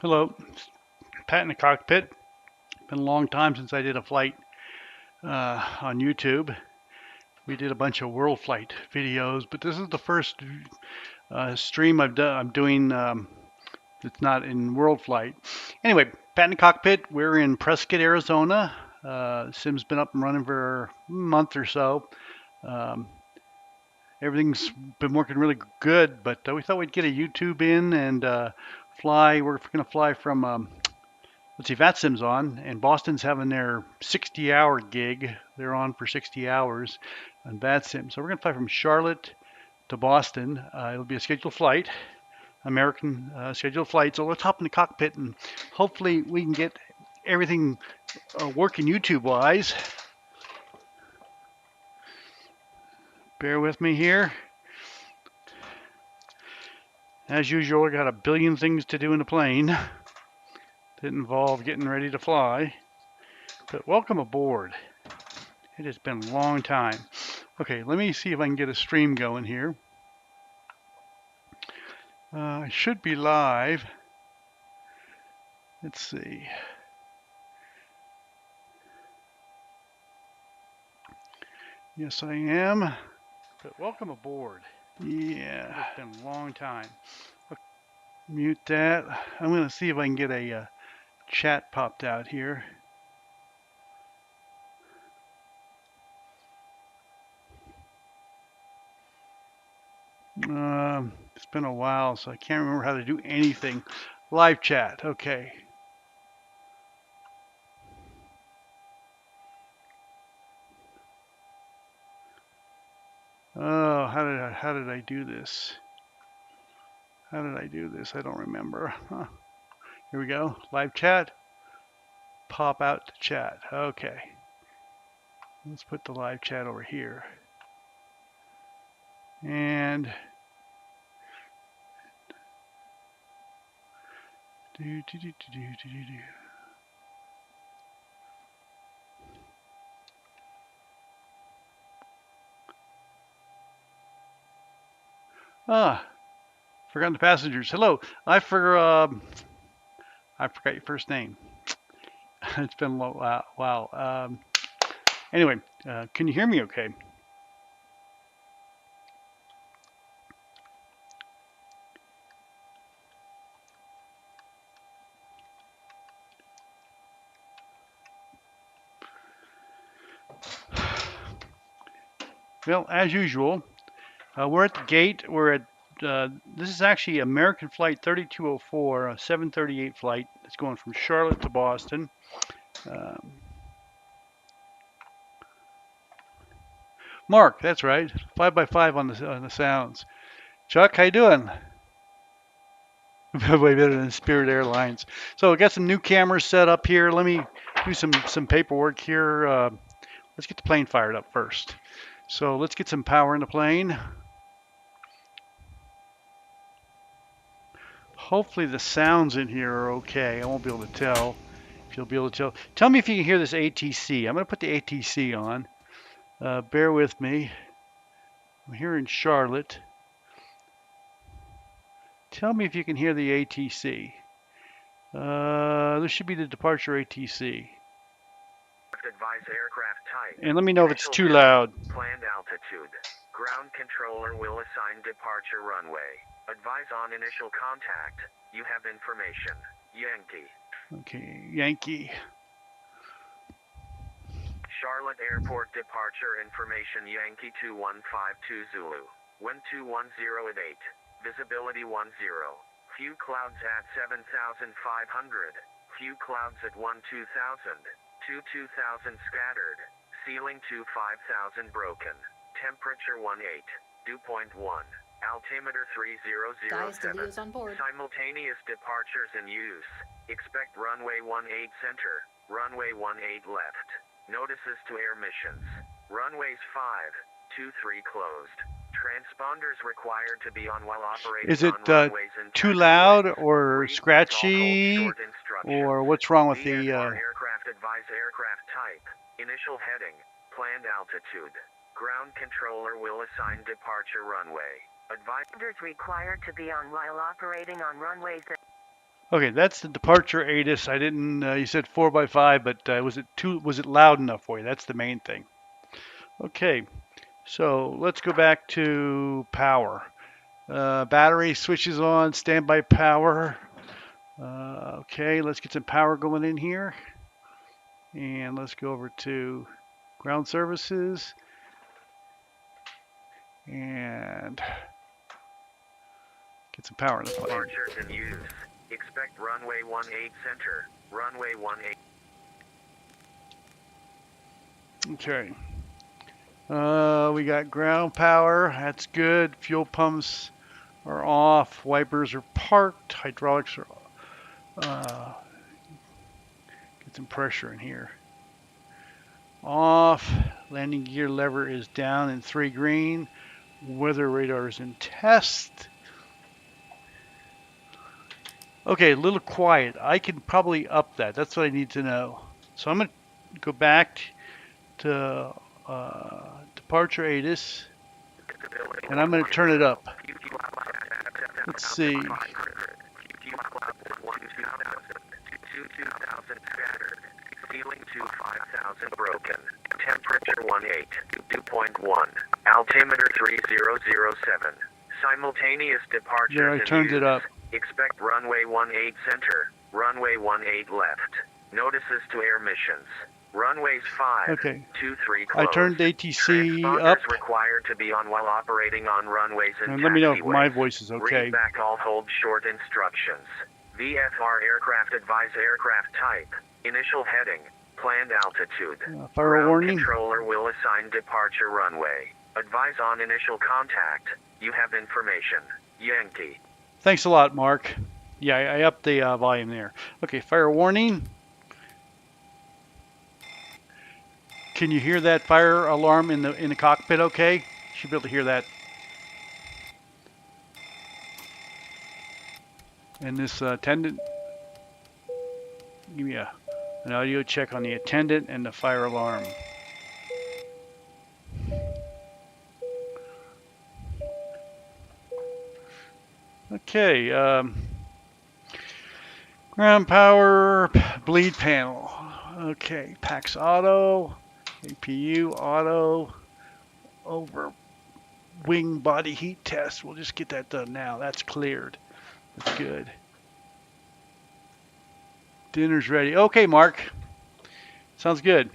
Hello, Pat in the cockpit. Been a long time since I did a flight on YouTube. We did a bunch of world flight videos, but this is the first stream I'm doing that's not in world flight. Anyway, Pat in the cockpit. We're in Prescott, Arizona. Sim's been up and running for a month or so. Everything's been working really good, but we thought we'd get a YouTube in and fly. We're going to fly from let's see, VATSIM's on, and Boston's having their 60-hour gig. They're on for 60 hours on VATSIM. So we're going to fly from Charlotte to Boston. It'll be a scheduled flight, American scheduled flight. So let's hop in the cockpit, and hopefully we can get everything working YouTube-wise. Bear with me here. As usual, I got a billion things to do in the plane that involve getting ready to fly. But welcome aboard. It has been a long time. Okay, let me see if I can get a stream going here. I should be live. Let's see. Yes, I am. But welcome aboard. Yeah, it's been a long time. Okay, mute that. I'm going to see if I can get a chat popped out here. It's been a while, so I can't remember how to do anything. Live chat, okay. Oh, how did I do this? How did I do this? I don't remember. Huh. Here we go. Live chat. Pop out to chat. Okay. Let's put the live chat over here. And forgotten the passengers. Hello. I forgot your first name. It's been a while. Anyway, can you hear me okay? Well, as usual, we're at the gate. We're at this is actually American Flight 3204, a 738 flight. It's going from Charlotte to Boston. Mark, that's right. 5x5 on the sounds. Chuck, how you doing? Way better than Spirit Airlines. So I got some new cameras set up here. Let me do some paperwork here. Let's get the plane fired up first. So let's get some power in the plane. Hopefully the sounds in here are okay. I won't be able to tell. If you'll be able to tell. Tell me if you can hear this ATC. I'm going to put the ATC on. Bear with me. I'm here in Charlotte. Tell me if you can hear the ATC. This should be the departure ATC. Advise aircraft type. And let me know if it's too loud. Planned altitude. Ground controller will assign departure runway. Advise on initial contact. You have information. Yankee. Okay, Yankee. Charlotte Airport departure information Yankee 2152 Zulu. Wind 210 at 8. Visibility 10. Few clouds at 7,500. Few clouds at 1 2,000. 2,000 scattered. Ceiling 5,000 broken. Temperature 18. Dew point 1. Altimeter 3007. On board. Simultaneous departures in use. Expect runway 18 center. Runway 18 left. Notices to air missions. Runways 5, 2, 3 closed. Transponders required to be on while operating. Is it on runways and too loud or Read, scratchy, short instructions. or what's wrong with the? Aircraft advise aircraft type. Initial heading. Planned altitude. Ground controller will assign departure runway. Advisors required to be on while operating on runways. Okay, that's the departure ATIS. I didn't. You said 4x5, but was it too? Was it loud enough for you? That's the main thing. Okay, so let's go back to power. Battery switches on. Standby power. Okay, let's get some power going in here, and let's go over to ground services and get some power in the plane. Departures in use. Expect runway 18 center. Runway 18. Okay. We got ground power. That's good. Fuel pumps are off. Wipers are parked. Hydraulics are. Get some pressure in here. Off. Landing gear lever is down in 3 green. Weather radar is in test. Okay, a little quiet. I can probably up that. That's what I need to know. So I'm going to go back to departure ATIS, and I'm going to turn it up. Let's see. 2000 scattered. Ceiling 5000 broken. Temperature 18. Dew point 1. Altimeter 3007. Simultaneous departures. There, I turned it up. Expect runway 18 center. Runway 18 left. Notices to air missions. Runways 5, Okay. 23 closed. I turned ATC Transponders up. required to be on while operating on runways and Let me know if taxiways. my voice is okay. Read back all hold short instructions. VFR aircraft advise aircraft type. Initial heading. Planned altitude. Fire Ground warning. controller will assign departure runway. Advise on initial contact. You have information. Yankee. Thanks a lot, Mark. Yeah, I upped the volume there. Okay, fire warning. Can you hear that fire alarm in the cockpit? Okay, should be able to hear that. And this attendant, give me an audio check on the attendant and the fire alarm. Okay, ground power, bleed panel. Okay, PAX auto, APU auto, over wing body heat test. We'll just get that done now. That's cleared. That's good. Dinner's ready. Okay, Mark. Sounds good.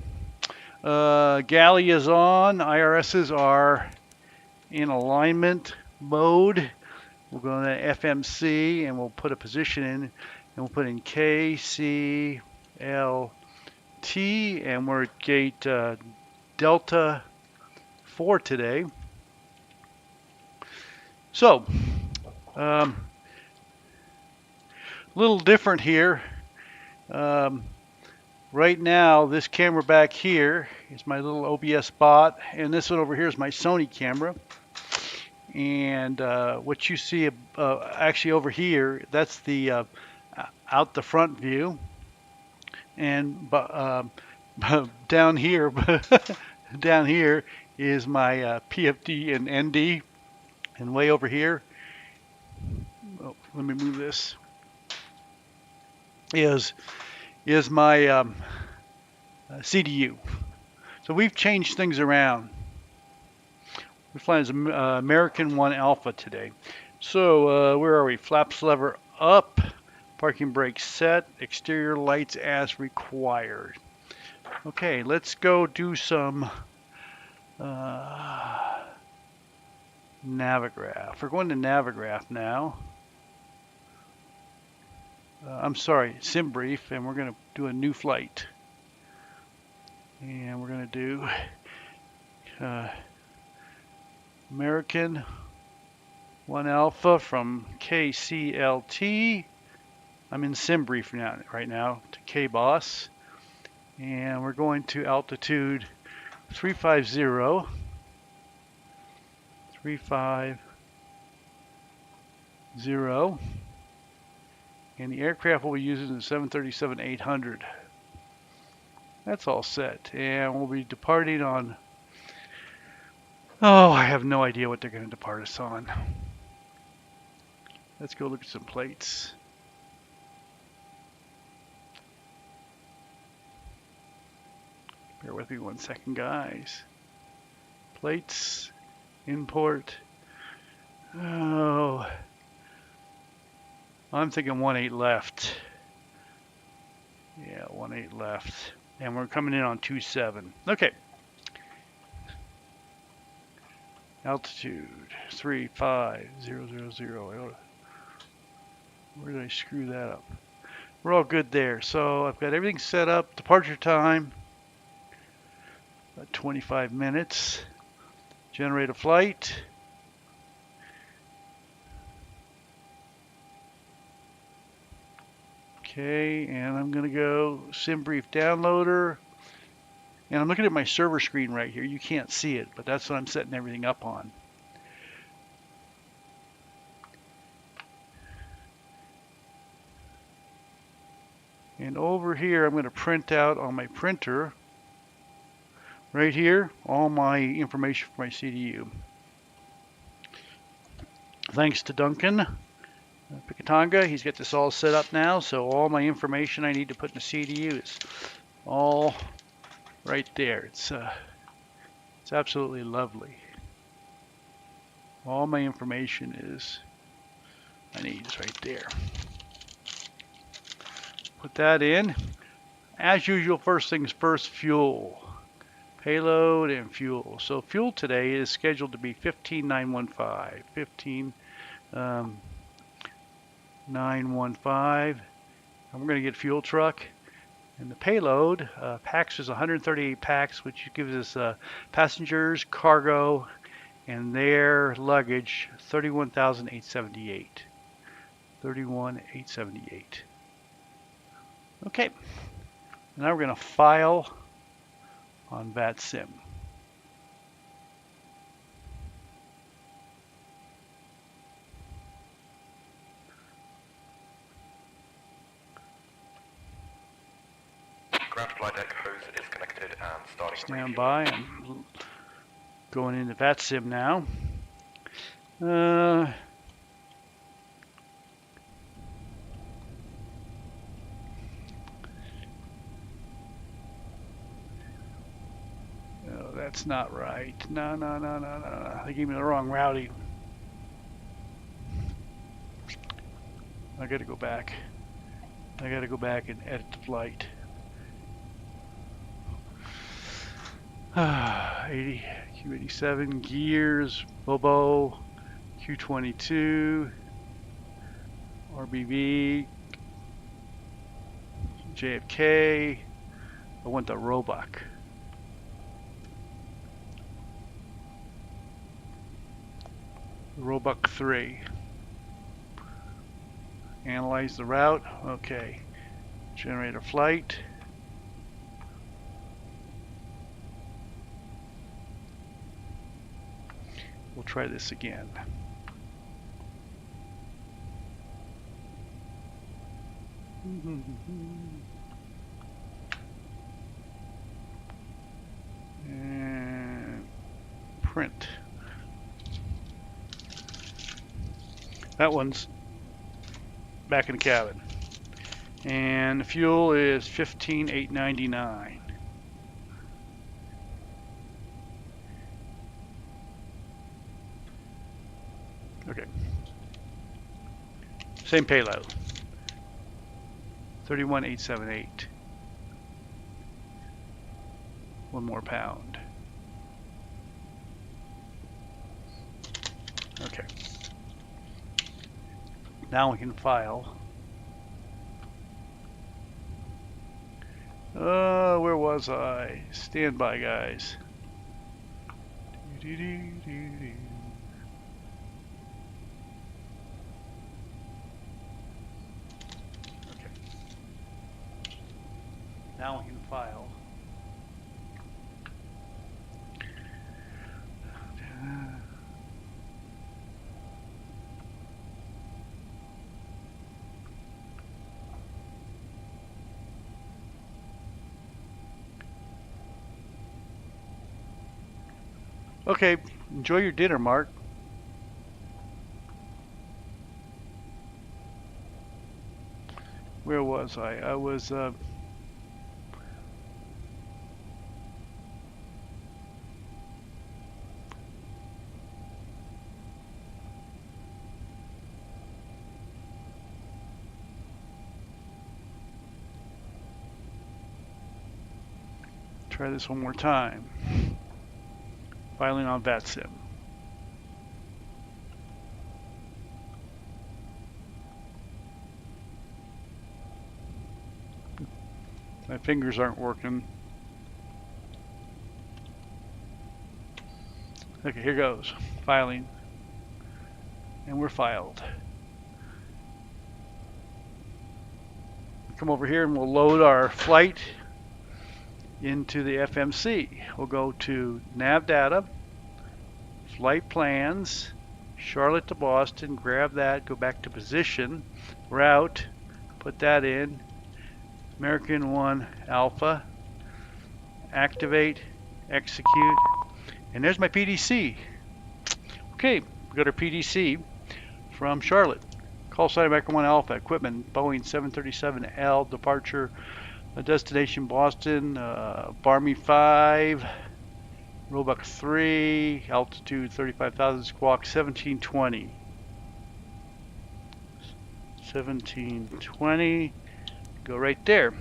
Galley is on. IRSs are in alignment mode. We'll go to FMC and we'll put a position in, and we'll put in KCLT, and we're at gate Delta 4 today. So, a little different here. Right now, this camera back here is my little OBS bot, and this one over here is my Sony camera. And what you see actually over here, that's the out the front view. And down here, down here is my PFD and ND. And way over here, oh, let me move this, is my CDU. So we've changed things around. We're flying as American 1 Alpha today. So where are we? Flaps lever up, parking brake set, exterior lights as required. Okay, let's go do some Navigraph. We're going to Navigraph now. I'm sorry, SimBrief, and we're going to do a new flight. And we're going to do American 1 Alpha from KCLT. I'm in SimBrief now, right now, to KBOS. And we're going to altitude 350. 350. And the aircraft we'll be using is 737-800. That's all set. And we'll be departing on, oh, I have no idea what they're going to depart us on. Let's go look at some plates. Bear with me 1 second, guys. Plates, import. Oh, I'm thinking 1.8 left. Yeah, 1.8 left. And we're coming in on 2.7. Okay. Altitude 35000. Where did I screw that up? We're all good there. So I've got everything set up. Departure time, about 25 minutes. Generate a flight. Okay, and I'm going to go SimBrief downloader. And I'm looking at my server screen right here. You can't see it, but that's what I'm setting everything up on. And over here, I'm going to print out on my printer, right here, all my information for my CDU. Thanks to Duncan Pikitanga, he's got this all set up now, so all my information I need to put in the CDU is all right there. It's absolutely lovely. All my information I need is right there. Put that in. As usual, first things first, fuel. Payload and fuel. So fuel today is scheduled to be 15915. 15915. And we're going to get fuel truck. And the payload, packs is 138 packs, which gives us passengers, cargo, and their luggage, 31,878. 31,878. Okay. Now we're going to file on VATSIM. Ground flight deck hose is connected and starting. Stand by. I'm going into VATSIM now. No, that's not right. No. They gave me the wrong routing. I got to go back. I got to go back and edit the flight. 80, Q87, gears, Bobo, Q22, RBV, JFK. I want the Roebuck. Roebuck 3. Analyze the route. Okay. Generate a flight. We'll try this again. And print. That one's back in the cabin. And the fuel is 15,899. Okay. Same payload. 31,878. 1 more pound. Okay. Now we can file. Where was I? Stand by, guys. Okay. Now we can file. Okay, enjoy your dinner, Mark. Where was I? I was Try this one more time. Filing on VATSIM. My fingers aren't working. Okay, here goes. Filing. And we're filed. Come over here and we'll load our flight into the FMC. We'll go to Nav Data, Flight Plans, Charlotte to Boston, grab that, go back to Position, Route, put that in, American 1 Alpha, activate, execute, and there's my PDC. Okay, we got our PDC from Charlotte. Call sign American 1 Alpha, equipment Boeing 737L, departure, destination Boston, Barmy 5, Roebuck 3, altitude 35,000, squawk 1720. 1720, go right there.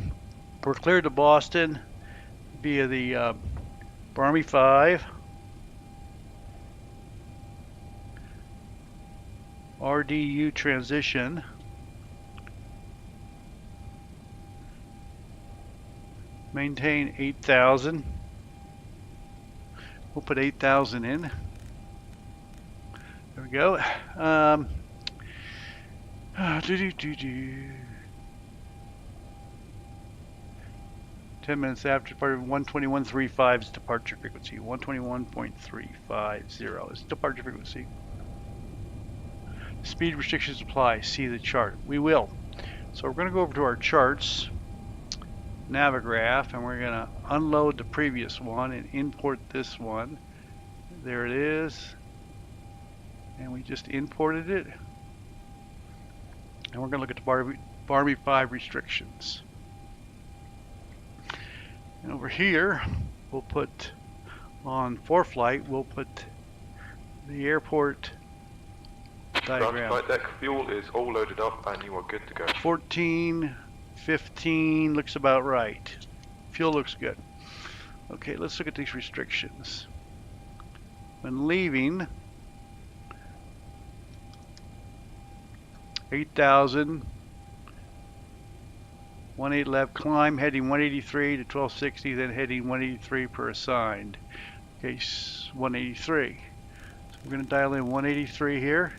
We're cleared to Boston via the Barmy 5. RDU transition. Maintain 8,000. We'll put 8,000 in. There we go. 10 minutes after departure, 121.35 is departure frequency. 121.350 is departure frequency. Speed restrictions apply. See the chart. We will. So we're going to go over to our charts, Navigraph, and we're going to unload the previous one and import this one. There it is. And we just imported it. And we're going to look at the Barmy 5 restrictions. And over here, we'll put on Foreflight, we'll put the airport diagram. Flightdeck fuel is all loaded up and you are good to go. 14, 15 looks about right. Fuel looks good. Okay, let's look at these restrictions. When leaving, 8,000, 18 left, climb heading 183 to 1260, then heading 183 per assigned. Okay, 183. So we're going to dial in 183 here.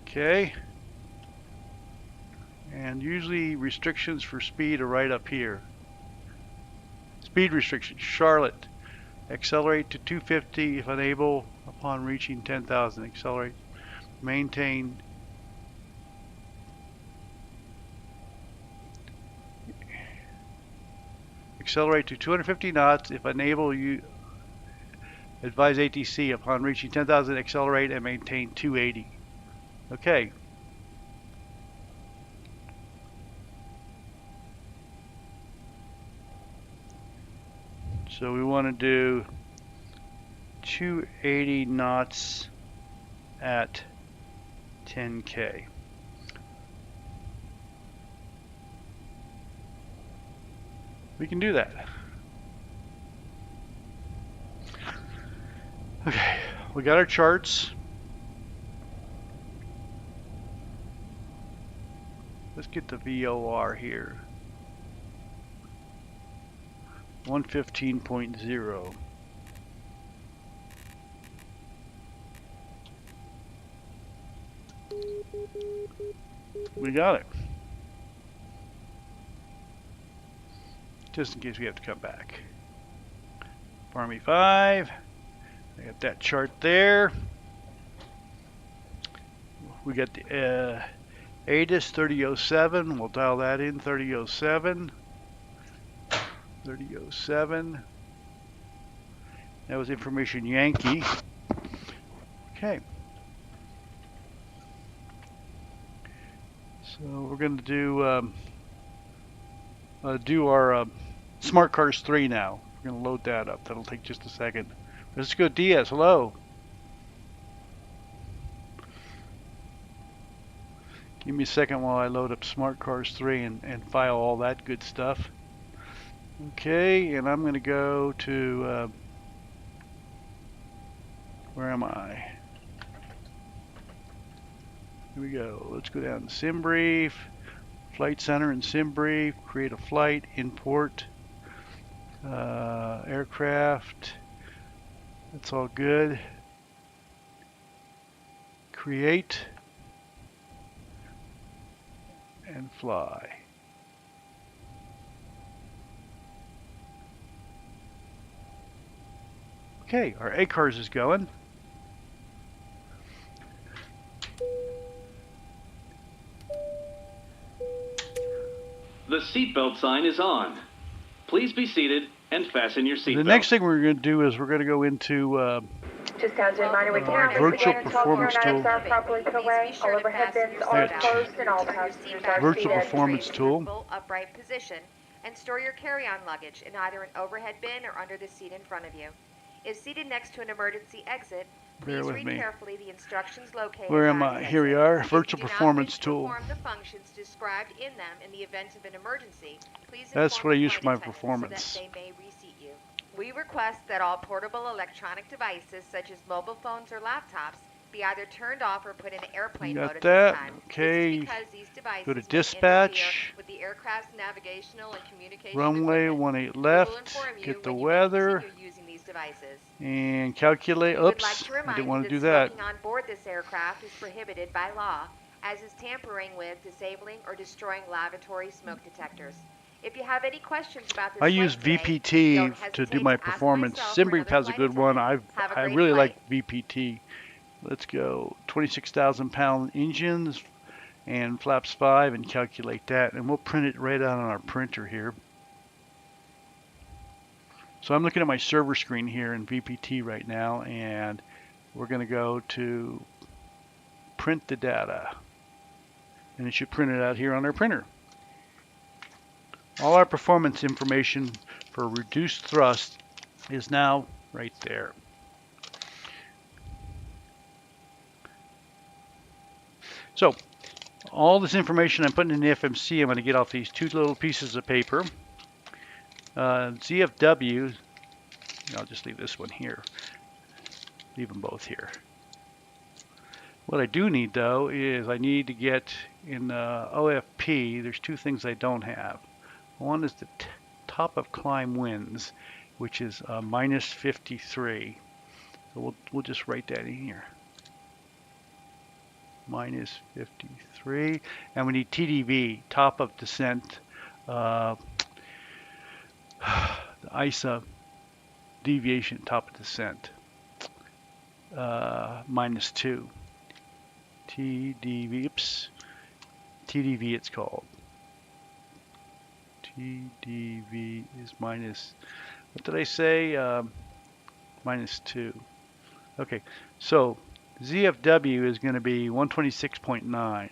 Okay. And usually restrictions for speed are right up here. Speed restrictions, Charlotte. Accelerate to 250 if unable upon reaching 10,000. Accelerate. Maintain. Accelerate to 250 knots if unable. You advise ATC upon reaching 10,000. Accelerate and maintain 280. Okay. So we want to do 280 knots at 10K. We can do that. Okay, we got our charts. Let's get the VOR here. 115.0. We got it. Just in case we have to come back. Barmy 5. I got that chart there. We got the ATIS 3007. We'll dial that in. 3007. 3007. That was information Yankee. Okay. So we're going to do our Smart Cars 3 now. We're going to load that up. That'll take just a second. Let's go Diaz. Hello. Give me a second while I load up Smart Cars 3 and file all that good stuff. Okay, and I'm going to go to, where am I? Here we go. Let's go down to SimBrief, Flight Center and SimBrief, create a flight, import, aircraft. That's all good. Create and fly. Okay, our ACARS is going. The seatbelt sign is on. Please be seated and fasten your seatbelt. The next thing we're going to do is we're going to go into Just as a reminder, we cannot virtual performance tool. properly put away. All overhead bins are closed and all passengers are Virtual seated. performance tool. Full upright position and store your carry-on luggage in either an overhead bin or under the seat in front of you. If seated next to an emergency exit, Bear please with read me. carefully the instructions located. Where am on I? the Here we exit. are. If Virtual you do not performance wish to tool. perform the functions described in them in the event of an emergency, please That's inform what I the use for my flight attendant performance. so that they may reseat you. We request that all portable electronic devices such as mobile phones or laptops be either turned off or put in airplane You mode got at that? this time. Okay. This is because these devices Go to may dispatch. interfere with the aircraft's navigational and communication Runway equipment. 18 We will left. inform you Get the when you may weather continue using these devices. and calculate. We would like Oops, to I remind didn't you want that to do that. smoking on board this aircraft is prohibited by law, as is tampering with, disabling, or destroying lavatory smoke detectors. If you have any questions about this I use flight today, VPT don't to hesitate do my ask performance. myself or SimBrief another has a flight good one. attendant. Have a I great really flight. like VPT. Let's go 26,000 pound engines and flaps 5 and calculate that, and we'll print it right out on our printer here. So I'm looking at my server screen here in VPT right now, and we're going to go to print the data, and it should print it out here on our printer. All our performance information for reduced thrust is now right there. So all this information I'm putting in the FMC, I'm going to get off these two little pieces of paper. ZFW, I'll just leave this one here. Leave them both here. What I do need though is I need to get in OFP, there's two things I don't have. One is the top of climb winds, which is minus 53. So we'll just write that in here. Minus 53. And we need TDV, top of descent, the ISA deviation, top of descent, minus 2. TDV, oops, TDV it's called. TDV is minus, what did I say? Minus 2. Okay, so ZFW is going to be 126.9.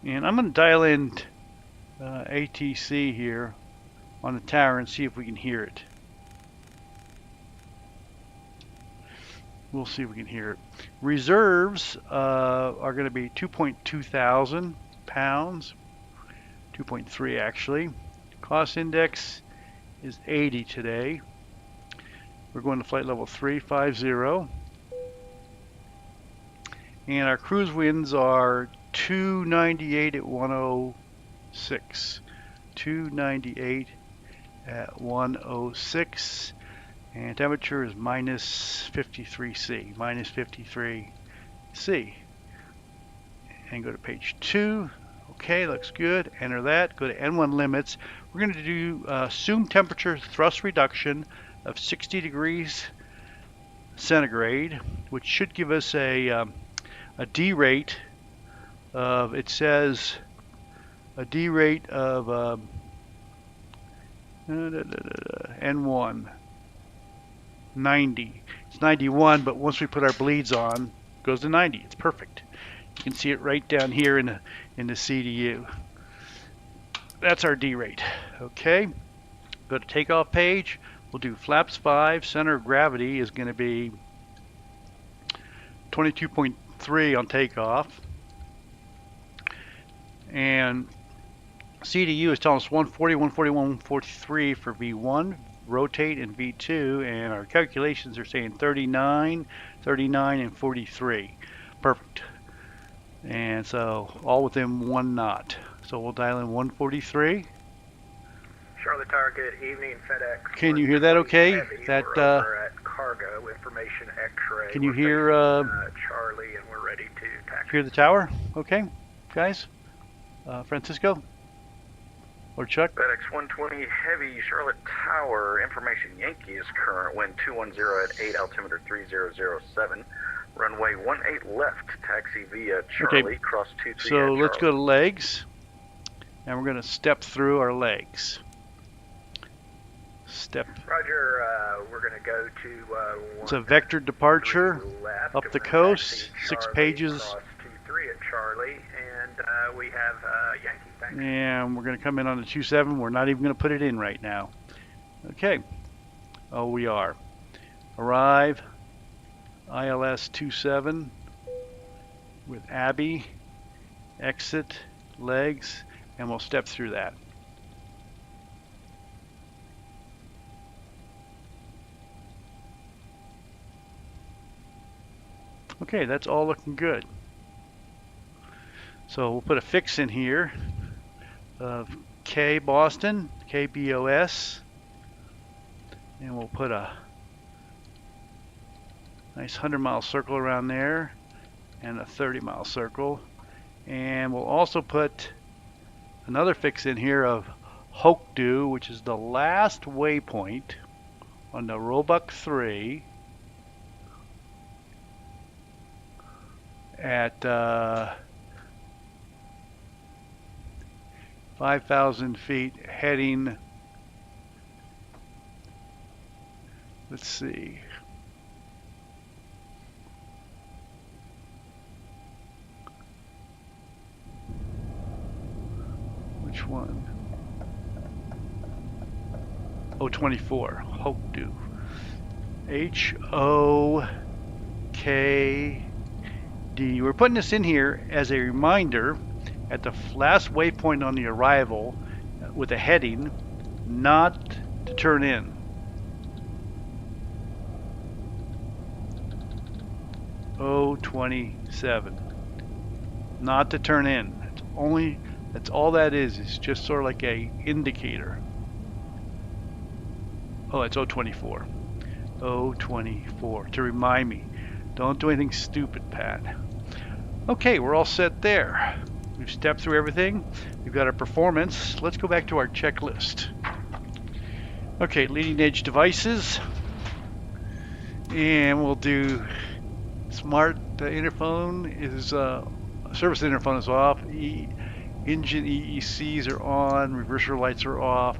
And I'm going to dial in ATC here on the tower and see if we can hear it. We'll see if we can hear it. Reserves are going to be 2.2 thousand pounds, 2.3 actually. Cost index is 80 today. We're going to flight level 350. And our cruise winds are 298 at 106. 298 at 106. And temperature is minus 53C. Minus 53C. And go to page 2. Okay, looks good. Enter that. Go to N1 limits. We're going to do assumed temperature thrust reduction of 60 degrees centigrade, which should give us a D rate of, it says, a D rate of N1, 90. It's 91, but once we put our bleeds on, it goes to 90. It's perfect. You can see it right down here in the CDU. That's our D rate. Okay, go to takeoff page. We'll do flaps 5. Center of gravity is going to be 22.3 on takeoff. And CDU is telling us 140, 141, 143 for V1, rotate, and V2, and our calculations are saying 39, 39, and 43. Perfect. And so all within 1 knot. So we'll dial in 143. Charlotte Tower, good evening, FedEx. Can you hear that okay? That we're over at cargo information X-ray. Can you hear Charlie, and we're ready to taxi. hear the tower? Okay, guys. Francisco or Chuck? FedEx 120 Heavy, Charlotte Tower, information Yankee is current, wind 210 at 8, altimeter 3007, runway 18 left, taxi via Charlie, Okay. cross 23 So at let's go Charlie. to legs, and we're going to step through our legs. Step. Roger, we're going to go to It's a vector departure left, up the we're coast, taxiing 6 Charlie, pages, cross 23 at Charlie, and we have Yankee. Thanks. and we're going to come in on the 27. We're not even going to put it in right now. Okay. Oh, we are. Arrive, ILS 27 with Abby, exit, legs, and we'll step through that. Okay, that's all looking good. So we'll put a fix in here of K Boston, KBOS, and we'll put a nice 100-mile circle around there and a 30-mile circle. And we'll also put another fix in here of Hokkdu, which is the last waypoint on the Roebuck 3 at 5,000 feet heading, let's see, which one? Oh, 24, Hokkdu. H-O-K-D. We're putting this in here as a reminder at the last waypoint on the arrival with a heading not to turn in. O27. Not to turn in. That's all that is. It's just sort of like a indicator. Oh, it's O24. O24 to remind me. Don't do anything stupid, Pat. Okay, we're all set there. We've stepped through everything. We've got our performance. Let's go back to our checklist. Okay, leading edge devices. And we'll do smart interphone is service interphone is off. Engine EECs are on. Reverser lights are off.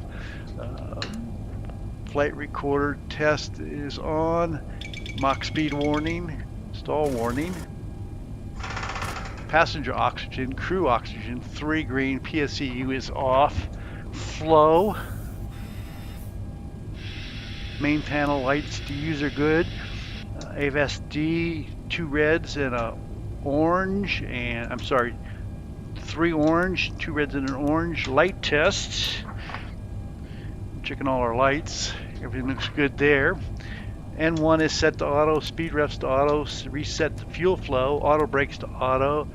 Flight recorder test is on. Mach speed warning. Stall warning. Passenger oxygen, crew oxygen, 3 green, PSEU is off. Flow. Main panel lights to use are good. AVSD, 2 reds and a orange, and I'm sorry, 3 orange, 2 reds and an orange. Light tests. Checking all our lights. Everything looks good there. N1 is set to auto, speed refs to auto, reset the fuel flow, auto brakes to auto,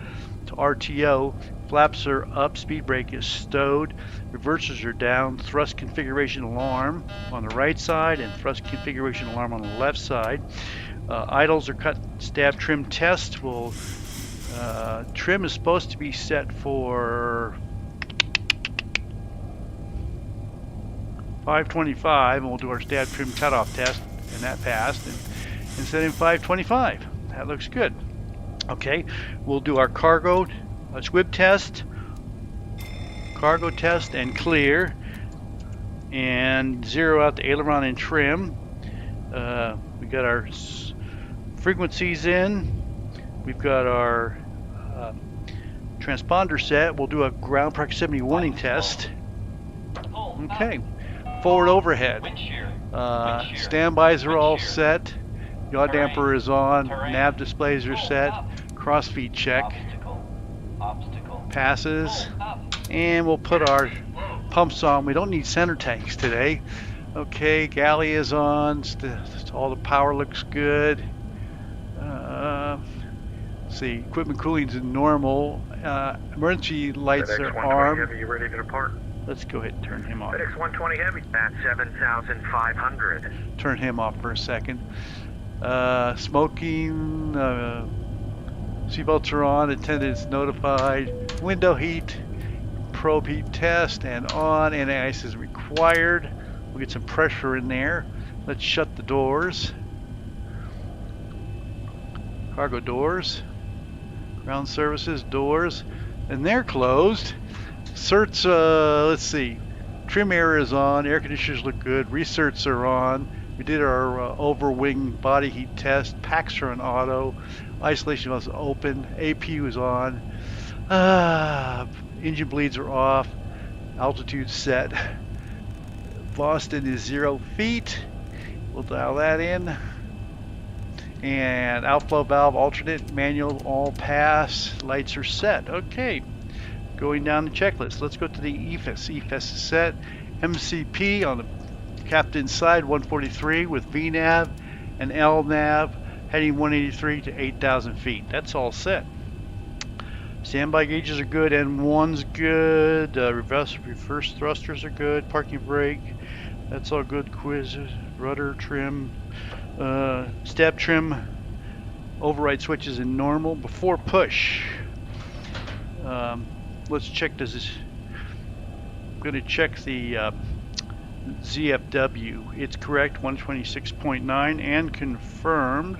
to RTO, flaps are up, speed brake is stowed, reversers are down, thrust configuration alarm on the right side and thrust configuration alarm on the left side. Idles are cut, stab trim test. Trim is supposed to be set for 525, and we'll do our stab trim cutoff test. And that passed, and set in 525. That looks good. Okay, we'll do our cargo squib test, cargo test, and clear, and zero out the aileron and trim. We got our frequencies in. We've got our transponder set. We'll do a ground proximity warning test. Okay, forward overhead. Standbys are all set. Yaw damper is on. Nav displays are set. Crossfeed check. passes, and we'll put our pumps on. We don't need center tanks today. Okay, galley is on. All the power looks good. See, equipment cooling's in normal. Emergency lights FedEx are 120 armed. Heavy, you ready to depart? Let's go ahead and turn him off. FedEx 120 Heavy. At 7,500. Turn him off for a second. Smoking. Seatbelts are on. Attendants notified. Window heat. Probe heat test and on. Anti-ice is required. We'll get some pressure in there. Let's shut the doors. Cargo doors. Ground services doors. And they're closed. Certs, let's see. Trim air is on. Air conditioners look good. Recerts are on. We did our over-wing body heat test. Packs are on auto. Isolation was open. APU is on. Engine bleeds are off. Altitude set. Boston is 0 feet. We'll dial that in. And outflow valve alternate, manual, all pass. Lights are set. Okay. Going down the checklist. Let's go to the EFIS. EFIS is set. MCP on the captain's side, 143 with VNAV and LNAV, heading 183 to 8,000 feet. That's all set. Standby gauges are good. N1's good. Reverse thrusters are good. Parking brake. That's all good. Quiz, rudder trim, step trim, override switches in normal. Before push, let's check this. I'm going to check the ZFW. It's correct, 126.9 and confirmed.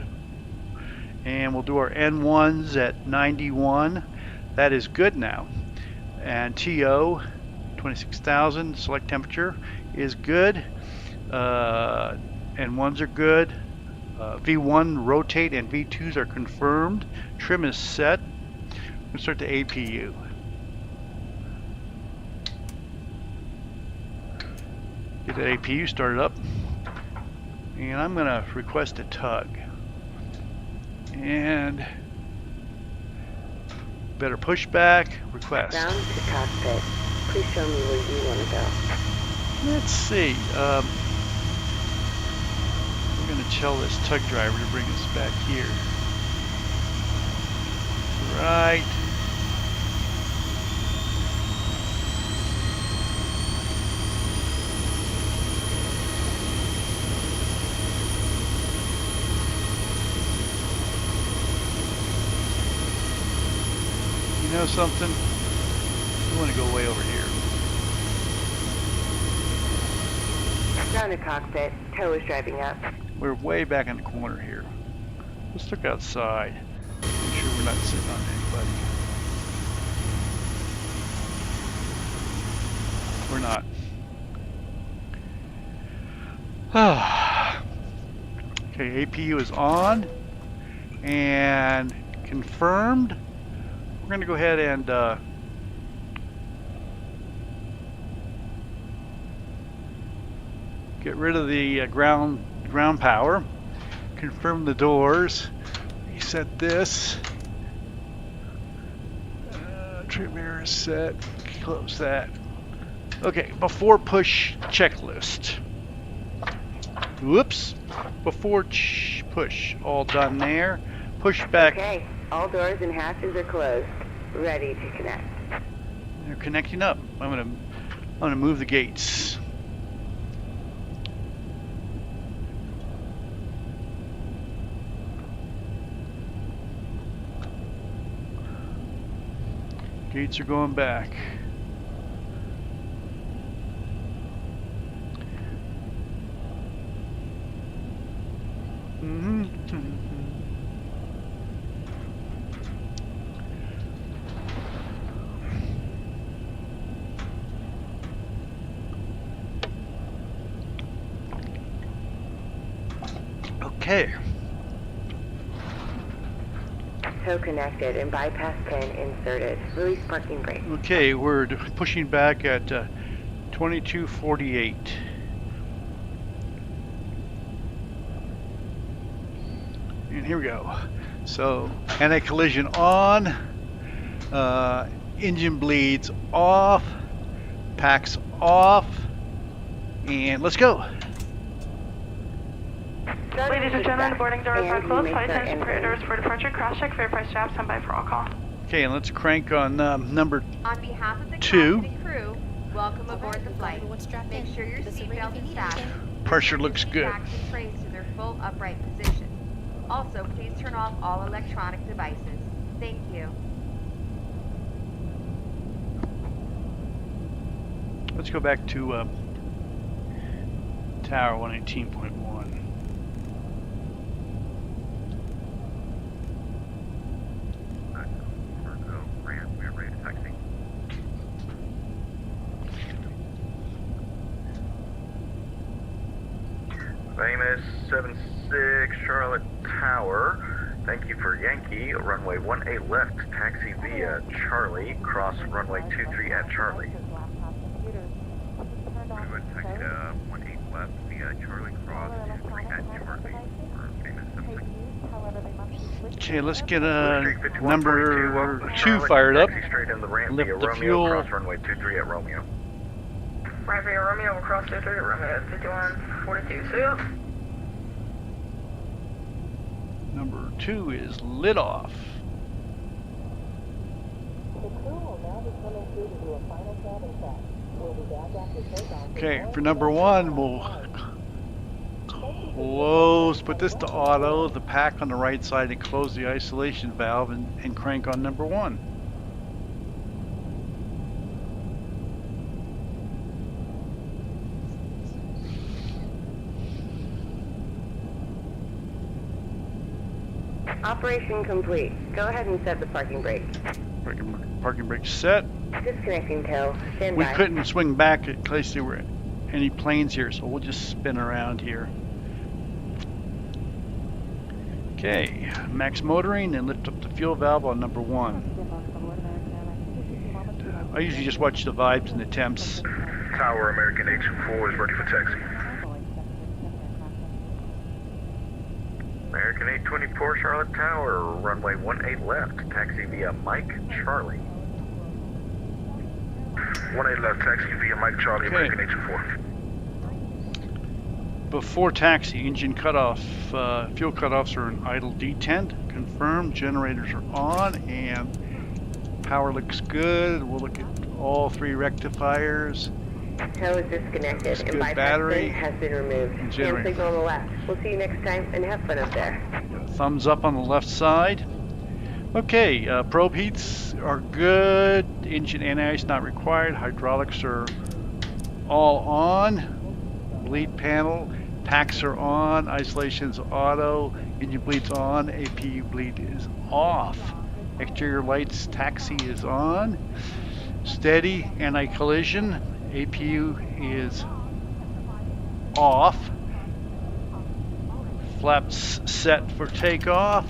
And we'll do our N1s at 91. That is good now. And TO 26,000. Select temperature is good. N1s are good. V1 rotate and V2s are confirmed. Trim is set. We'll start the APU. Get that APU started up. And I'm going to request a tug. And better pushback request. Down to the cockpit. Please show me where you want to go. Let's see. We're going to tell this tug driver to bring us back here. Right. You know something? We want to go way over here. Down to cockpit. Tow is driving up. We're way back in the corner here. Let's look outside. Make sure we're not sitting on anybody. We're not. Okay, APU is on and confirmed. We're going to go ahead and get rid of the ground power. Confirm the doors. Reset this. Trim mirror is set. Close that. Okay, before push checklist. Whoops. Before push. All done there. Push back. Okay, all doors and hatches are closed. Ready to connect. They're connecting up. I'm gonna move the gates. Gates are going back. Okay. Tow connected and bypass pin inserted. Release parking brake. Okay, we're pushing back at 2248. And here we go. So, anti-collision on. Engine bleeds off, packs off, and let's go. Ladies and gentlemen, the boarding doors are closed. Flight attendants prepare doors for departure. Cross check, verify straps, stand by for all call. Okay, and let's crank on number On behalf of the 2. captain and crew, welcome aboard the flight. Make sure your seatbelt is fastened. Pressure looks good. Straps and trays to their full upright position. Also, please turn off all electronic devices. Thank you. Let's go back to Tower 118.1. We're ready to taxi. Famous 76 Charlotte Tower. Thank you for Yankee. Runway 18 left. Taxi via Charlie. Cross runway 23 at Charlie. Runway taxi to 18 left via Charlie. Cross 23 at Charlie. For famous 76. Okay, let's get number 2 fired up. Taxi straight in the ramp Lift via the Romeo. fuel. Cross runway 23 at Romeo. Right via Romeo, we'll cross 23 at Romeo, 5142. See ya. Number 2 is lit off. Okay, for number 1, we'll close, put this to auto, the pack on the right side, and close the isolation valve and crank on number 1. Operation complete. Go ahead and set the parking brake. Parking brake set. Disconnecting tow. Stand We by. couldn't swing back in case there were any planes here, so we'll just spin around here. Okay, max motoring and lift up the fuel valve on number 1. I usually just watch the vibes and the temps. Tower American H4 is ready for taxi. American 824 Charlotte Tower, runway 18 left, taxi via Mike Charlie. 18 left, taxi via Mike Charlie, Okay. American 824. Before taxi, engine cutoff, fuel cutoffs are in idle detent. Confirmed, generators are on, and power looks good. We'll look at all 3 rectifiers. Tow is disconnected and good bypass battery. pin has been removed. And Hand generator. signal on the left. We'll see you next time and have fun up there. Thumbs up on the left side. Okay, probe heats are good. Engine anti-ice not required. Hydraulics are all on. Bleed panel. Packs are on. Isolation's auto. Engine bleed's on. APU bleed is off. Exterior lights, taxi is on. Steady, anti-collision. APU is off. Flaps set for takeoff.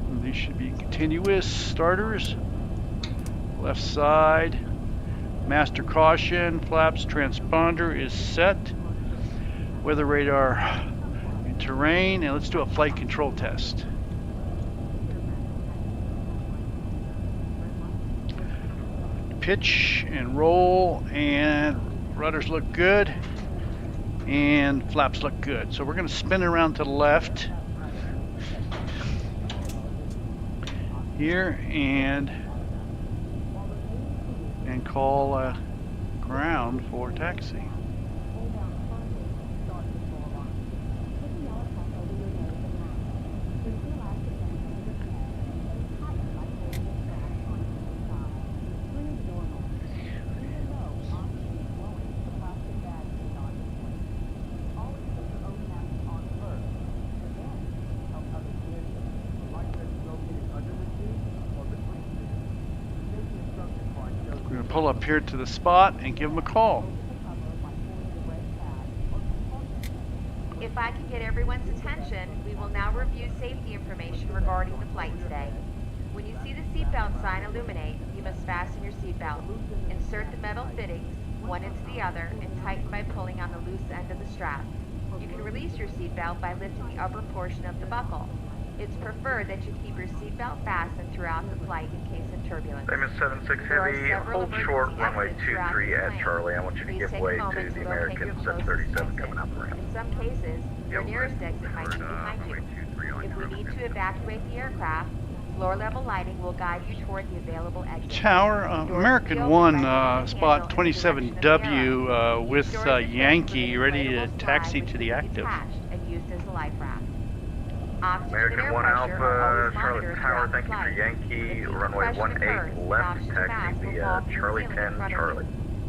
And these should be continuous starters. Left side. Master caution. Flaps transponder is set. Weather radar in terrain. And let's do a flight control test. Pitch and roll, and rudders look good, and flaps look good. So we're going to spin around to the left here and call ground for taxi. We're going to pull up here to the spot and give them a call. If I can get everyone's attention, we will now review safety information regarding the flight today. When you see the seatbelt sign illuminate, you must fasten your seatbelt. Insert the metal fittings, one into the other, and tighten by pulling on the loose end of the strap. You can release your seatbelt by lifting the upper portion of the buckle. It's preferred that you keep your seatbelt fastened throughout the flight in case of turbulence. Famous 76 There are Heavy, several hold short, emergency runway exits throughout 23 the at plane. Charlie. I want you to Please give take way a moment to the to locate American your 737 closest coming out the ramp. In some cases, your nearest exit might be behind you. If we need to evacuate the aircraft, floor-level lighting will guide you toward the available exit. Tower, Doors will American be opened 1, by holding the spot handle in the direction of the arrow. 27W Each with door is equipped Yankee with an ready to inflatable taxi slide which to the can be active. detached and used as a life raft. Oxygen and American air 1 pressure are Alpha, always Charlotte monitored Tower, throughout the thank you for flight. Yankee, If runway decompression 18 occurs, left, oxygen taxi mask will via fall from the Charlie ceiling 10, in front of Charlie.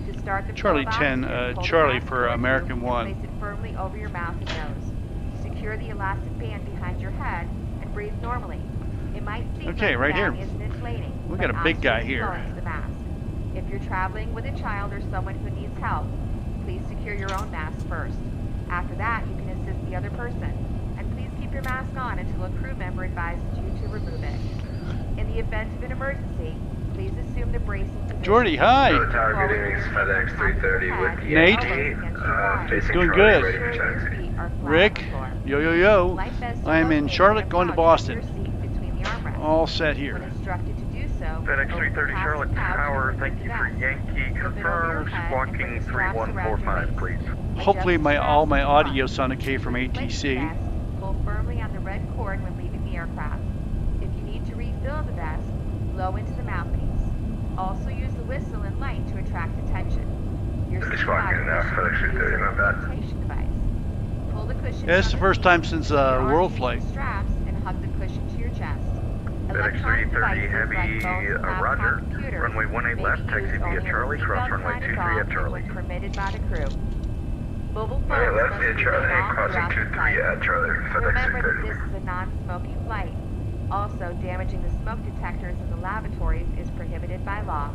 you. To start the flow Charlie of 10, oxygen, pull the Charlie mask for towards you American and 1. place it firmly over your mouth and nose. Secure the elastic band behind your head and breathe normally. It might seem Okay, like right the bag here. isn't inflating, We but got a big guy oxygen is here. flowing to the mask. If you're traveling with a child or someone who needs help, please secure your own mask first. After that, you can assist the other person. And please keep your mask on until a crew member advises you to remove it. In the event of an emergency, please assume the bracing position. Jordy, hi. Tower, good evening. It's FedEx 330 with the Nate. facing Doing Charlie, good. ready for taxi. Rick, yo yo yo. I am in Charlotte going to Boston. All set here. FedEx 330 Charlotte Tower, thank you for Yankee. Confirm squawking 3145, please. Hopefully all my audio sound okay from ATC. Pull firmly on the red cord when leaving the aircraft. If you need to refill the vest, blow into the mouthpiece. Also use the whistle and light to attract attention. Your Squawking now, FedEx 330, my bad. device. Pull the cushion. Yeah, it's the first time since World Flight. Straps and hug the cushion to your chest. FedEx 330 Heavy, Roger. Runway 18 left, taxi via Charlie, cross runway 23 at Charlie. Permitted by the crew. Mobile phones Runway left must via be Charlie, turned off crossing throughout the 23 flight. at Charlie, FedEx Remember that 330. this is a non-smoking flight. Also, damaging the smoke detectors in the lavatories is prohibited by law.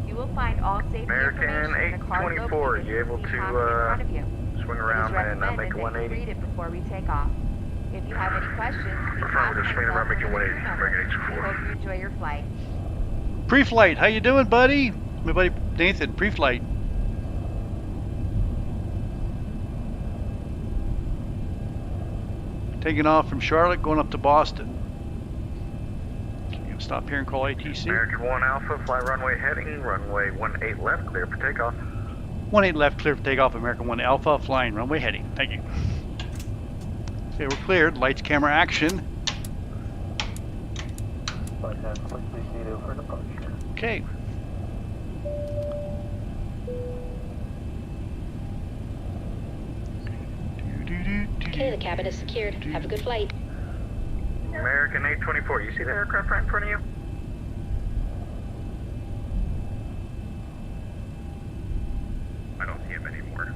You will find all safety American information in the cargo 824, position you able seat to pocket in front of you. swing It is around and recommended make that you 180? read it before we take off. If you have any questions, please Confirm ask with the swing myself around, making or the 180, crew member. American We 824. hope you enjoy your flight. Pre-flight, how you doing, buddy? My buddy Nathan, pre-flight. Taking off from Charlotte, going up to Boston. Gonna stop here and call ATC. American 1 Alpha, fly runway heading, runway 18 left, clear for takeoff. 18 left, clear for takeoff. American 1 Alpha, flying runway heading. Thank you. Okay, we're cleared. Lights, camera, action. Okay. Okay, the cabin is secured. Have a good flight. American 824, you see the aircraft right in front of you? I don't see him anymore.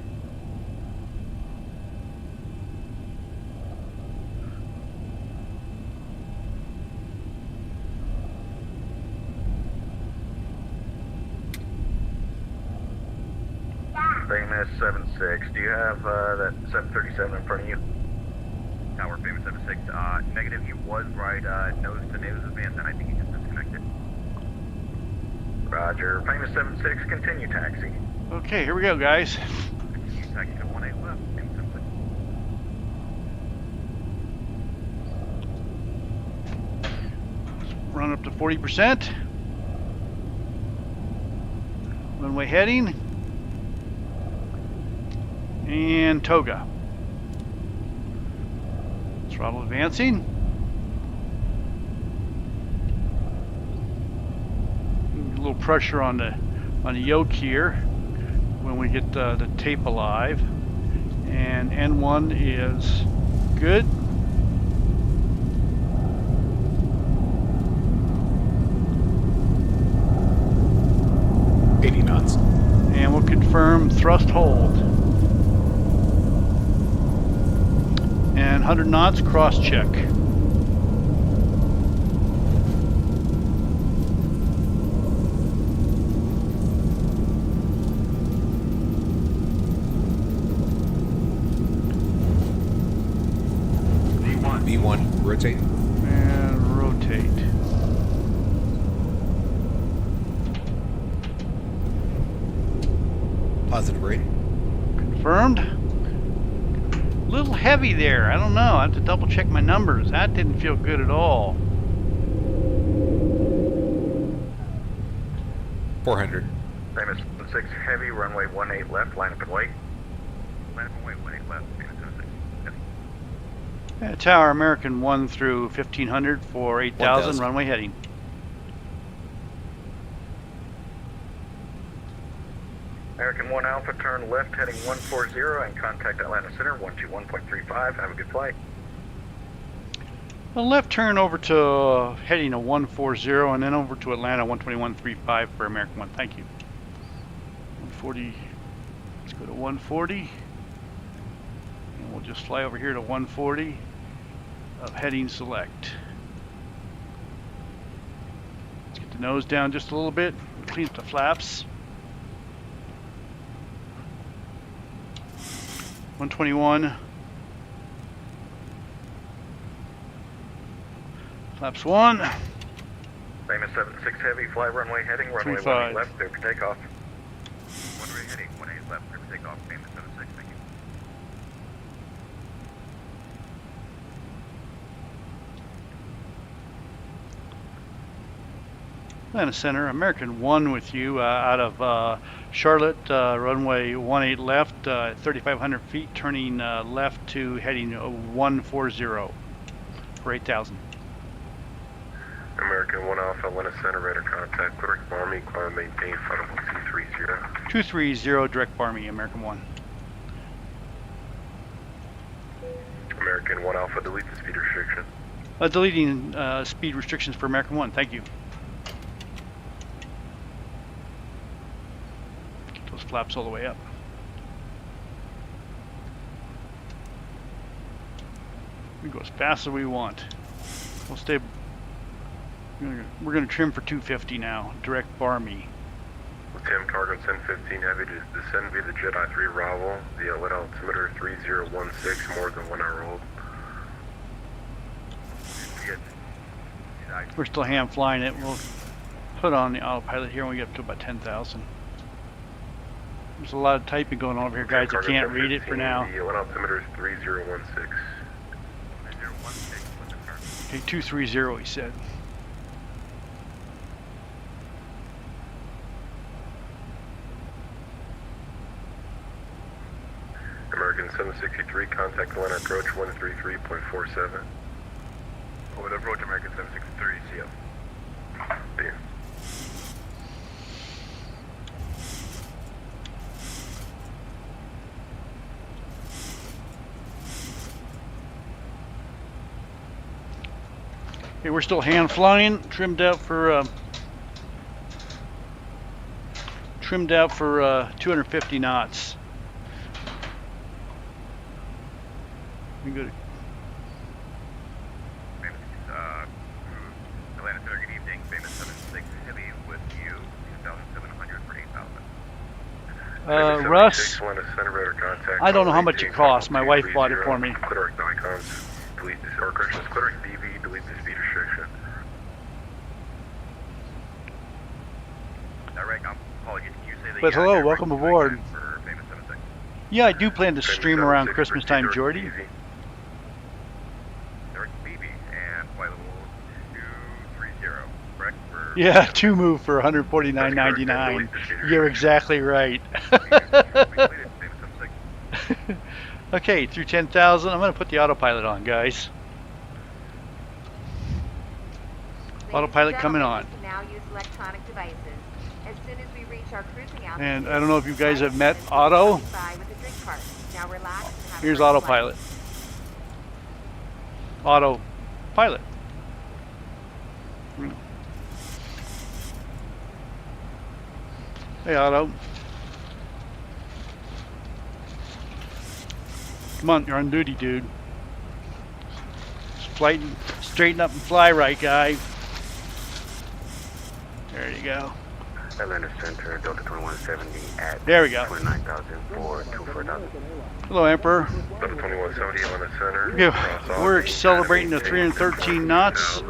Famous 76, do you have that 737 in front of you? Tower, Famous 76, negative, he was right nose to nose with me, and then I think he just disconnected. Roger, Famous 76, continue taxi. Okay, here we go, guys. Continue taxi to 18 left, Famous 76. Run up to 40%. Runway heading. And toga. Throttle advancing. A little pressure on the yoke here when we get the tape alive. And N1 is good. And we'll confirm thrust hold. And 100 knots, cross check. V1, rotate. And rotate. Positive rate. Confirmed. A little heavy there. I don't know. I have to double check my numbers. That didn't feel good at all. 400. Famous 6 heavy, runway 18 left, line up and wait. Line up and wait, 18 left, famous 76 heavy. Tower American 1 through 1500 for 8000, runway heading. American 1 Alpha, turn left heading 140 and contact Atlanta Center 121.35. Have a good flight. A left turn over to heading a 140 and then over to Atlanta 121.35 for American 1. Thank you. 140. Let's go to 140. And we'll just fly over here to 140 of heading select. Let's get the nose down just a little bit. Clean up the flaps. 121. Flaps 1. Famous 76 heavy, fly runway heading, runway 18 left, clear for takeoff. Runway heading, 18 left, clear for takeoff. Famous 76, thank you. Atlanta Center, American 1 with you out of Charlotte, runway 18 left, 3,500 feet, turning left to heading 140 for 8,000. American 1 Alpha, Atlanta Center, radar contact, direct Army, climb maintain, final 230. 230, direct bar me, American 1. American 1 Alpha, delete the speed restriction. Deleting speed restrictions for American 1, thank you. Get those flaps all the way up. We go as fast as we want. We'll stay. We're going to trim for 250 now. Direct bar me. Tim, cargo 1015 heavy, just descend via the Jedi 3 Ravel, the outlet altimeter 3016, more than 1 hour old. We're still hand flying it. We'll put on the autopilot here when we get up to about 10,000. There's a lot of typing going on over here, guys. I can't read it for now. The outlet altimeter is 3016. Okay, 230, he said. American 763, contact Atlanta approach 133.47. Over the approach, American 763, see ya. See ya. Okay, we're still hand flying, trimmed out for 250 knots. We go to Atlanta Center, good evening. Famous 76 heavy with you, 2,700 for 8,000. Russ, Atlanta Center, radar contact. I don't know how much it costs. My wife bought it for me. Clitoric icons, delete this, or corrections, clitoric DV, delete the speed restriction. Apologies, can you say that? But hello, welcome aboard. For famous 76? Yeah, I do plan to stream around Christmas time, Jordy. Yeah, 2 move for $149.99. You're exactly right. Okay, through 10,000. I'm going to put the autopilot on, guys. Autopilot coming on. Now use electronic devices. As soon as we reach our cruising altitude, And I don't know if you guys have met Otto. Now relax and have Here's a great autopilot. Autopilot. Hey, Otto. Come on, you're on duty, dude. Straighten up and fly right, guy. There you go. Atlanta Center, Delta 2170 at There we go. 29,000 for 24,000. Hello, Emperor. Delta 2170, Atlanta Center. Yeah, we're celebrating the 313 knots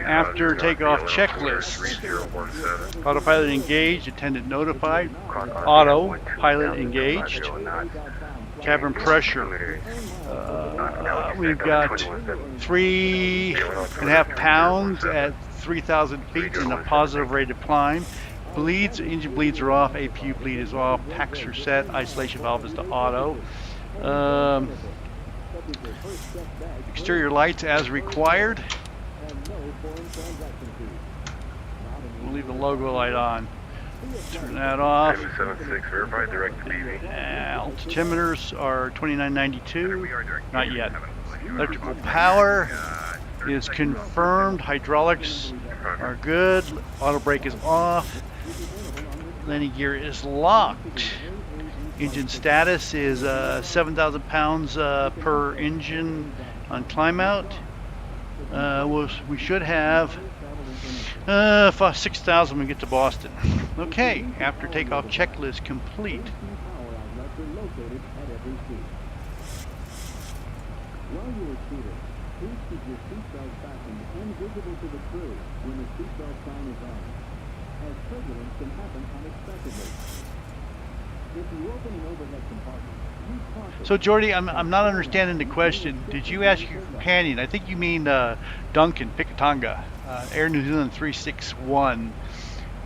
after takeoff checklist. 3017. Autopilot engaged, attendant notified. Autopilot engaged. cabin pressure. We've got 3.5 pounds at 3,000 feet and a positive rate of climb. Bleeds, engine bleeds are off, APU bleed is off, packs are set, isolation valve is to auto. Exterior lights as required. We'll leave the logo light on. Turn that off. Altimeters are 2992. Not yet. Electrical power is confirmed. Hydraulics are good. Auto brake is off. Landing gear is locked. Engine status is 7,000 pounds per engine on climb out. We should have 6,000 when we get to Boston. Okay, after takeoff checklist complete. While you are seated, please keep your seatbelt fastened and visible to the crew when the seatbelt sign is on, as turbulence can happen unexpectedly. If you open an overhead compartment, use caution. So Jordy, I'm not understanding the question. Did you ask your companion, I think you mean Duncan, Pikitanga, Air New Zealand 361,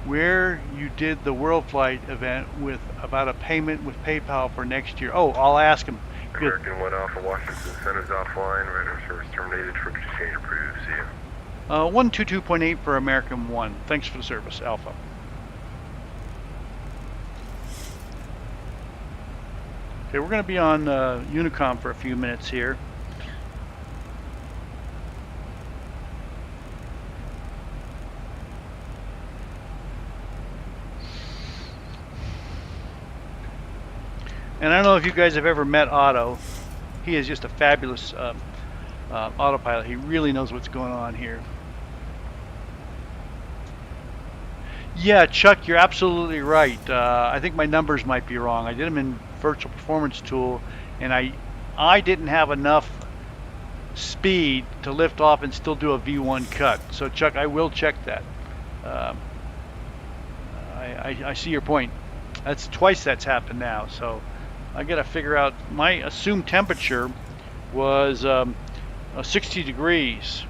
where you did the World Flight event with about a payment with PayPal for next year? Oh, I'll ask him. American 1 Alpha, Washington Center is offline. Radar service terminated. Frequency change approved. See you. 122.8 for American 1. Thanks for the service, Alpha. Okay, we're going to be on Unicom for a few minutes here. And I don't know if you guys have ever met Otto. He is just a fabulous autopilot. He really knows what's going on here. Yeah, Chuck, you're absolutely right. I think my numbers might be wrong. I did them in Virtual Performance Tool, and I didn't have enough speed to lift off and still do a V1 cut. So Chuck, I will check that. I see your point. That's twice that's happened now. So I got to figure out. My assumed temperature was 60 degrees.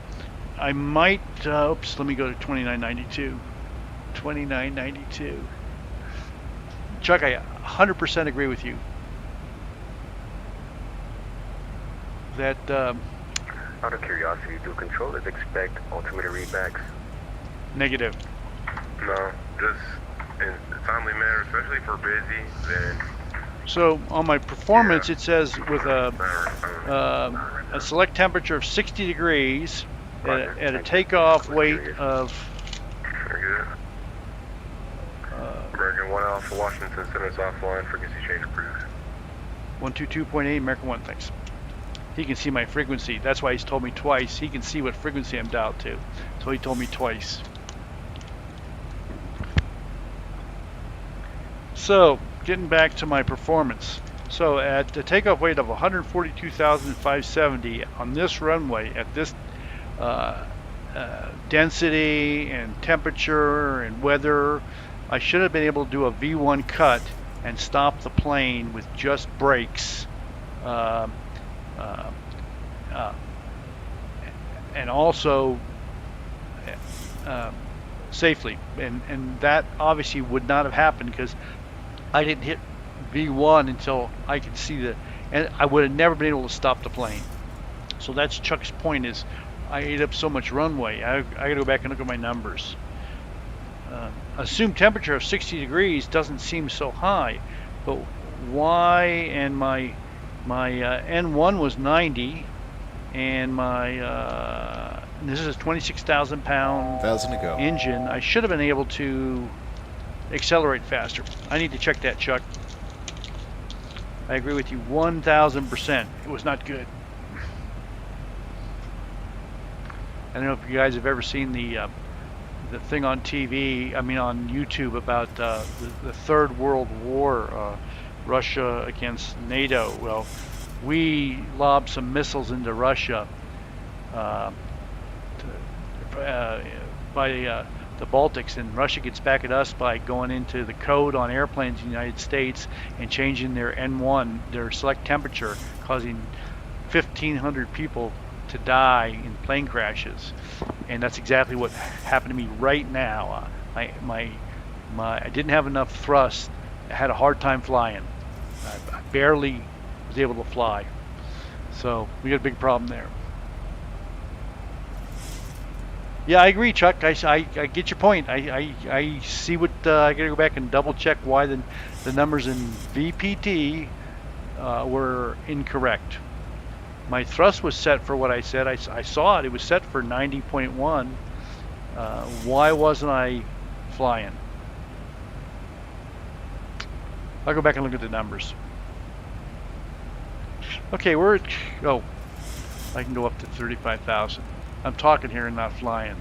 I might. Oops. Let me go to 2992. 2992. Chuck, I 100% agree with you. That. Out of curiosity, do controllers expect altimeter readbacks? Negative. No, just in a timely manner, especially if we're busy. Then. So on my performance, it says with a select temperature of 60 degrees at a takeoff weight of. American 1 Alpha, Washington Center is offline. Frequency change approved. 122.8, American 1, thanks. He can see my frequency. That's why he's told me twice. He can see what frequency I'm dialed to. So he told me twice. So, getting back to my performance. So at the takeoff weight of 142,570 on this runway, at this density and temperature and weather, I should have been able to do a V1 cut and stop the plane with just brakes, and also safely. And that obviously would not have happened because I didn't hit V1 until I could see and I would have never been able to stop the plane. So that's Chuck's point, is I ate up so much runway. I gotta go back and look at my numbers. Assumed temperature of 60 degrees doesn't seem so high, but why? And my N1 was 90, and my this is a 26,000 pound engine. I should have been able to accelerate faster. I need to check that, Chuck. I agree with you 1,000%. It was not good. I don't know if you guys have ever seen the thing on TV, I mean on YouTube, about the Third World War, Russia against NATO. Well, we lobbed some missiles into Russia by the Baltics, and Russia gets back at us by going into the code on airplanes in the United States and changing their N1, their select temperature, causing 1,500 people to die in plane crashes. And that's exactly what happened to me right now. I didn't have enough thrust. I had a hard time flying. I barely was able to fly. So we got a big problem there. Yeah, I agree, Chuck. I get your point. I see what I got to go back and double check why the numbers in VPT were incorrect. My thrust was set for what I said. I saw it. It was set for 90.1. Why wasn't I flying? I'll go back and look at the numbers. Okay, we're at, oh, I can go up to 35,000. I'm talking here and not flying.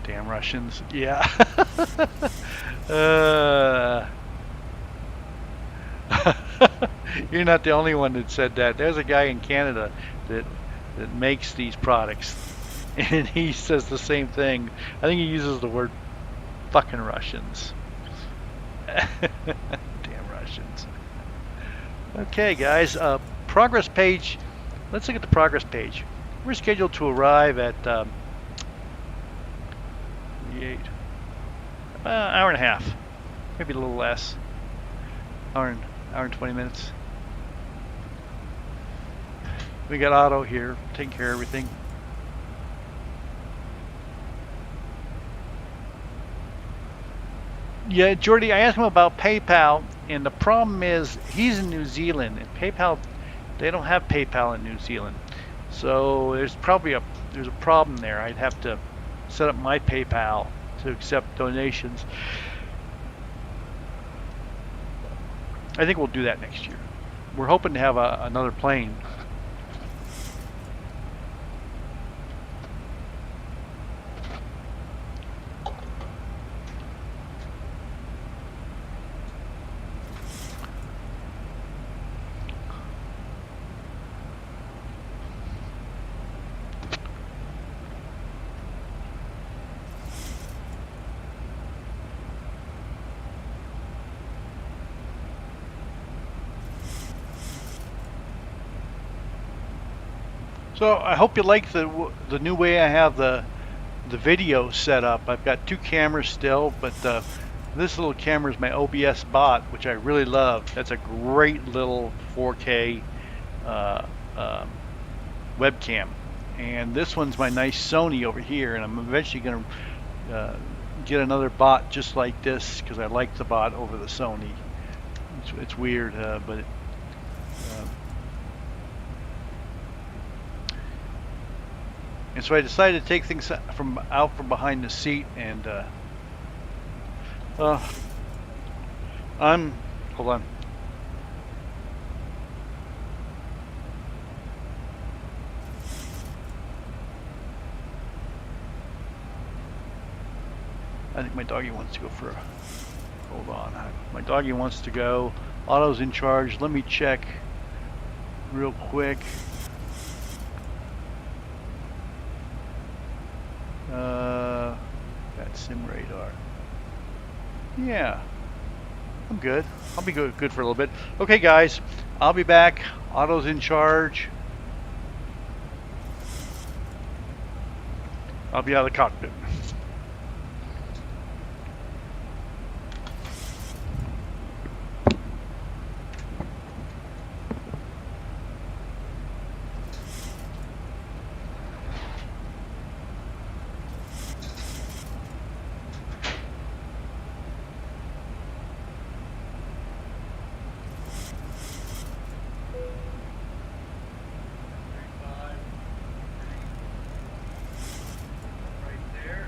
Damn Russians. Yeah. You're not the only one that said that. There's a guy in Canada that makes these products, and he says the same thing. I think he uses the word fucking Russians. Damn Russians. Okay, guys. Progress page. Let's look at the progress page. We're scheduled to arrive at hour and a half, maybe a little less. Hour and 20 minutes. We got Otto here taking care of everything. Yeah, Jordy, I asked him about PayPal, and the problem is he's in New Zealand, and PayPal, they don't have PayPal in New Zealand. So there's probably a problem there. I'd have to set up my PayPal to accept donations. I think we'll do that next year. We're hoping to have another plane. So I hope you like the new way I have the video set up. I've got two cameras still, but this little camera is my OBS bot, which I really love. That's a great little 4K webcam. And this one's my nice Sony over here, and I'm eventually going to get another bot just like this because I like the bot over the Sony. It's weird, but and so I decided to take things out from behind the seat, and hold on. I think my doggy wants to go for a, hold on. My doggy wants to go. Otto's in charge. Let me check real quick. VATSIM radar. Yeah, I'm good. I'll be good for a little bit. Okay, guys, I'll be back. Otto's in charge. I'll be out of the cockpit. Right there.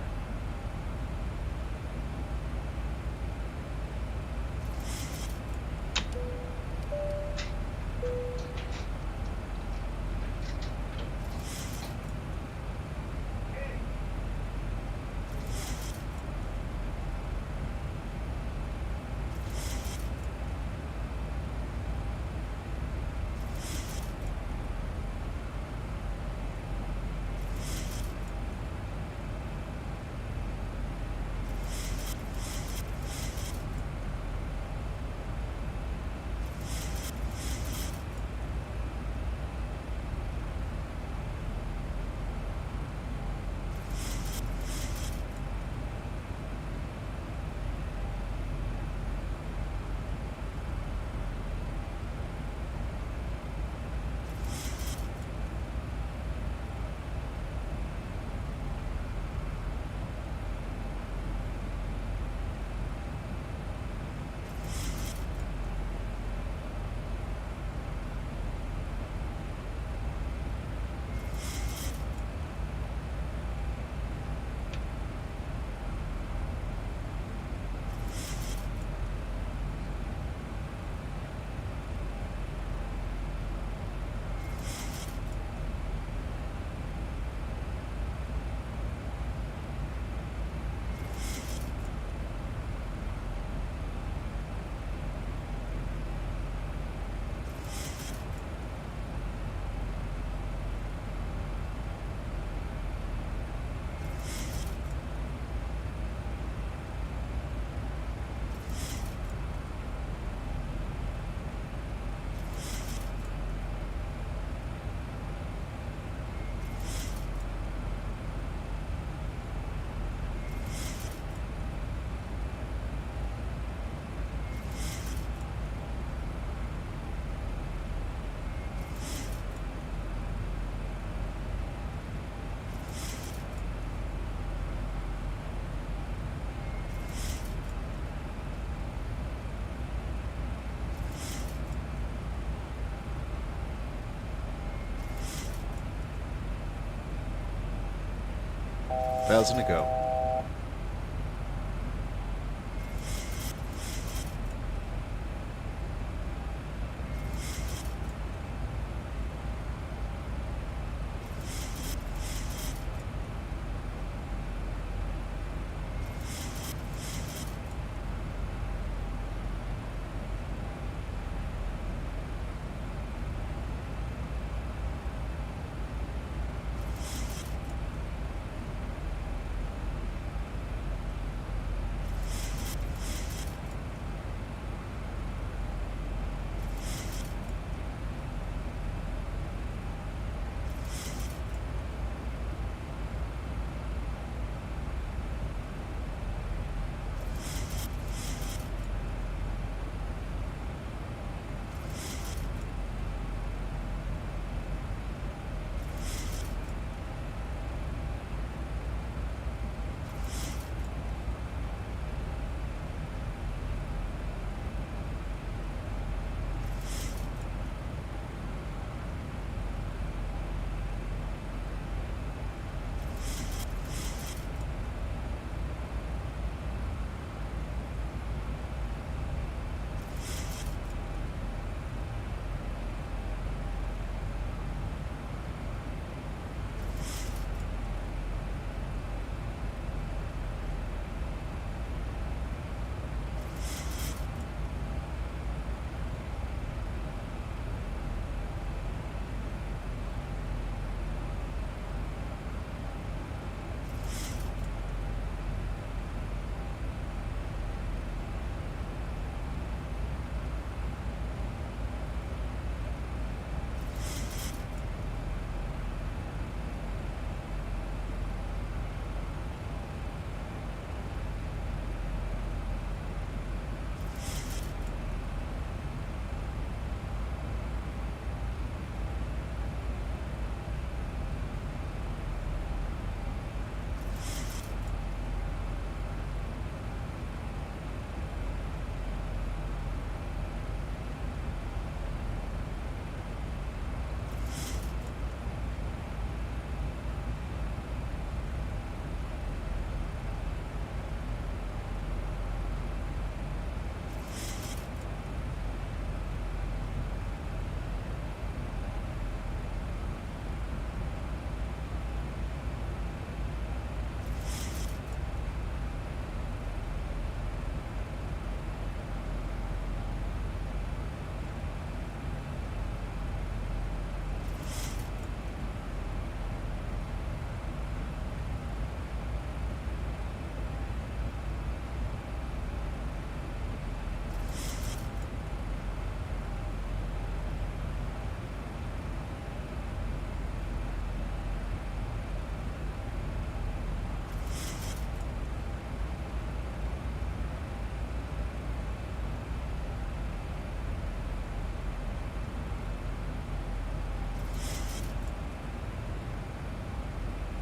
4,000 to go.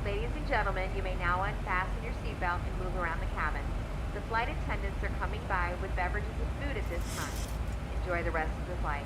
Ladies and gentlemen, you may now unfasten your seatbelt and move around the cabin. The flight attendants are coming by with beverages and food at this time. Enjoy the rest of the flight.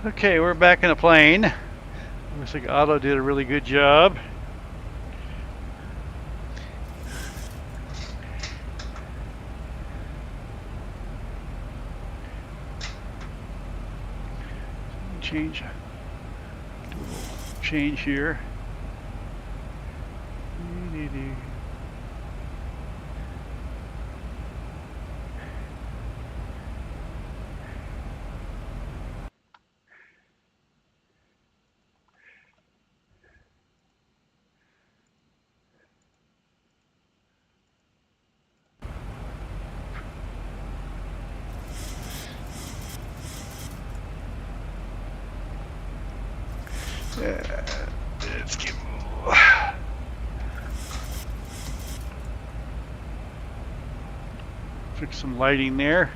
Okay, we're back in a plane. Looks like Otto did a really good job. Change. Do a little change here. Let's get fix some lighting there.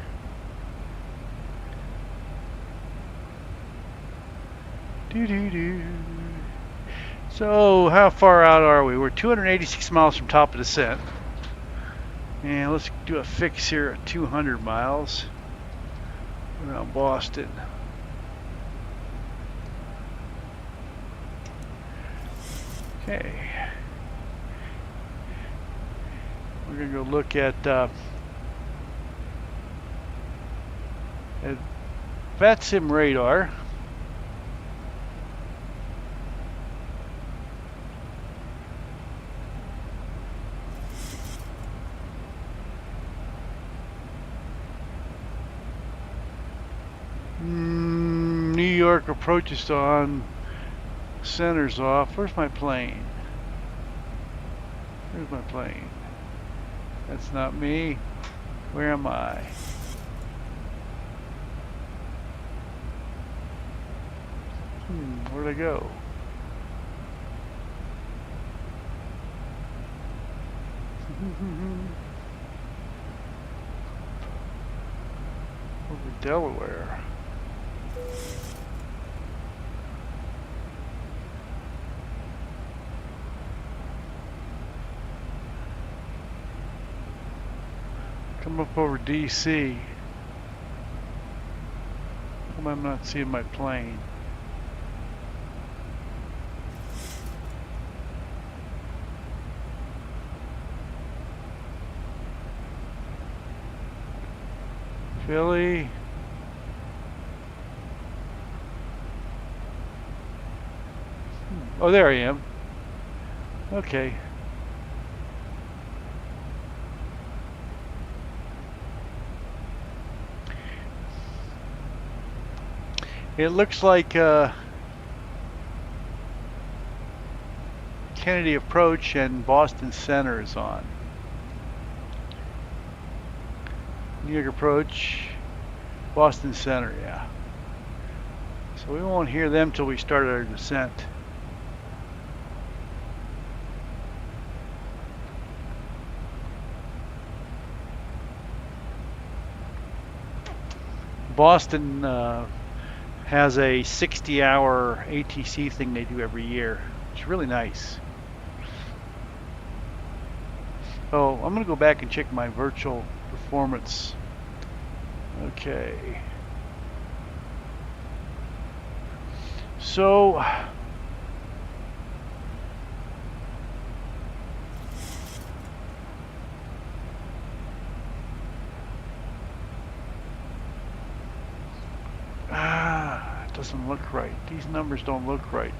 So how far out are we? We're 286 miles from top of descent. And let's do a fix here at 200 miles around Boston. Okay. We're going to go look at VATSIM radar. New York approaches on, center's off. Where's my plane? Where's my plane? That's not me. Where am I? Where'd I go? Over Delaware. Come up over DC. How come I'm not seeing my plane? Philly. Oh, there I am. Okay. It looks like Kennedy Approach and Boston Center is on. New York Approach, Boston Center, yeah. So we won't hear them till we start our descent. Boston has a 60-hour ATC thing they do every year. It's really nice. Oh, I'm going to go back and check my virtual performance. Okay. So it doesn't look right. These numbers don't look right.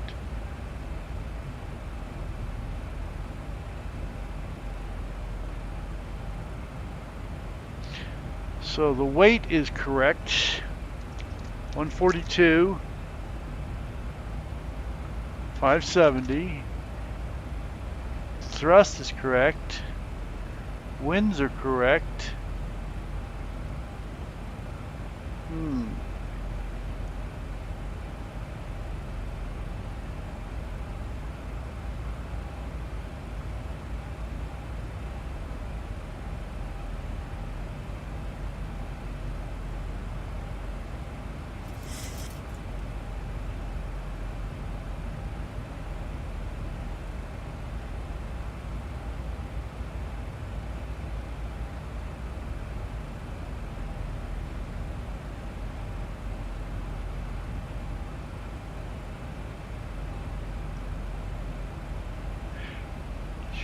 So the weight is correct. 142, 570. Thrust is correct. Winds are correct.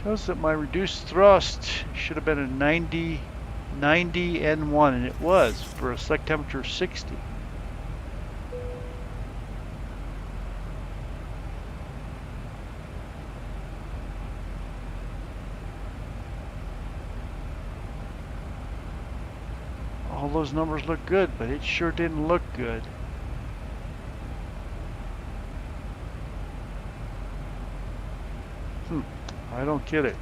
Shows that my reduced thrust should have been a 90 N1, and it was for a select temperature of 60. All those numbers look good, but it sure didn't look good. I don't get it.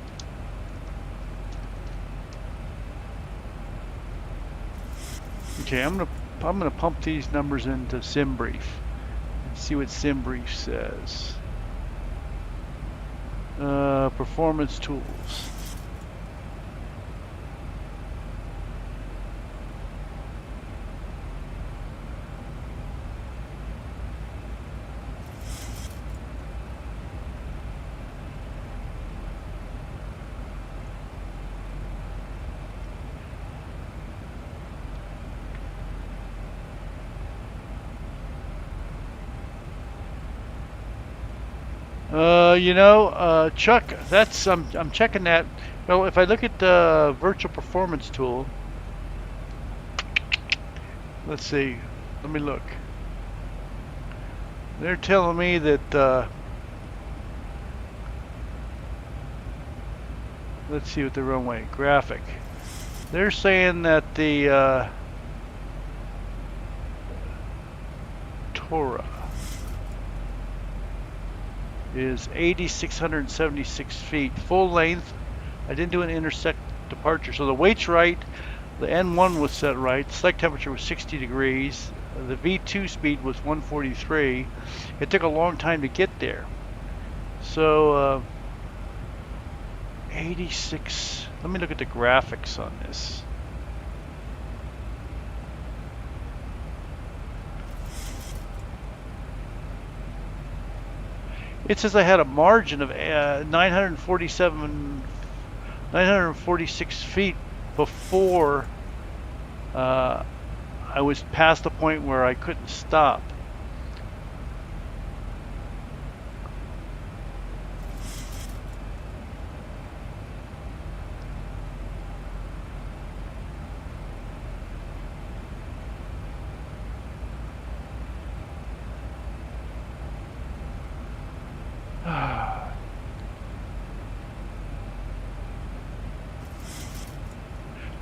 Okay, I'm gonna pump these numbers into SimBrief and see what SimBrief says. Performance tools. Chuck, that's I'm checking that. Well, if I look at the virtual performance tool, let's see. Let me look. They're telling me that. Let's see what the runway graphic. They're saying that the Torah is 8,676 feet full length. I didn't do an intersect departure, so the weight's right, the N1 was set right, select temperature was 60 degrees, the V2 speed was 143. It took a long time to get there, so 86. Let me look at the graphics on this. It says I had a margin of 946 feet before I was past the point where I couldn't stop.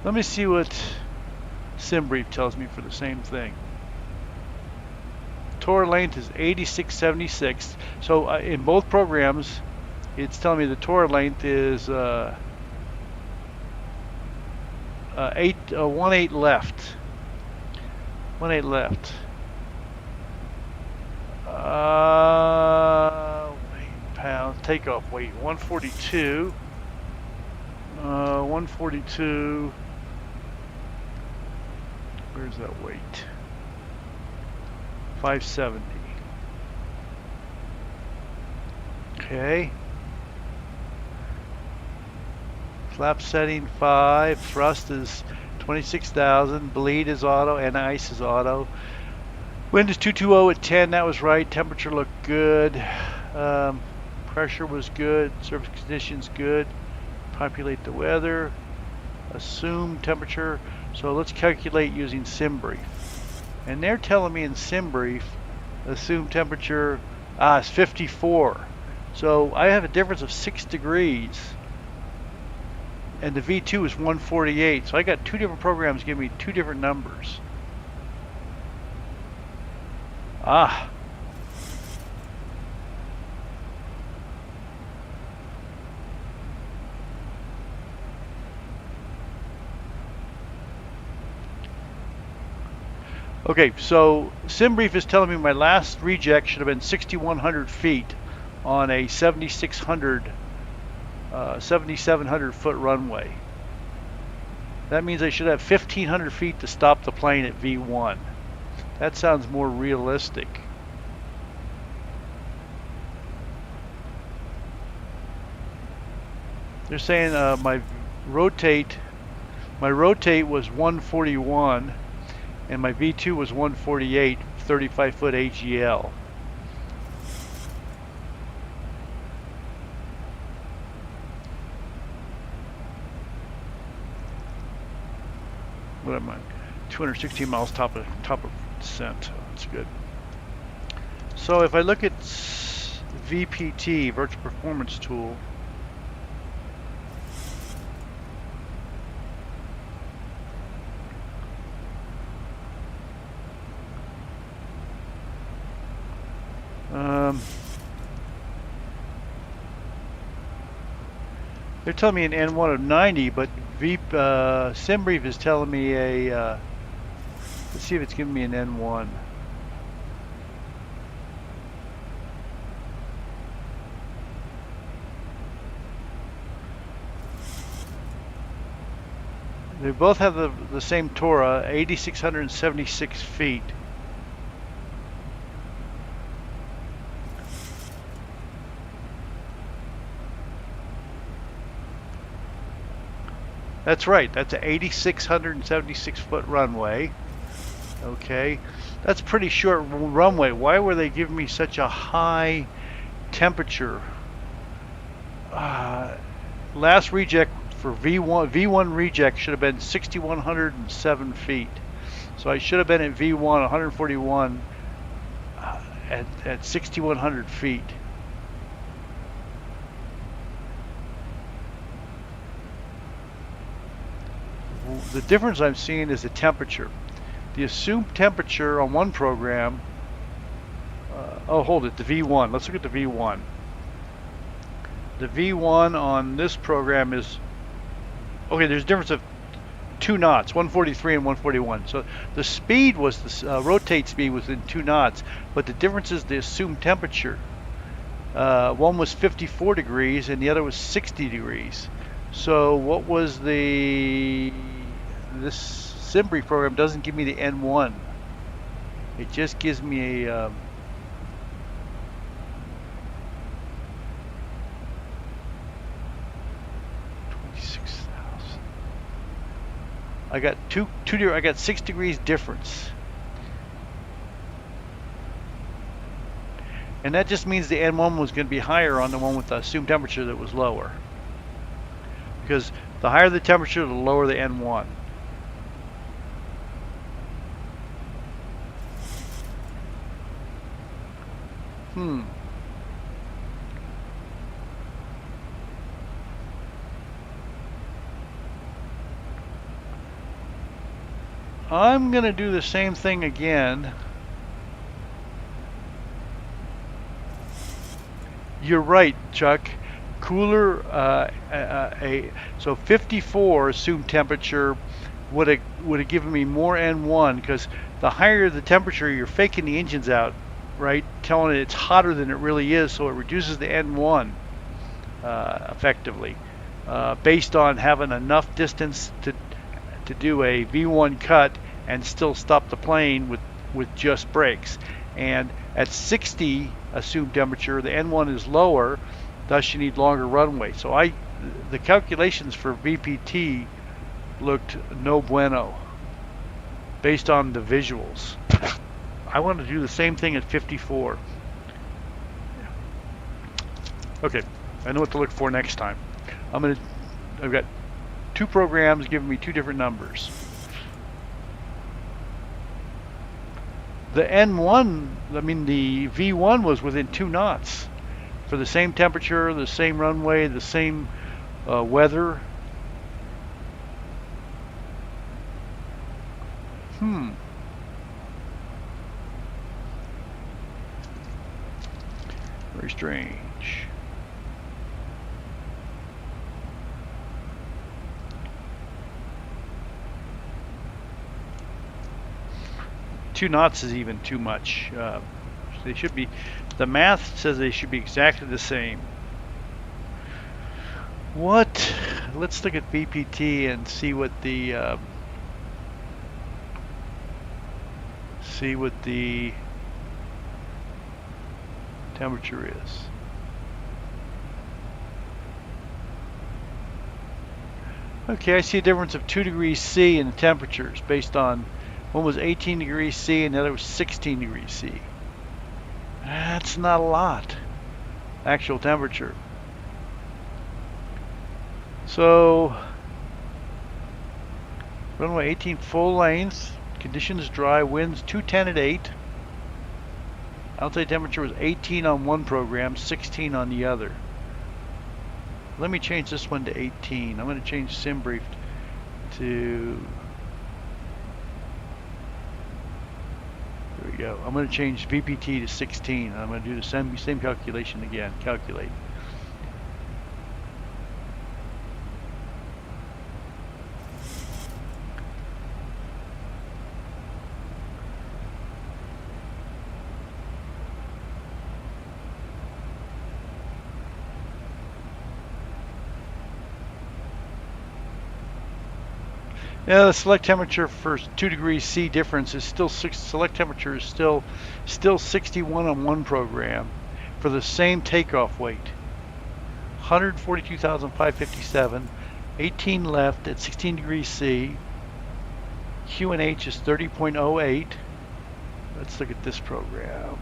Let me see what SimBrief tells me for the same thing. Torah length is 8676. So in both programs, it's telling me the Torah length is 1.8 left. 1.8 left. Pounds. Takeoff weight 142. 142. Where's that weight? 570. Okay. Flap setting 5. Thrust is 26,000. Bleed is auto and ice is auto. Wind is 220 at 10. That was right. Temperature looked good. Pressure was good. Surface conditions good. Populate the weather. Assume temperature. So let's calculate using SimBrief. And they're telling me in SimBrief, assume temperature, it's 54. So I have a difference of 6 degrees. And the V2 is 148. So I got two different programs giving me two different numbers. Okay, so SimBrief is telling me my last reject should have been 6,100 feet on a 7,700 foot runway. That means I should have 1,500 feet to stop the plane at V1. That sounds more realistic. They're saying my rotate was 141. And my V2 was 148, 35 foot AGL. what am I? 216 miles top of descent. That's good. So if I look at VPT, Virtual Performance Tool, they're telling me an N1 of 90, but SimBrief is telling me a, let's see if it's giving me an N1. They both have the same Torah, 8,676 feet. That's right, that's an 8,676 foot runway. Okay, that's pretty short runway. Why were they giving me such a high temperature? Last reject for V1 reject should have been 6,107 feet. So I should have been at V1 141 at 6,100 feet. The difference I'm seeing is the temperature. The assumed temperature on one program, oh hold it, the V1. Let's look at the V1. The V1 on this program is, okay, there's a difference of 2 knots, 143 and 141. So the speed was, the rotate speed was in 2 knots, but the difference is the assumed temperature. One was 54 degrees and the other was 60 degrees. So what was this SimBrief program doesn't give me the N1. It just gives me a 26,000. I got I got 6 degrees difference. And that just means the N1 was going to be higher on the one with the assumed temperature that was lower. Because the higher the temperature, the lower the N1. I'm going to do the same thing again. You're right, Chuck. Cooler, so 54 assumed temperature would have given me more N1, because the higher the temperature, you're faking the engines out, right? Telling it it's hotter than it really is, so it reduces the N1 effectively, based on having enough distance to do a V1 cut and still stop the plane with just brakes. And at 60 assumed temperature, the N1 is lower, thus you need longer runway. So the calculations for VPT looked no bueno based on the visuals. I want to do the same thing at 54. Okay, I know what to look for next time. I've got 2 programs giving me 2 different numbers. The N1, I mean the V1 was within 2 knots for the same temperature, the same runway, the same weather. Very strange. Two knots is even too much. They should be, the math says they should be exactly the same. Let's look at VPT and see what the temperature is. Okay, I see a difference of 2 degrees C in the temperatures based on, one was 18 degrees C and the other was 16 degrees C. That's not a lot, actual temperature. So Runway 18 full length. Conditions dry. Winds 210 at 8. Outside temperature was 18 on one program, 16 on the other. Let me change this one to 18. I'm going to change SimBrief to... There we go. I'm going to change VPT to 16. I'm going to do the same calculation again. Calculate. Yeah, the select temperature for 2 degrees C difference is still select temperature is still 61 on one program for the same takeoff weight. 142,557, 18 left at 16 degrees C. QNH is 30.08. Let's look at this program.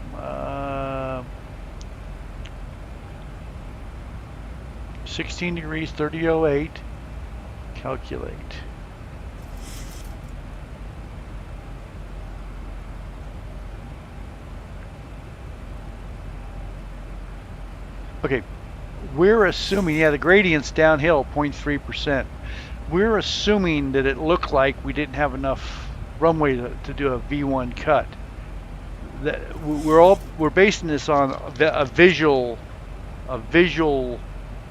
16 degrees, 30.08. Calculate. Okay, we're assuming, yeah, the gradient's downhill 0.3%. We're assuming that it looked like we didn't have enough runway to do a V1 cut. That we're basing this on a visual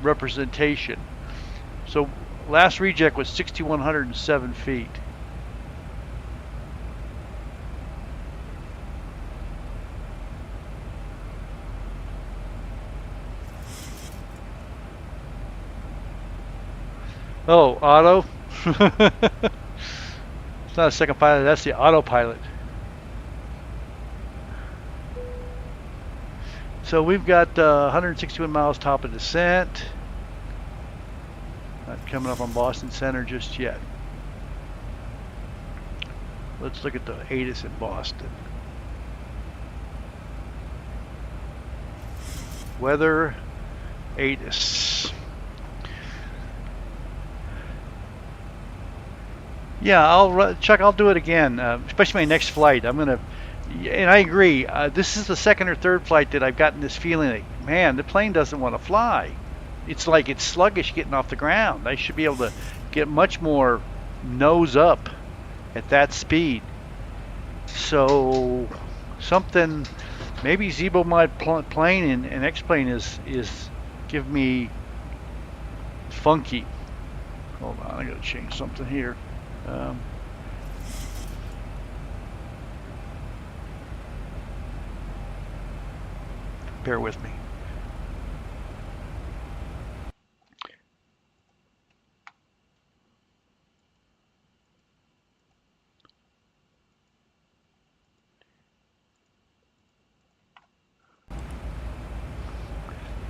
representation. So last reject was 6,107 feet. Oh, auto? It's not a second pilot, that's the autopilot. So we've got 161 miles top of descent. Not coming up on Boston Center just yet. Let's look at the ATIS in Boston. Weather, ATIS. Yeah, Chuck, I'll do it again, especially my next flight. I'm gonna, and I agree. This is the second or third flight that I've gotten this feeling that, man, the plane doesn't want to fly. It's like it's sluggish getting off the ground. I should be able to get much more nose up at that speed. So something, maybe ZiboMod plane and X-plane is give me funky. Hold on, I gotta change something here. Bear with me.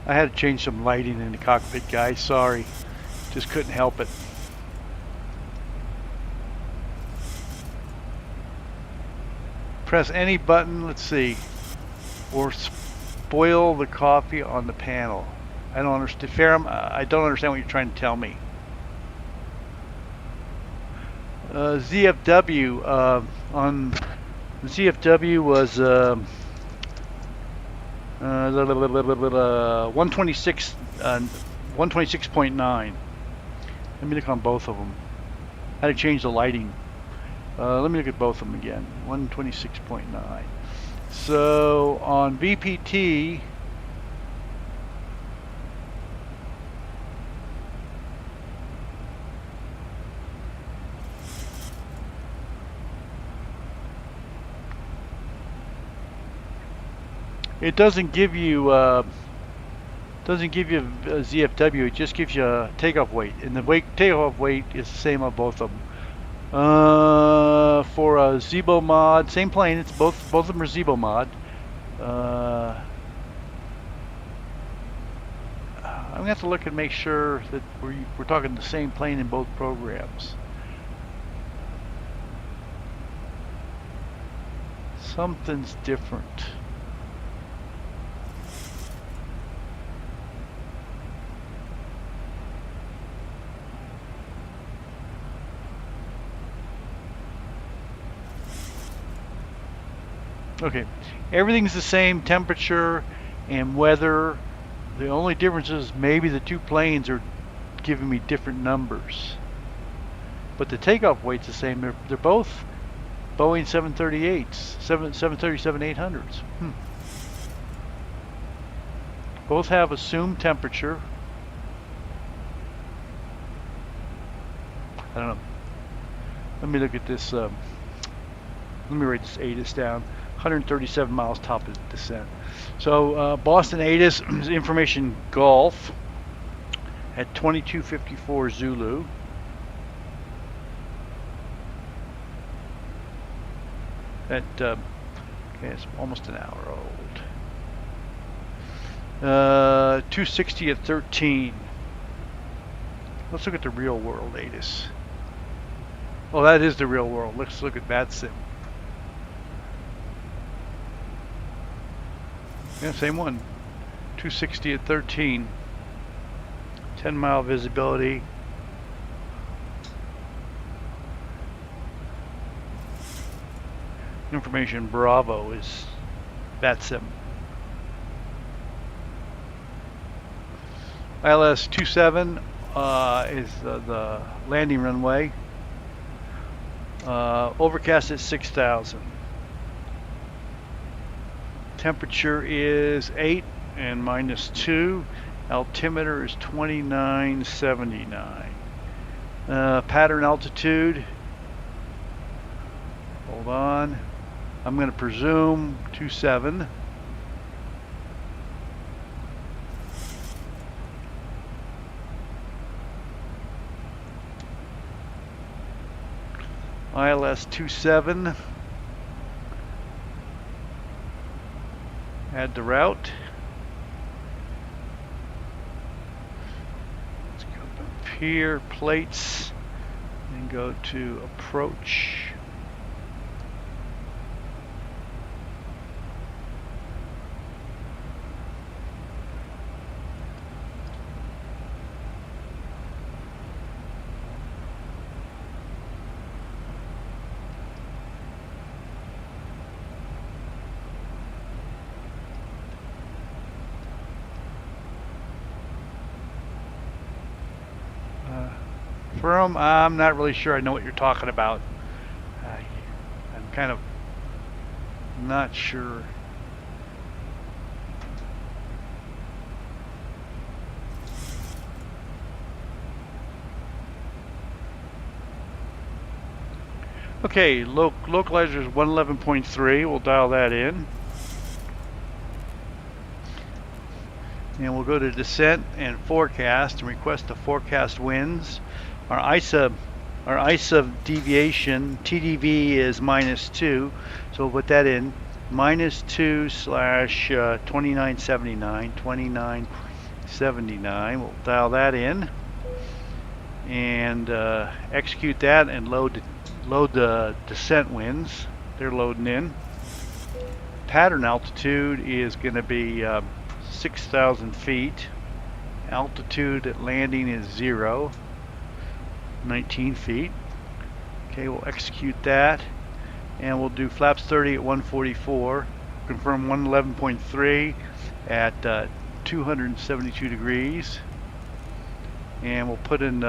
I had to change some lighting in the cockpit, guys. Sorry. Just couldn't help it. Press any button, let's see, or spoil the coffee on the panel. I don't understand. Ferrum, I don't understand what you're trying to tell me. ZFW on ZFW was 126, 126.9. Let me look on both of them. I had to change the lighting. Let me look at both of them again. 126.9. So on VPT, it doesn't give you a ZFW. It just gives you a takeoff weight, and the takeoff weight is the same on both of them. For a ZiboMod, same plane. It's both of them are ZiboMod. I'm gonna have to look and make sure that we're talking the same plane in both programs. Something's different. Okay, everything's the same temperature and weather. The only difference is maybe the two planes are giving me different numbers. But the takeoff weight's the same. They're both Boeing 738s, 737-800s. Both have assumed temperature. I don't know. Let me look at this. Let me write this ATIS down. 137 miles top of descent. So Boston ATIS is information Golf at 2254 Zulu. That okay, it's almost an hour old. 260 at 13. Let's look at the real world ATIS. Oh, that is the real world. Let's look at VATSIM. Yeah, same one. 260 at 13. 10-mile visibility. Information Bravo is VATSIM. ILS 27 is the landing runway. Overcast at 6,000. Temperature is 8 and -2. Altimeter is 2979. Pattern altitude. Hold on. I'm going to presume 27. ILS 27. Add the route. Let's go up here, plates, and go to approach. I'm not really sure I know what you're talking about. I'm kind of not sure. Okay, localizer is 111.3. We'll dial that in. And we'll go to descent and forecast and request the forecast winds. Our ISA deviation, TDV, is -2, so we'll put that in. -2/2979, 2979. We'll dial that in and execute that and load the descent winds. They're loading in. Pattern altitude is going to be 6,000 feet. Altitude at landing is 0. 19 feet. Okay, we'll execute that and we'll do flaps 30 at 144. Confirm 111.3 at 272 degrees. And we'll put in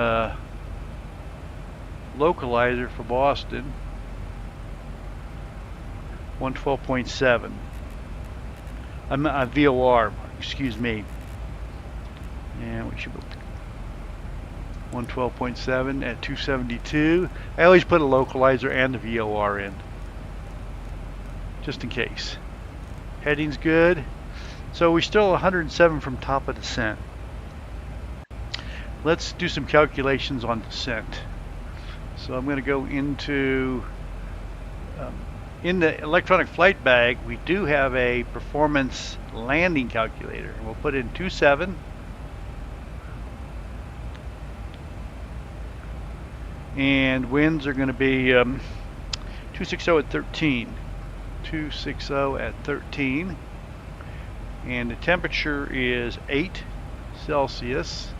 localizer for Boston 112.7. I'm VOR, excuse me. And we should go 112.7 at 272. I always put a localizer and the VOR in, just in case. Heading's good. So we're still 107 from top of descent. Let's do some calculations on descent. So I'm going to go into, in the electronic flight bag, we do have a performance landing calculator. We'll put in 27. And winds are going to be 260 at 13. 260 at 13. And the temperature is 8 Celsius.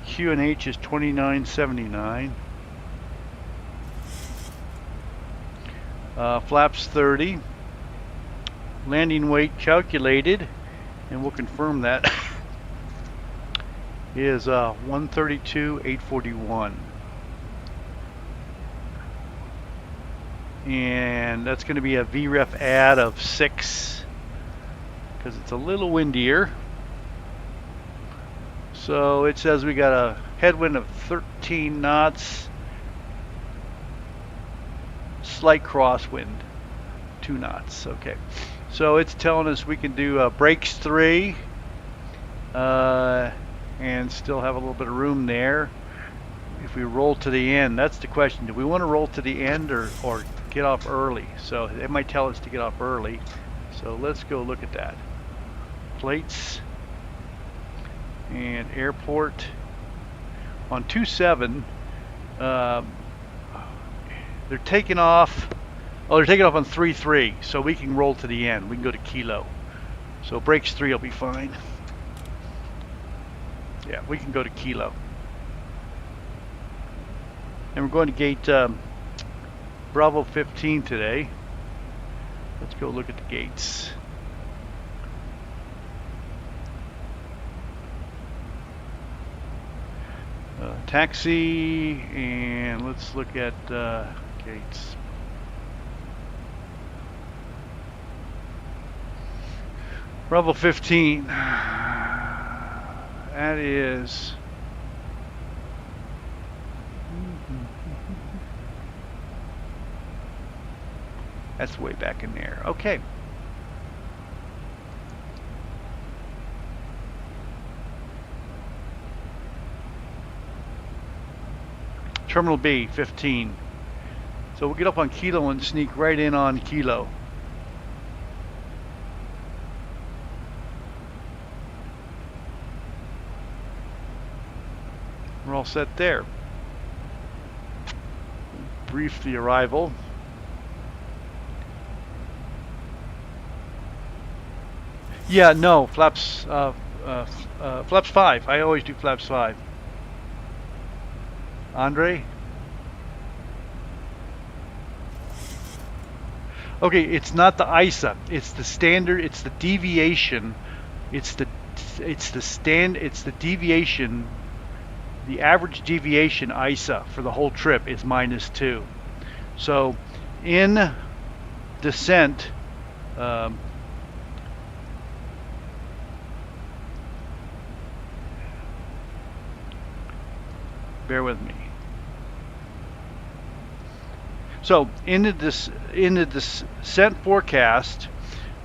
QNH is 2979. Flaps 30. landing weight calculated, and we'll confirm that, is 132,841. And that's going to be a VREF add of 6 because it's a little windier. So it says we got a headwind of 13 knots, slight crosswind, 2 knots. Okay, so it's telling us we can do brakes 3 and still have a little bit of room there. If we roll to the end, that's the question. Do we want to roll to the end or get off early? So it might tell us to get off early. So let's go look at that. Plates and airport on 27. They're taking off. Oh, they're taking off on 3-3, so we can roll to the end. We can go to kilo. So brakes 3 will be fine. Yeah, we can go to kilo. And we're going to gate Bravo 15 today. Let's go look at the gates. Taxi, and let's look at gates. Bravo 15. That is... That's way back in there. Okay. Terminal B, 15. So we'll get up on kilo and sneak right in on kilo. We're all set there. Brief the arrival. Yeah, no, flaps 5. I always do flaps 5. Andre? Okay, it's not the ISA. It's the standard. It's the deviation. It's the deviation. The average deviation ISA for the whole trip is -2. So in descent, bear with me. So in the descent forecast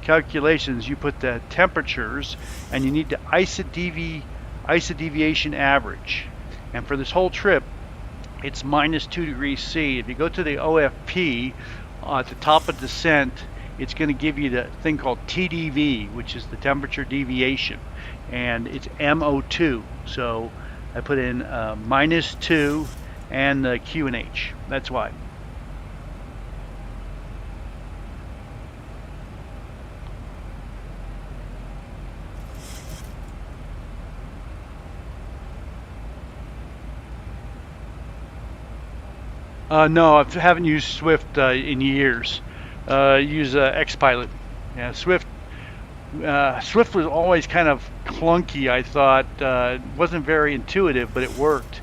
calculations, you put the temperatures, and you need the ISA deviation average. And for this whole trip, it's -2 degrees C. If you go to the OFP at the top of descent, it's going to give you the thing called TDV, which is the temperature deviation, and it's MO2. So I put in -2 and the Q and H. That's why. No, I haven't used Swift in years. Use XPilot. Yeah, Swift was always kind of clunky, I thought. It wasn't very intuitive, but it worked.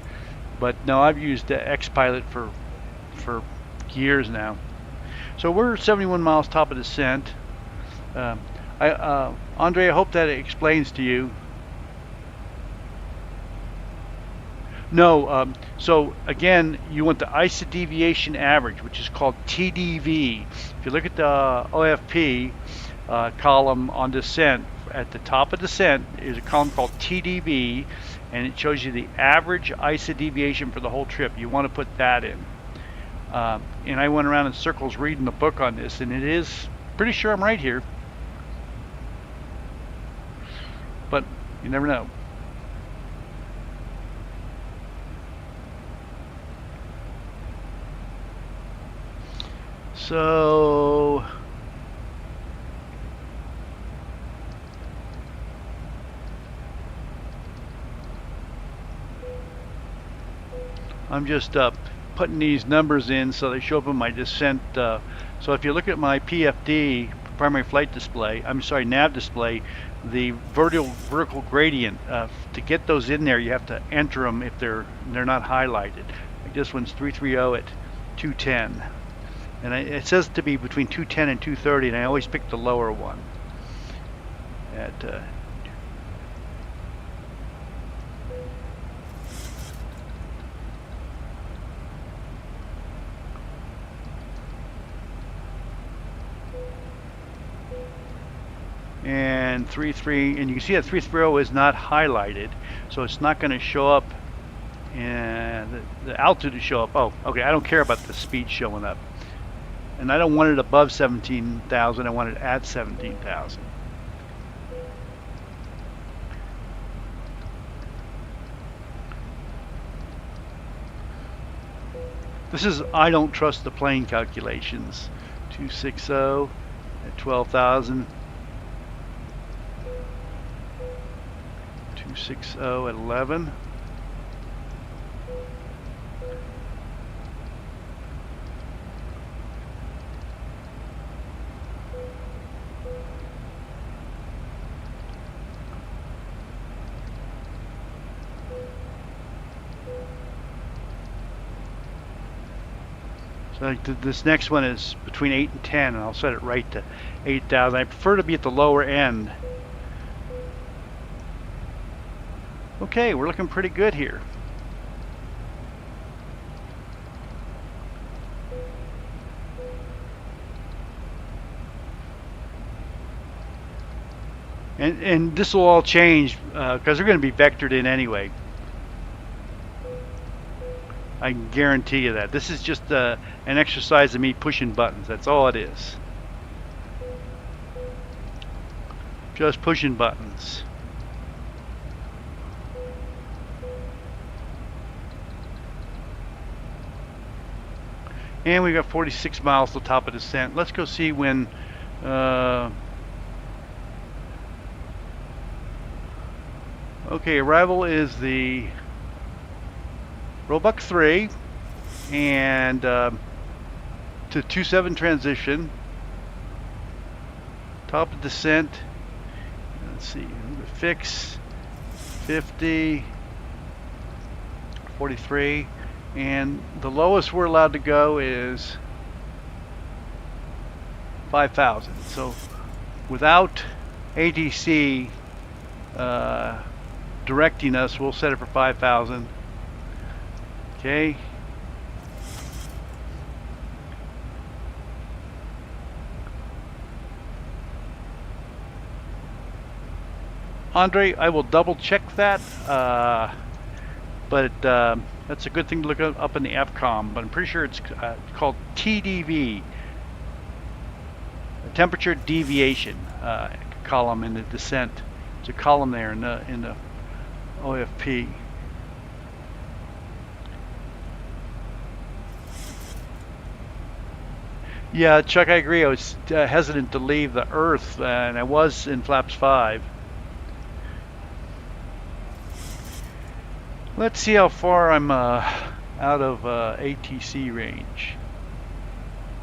But no, I've used XPilot for years now. So we're 71 miles top of descent. Andre, I hope that explains to you. No, so again, you want the ISA deviation average, which is called TDV. If you look at the OFP column on descent, at the top of descent is a column called TDV, and it shows you the average ISA deviation for the whole trip. You want to put that in. And I went around in circles reading the book on this, and it is pretty sure I'm right here. But you never know. So I'm just putting these numbers in so they show up in my descent. So if you look at my PFD, primary flight display, I'm sorry, nav display, the vertical gradient. To get those in there, you have to enter them if they're not highlighted. Like this one's 330 at 210, and it says to be between 210 and 230, and I always pick the lower one. At and 33, and you can see that 330 is not highlighted, so it's not going to show up, and the altitude to show up. Oh, okay, I don't care about the speed showing up, and I don't want it above 17,000. I want it at 17,000. This is I don't trust the plane calculations. 260 at 12,000. 260 at 11. So this next one is between 8 and 10, and I'll set it right to 8,000. I prefer to be at the lower end. Okay, we're looking pretty good here. And this will all change because they're going to be vectored in anyway. I can guarantee you that. This is just an exercise of me pushing buttons. That's all it is. Just pushing buttons. And we got 46 miles to the top of descent. Let's go see when okay, arrival is the Roebuck 3 and to 27 transition. Top of descent. Let's see. Fix 50, 43. And the lowest we're allowed to go is 5,000. So without ATC directing us, we'll set it for 5,000. Okay. Andre, I will double check that, but that's a good thing to look up in the FCOM, but I'm pretty sure it's called TDV, temperature deviation column in the descent. It's a column there in the OFP. Yeah, Chuck, I agree. I was hesitant to leave the Earth, and I was in flaps 5. Let's see how far I'm out of ATC range.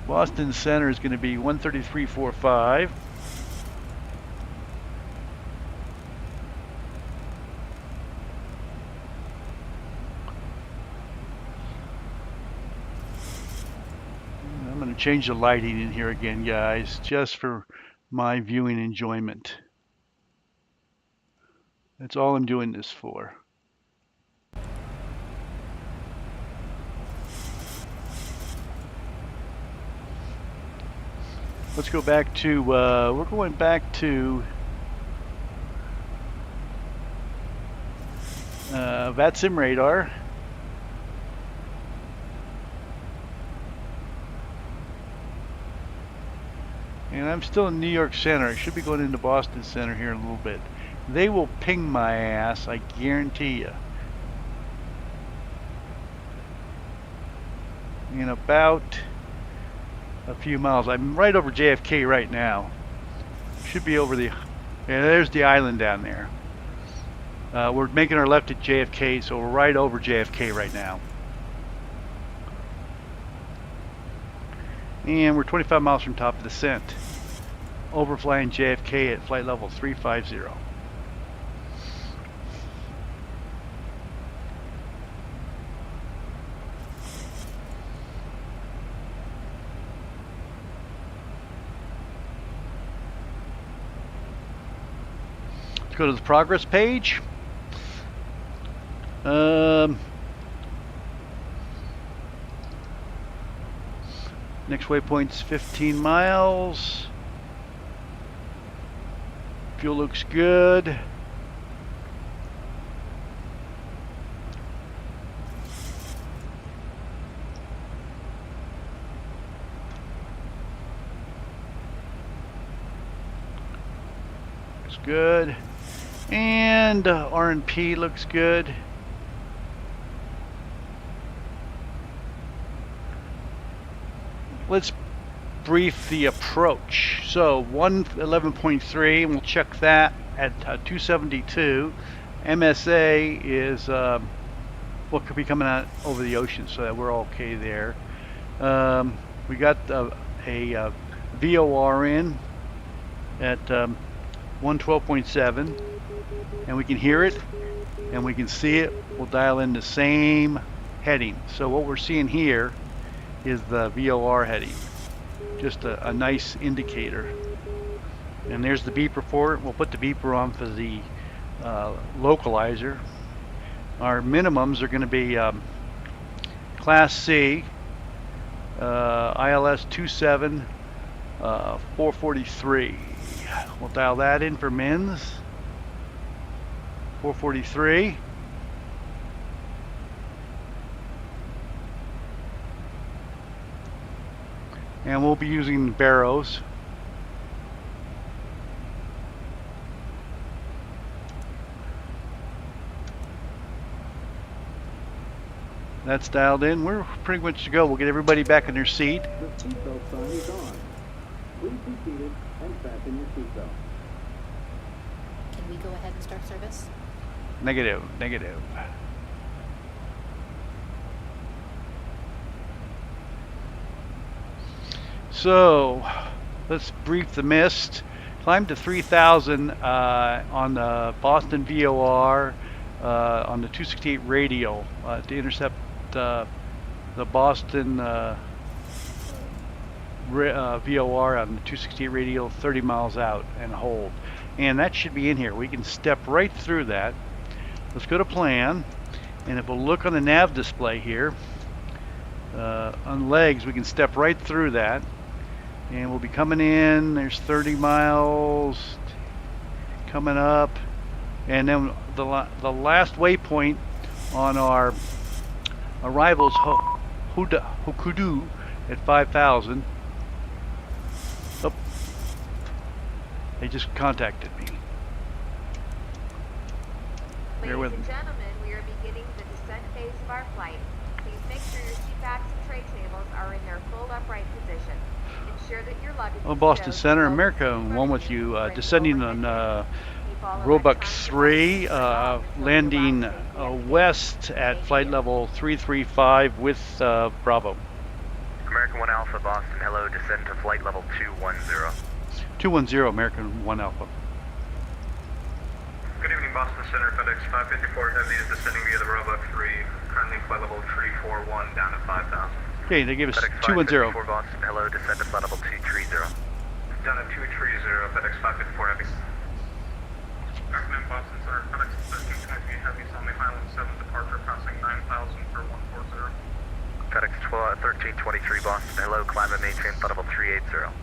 Boston Center is going to be 133.45. I'm going to change the lighting in here again, guys, just for my viewing enjoyment. That's all I'm doing this for. Let's go back to, we're going back to VATSIM radar. And I'm still in New York Center. I should be going into Boston Center here in a little bit. They will ping my ass, I guarantee you. In about a few miles. I'm right over JFK right now. Should be over the, yeah, there's the island down there. We're making our left at JFK, so we're right over JFK right now. And we're 25 miles from top of descent. overflying JFK at flight level 350. Let's go to the progress page. Next waypoint's 15 miles. Fuel looks good. Looks good. And R&P looks good. Let's brief the approach. So 111.3, and we'll check that at 272. MSA is what could be coming out over the ocean, so that we're okay there. We got a VOR in at 112.7, and we can hear it and we can see it. We'll dial in the same heading. So what we're seeing here is the VOR heading, just a nice indicator. And there's the beeper for it. We'll put the beeper on for the localizer. Our minimums are going to be Class C, ILS 27 443. We'll dial that in for mins. 443. And we'll be using barrows. That's dialed in. We're pretty much to go. We'll get everybody back in their seat. The seatbelt sign is on. Please be seated and fasten your seatbelt. Can we go ahead and start service? Negative, negative. So let's brief the mist. Climb to 3,000 on the Boston VOR on the 268 radial to intercept the Boston VOR on the 268 radial 30 miles out and hold. And that should be in here. We can step right through that. Let's go to plan, and if we'll look on the nav display here, on legs, we can step right through that. And we'll be coming in. There's 30 miles coming up, and then the last waypoint on our arrival is Hokudu at 5,000. Oh, they just contacted me. Ladies and gentlemen, we are beginning the descent phase of our flight. Please make sure your seat backs and tray tables are in their full upright position. Ensure that your luggage is Boston stowed Center, well America, one with you, descending on Roebuck 3, landing west at flight level 335 with Bravo. American 1 Alpha, Boston, hello, descend to flight level 210. 210, American 1 Alpha. Good evening, Boston Center. FedEx 554 Heavy is descending via the Roebuck 3. Currently flight level 341 down to 5,000. Okay, they give us FedEx 210. 554 Boston, hello, descend to flight level 230. Down to 230, FedEx 554 Heavy. American Boston Center, FedEx 1320 Heavy, Sunday Highland 7 departure, passing 9,000 for 140. FedEx 1323 Boston, hello, climb and maintain flight level 380. 380,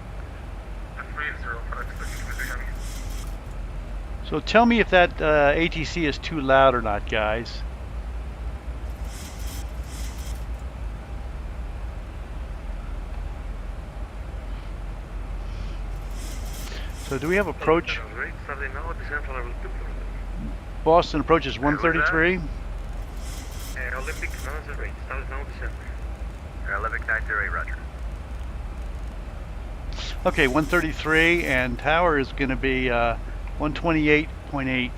FedEx 1320 Heavy. So tell me if that ATC is too loud or not, guys. So do we have approach? Boston approach is 133. Olympic, no, the rate. Now descend. Olympic 908, roger. Okay, 133, and tower is going to be 128.8.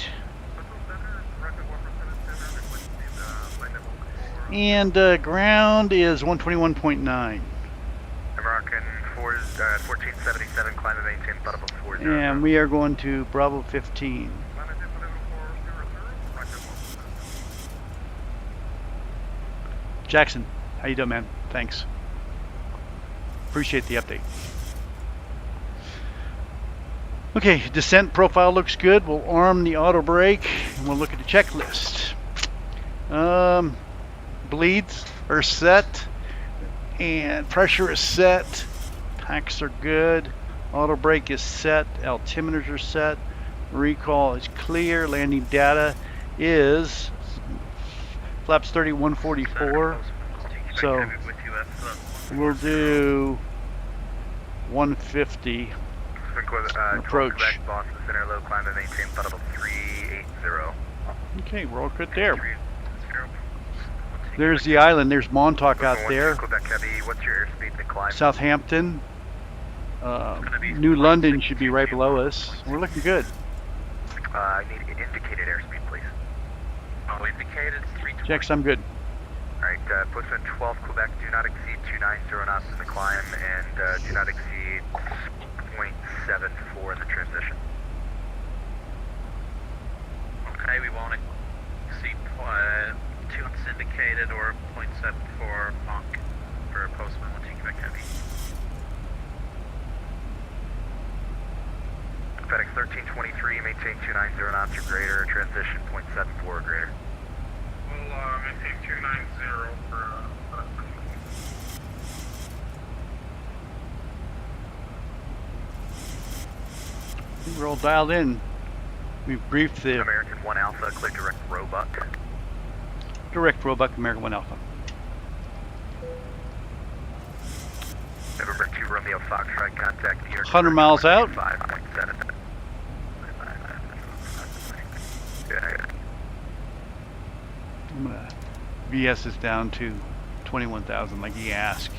And ground is 121.9. American 1477, climb and maintain flight level 40. And we are going to Bravo 15. Jackson, how you doing, man? Thanks. Appreciate the update. Okay, descent profile looks good. We'll arm the auto brake and we'll look at the checklist. Bleeds are set and pressure is set. Packs are good. Auto brake is set. Altimeters are set. Recall is clear. Landing data is flaps 3144. So we'll do 150 approach. Boston Center, low climb and maintain flight level 380. Okay, we're all good there. There's the island. There's Montauk out there. What's your airspeed to climb? Southampton. New London should be right below us. We're looking good. I need indicated airspeed, please. Oh, indicated 320. Jax, I'm good. Alright, Postman 12 Quebec, do not exceed 290 knots in the climb and do not exceed 0.74 in the transition. Okay, we won't exceed 2 knots indicated or 0.74 Mach for Postman 12 Quebec Heavy. FedEx 1323, maintain 290 knots or greater, transition 0.74 or greater. We'll maintain 290 for I think we're all dialed in. We've briefed the American 1 Alpha, clear direct Roebuck. direct Roebuck, American 1 Alpha. November 2 Romeo Foxtrot, contact New York. 100 miles out. 5.7. I'm gonna VS is down to 21,000 like he asked.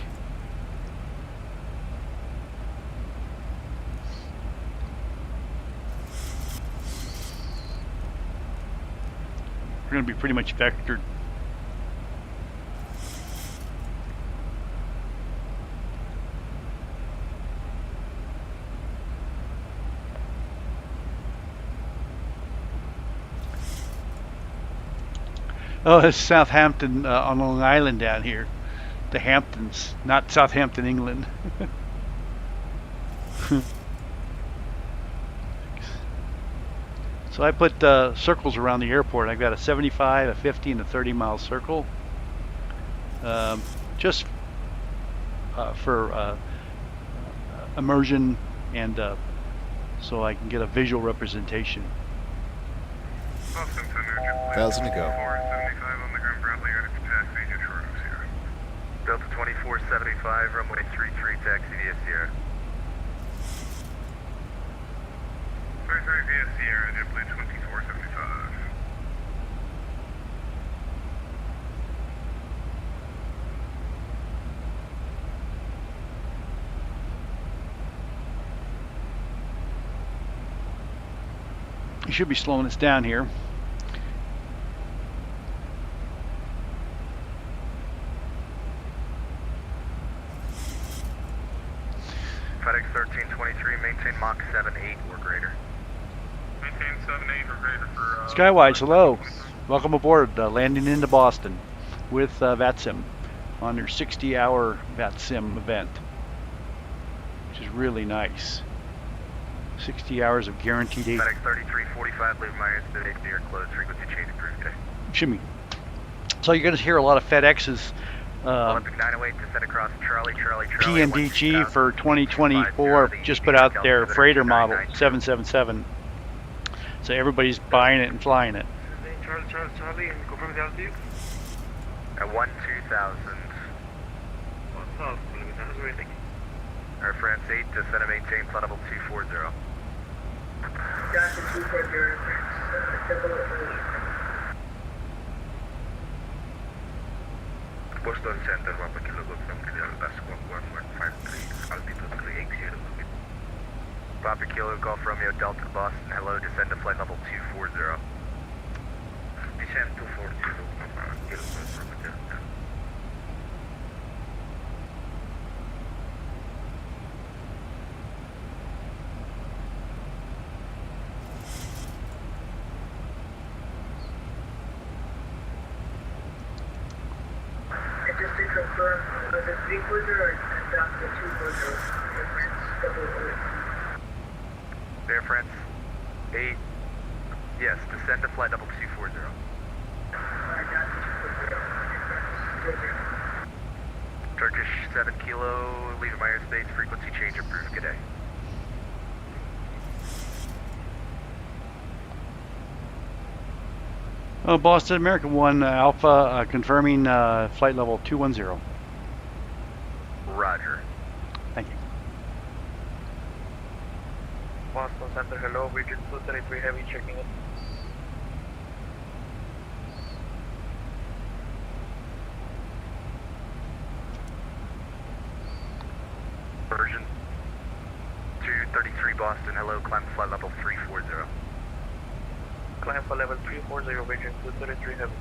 We're gonna be pretty much vectored. Oh, it's Southampton on Long Island down here. The Hamptons, not Southampton, England. So I put circles around the airport. I've got a 75, a 50, and a 30-mile circle. Just for immersion and so I can get a visual representation. 1,000 to go. 475 on the ground, Bradley, ready for taxi, just short of Sierra. Delta 2475, runway 33, taxi via Sierra. 33 via Sierra, JetBlue 2475. You should be slowing us down here. FedEx 1323, maintain Mach 78 or greater. Maintain 78 or greater for... Skywise, hello. Welcome aboard, landing into Boston with VATSIM on their 60-hour VATSIM event, which is really nice. 60 hours of guaranteed aid. FedEx 3345, leave my ears today, clear, close, frequency change approved today. Shimmy. So you're going to hear a lot of FedEx's Olympic 908, descend across Charlie, PNDG for 2024 just put out their freighter model 777. So everybody's buying it and flying it. Charlie, and confirm the altitude? At 12,000. 1,000, Air France 8, descend and maintain flight level 240. Jackson 240, Boston Center, 1 kilo from clear, last 1153, altitude 380. Papa Kilo, Golf Romeo, Delta Boston, hello, descend to flight level 240. Descend 240, kilo from Delta. Just to confirm, was it 340 or down to 240? Difference, double Air France 8. Yes, descend to flight level 240. Alright, down to 240. Turkish 7 kilo, leaving my airspace, frequency change approved. Good day. Oh, Boston, American 1 Alpha, confirming flight level 210. Roger. Thank you. Boston Center, hello, Region 233 Heavy checking in. Version 233 Boston, hello, climb flight level 340. Climb for level 340, Region 233 Heavy.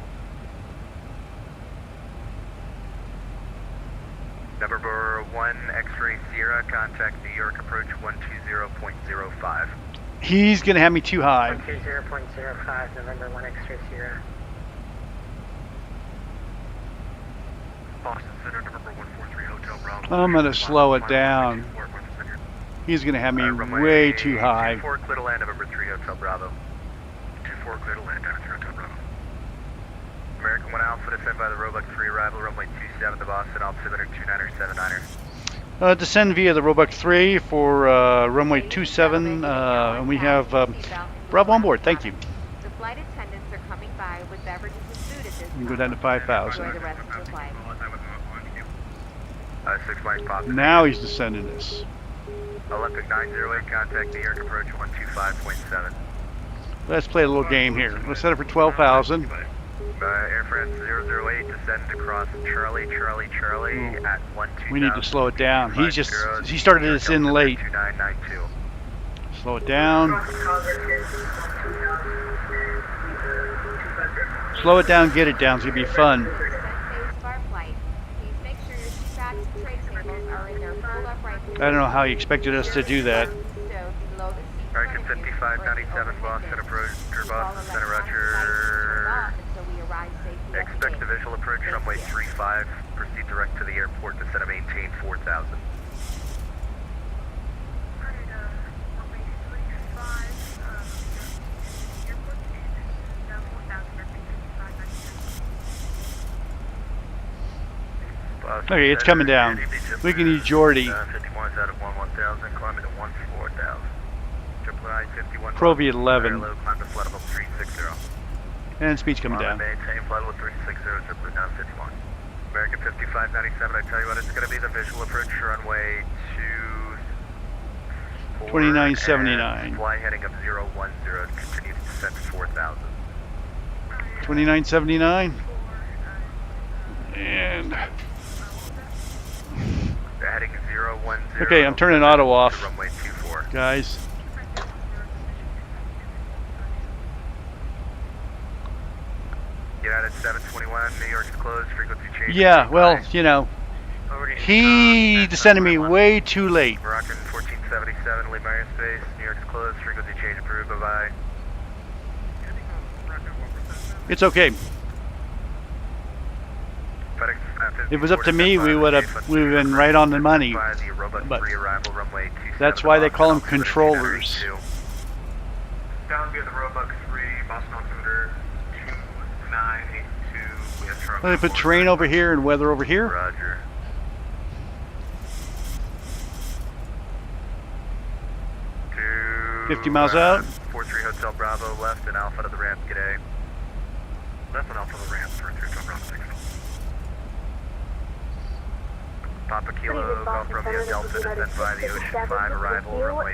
Number 1 X-ray Sierra, contact New York approach 120.05. He's going to have me too high. 120.05, November 1 X-ray Sierra. Boston Center, number 143 Hotel Bravo. I'm going to slow it down. He's going to have me way too high. 24 clear to land, November 3 Hotel Bravo. 24 clear to land, November 3 Hotel Bravo. American 1 Alpha, descend by the Roebuck 3 arrival, runway 27 to Boston, altimeter 29er, 79er. Descend via the Roebuck 3 for runway 27, and we have Bravo on board. Thank you. The flight attendants are coming by with beverages and food at this time. You can go down to 5,000. Enjoy the rest of the flight. 6 Mike Pop. Now he's descending this. Olympic 908, contact New York approach 125.7. Let's play a little game here. Let's set it for 12,000. Air France 008, descend across Charlie at 120. We need to slow it down. He started this in late. 2992. Slow it down. Slow it down, get it down. It's going to be fun. I don't know how he expected us to do that. American 5597 Boston approach, Boston Center, Roger. Expect a visual approach runway 35. Proceed direct to the airport to set a maintain 4000. Okay, it's coming down. We can use Jordy. 51 out of 1000, climbing to 14,000. Provi at 11. Climb to flight level 360. And speed's coming down. Maintain flight level 360, JetBlue down 51. American 5597, I tell you what, it's going to be the visual approach runway 2979. Fly heading of 010, continue to descend to 4000. 2979. And heading 010. okay, I'm turning auto off, runway 24. guys. United 721, New York's closed, frequency change. Yeah, well, you know, he descended me way too late. Moroccan 1477, leave my airspace. New York's closed, frequency change approved. Bye bye. It's okay. If it was up to me, we would have been right on the money. But that's why they call them controllers. Down via the Roebuck 3, Boston altimeter 2982. We have truck. Well, they put terrain over here and weather over here. Roger. To 50 miles out. 43 Hotel Bravo, left and Alpha to the ramp. G'day. Left and Alpha to the ramp, 43 Hotel Bravo, signal. Papa Kilo, Golf Romeo Delta, descend by the Ocean 5 arrival, runway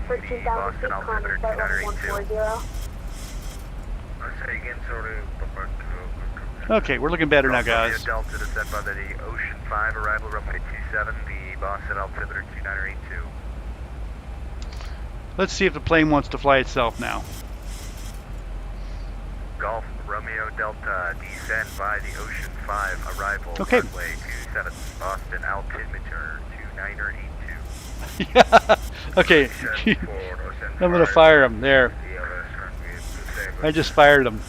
27, Boston, altimeter 2982. Say again, sorry. Okay, we're looking better now, guys. Delta, descend by the Ocean 5 arrival, runway 27, the Boston, altimeter 2982. Let's see if the plane wants to fly itself now. Golf Romeo Delta, descend by the Ocean 5 arrival, okay. Runway 27, Boston, altimeter 2982. Yeah. Okay. I'm gonna fire him there. I just fired him.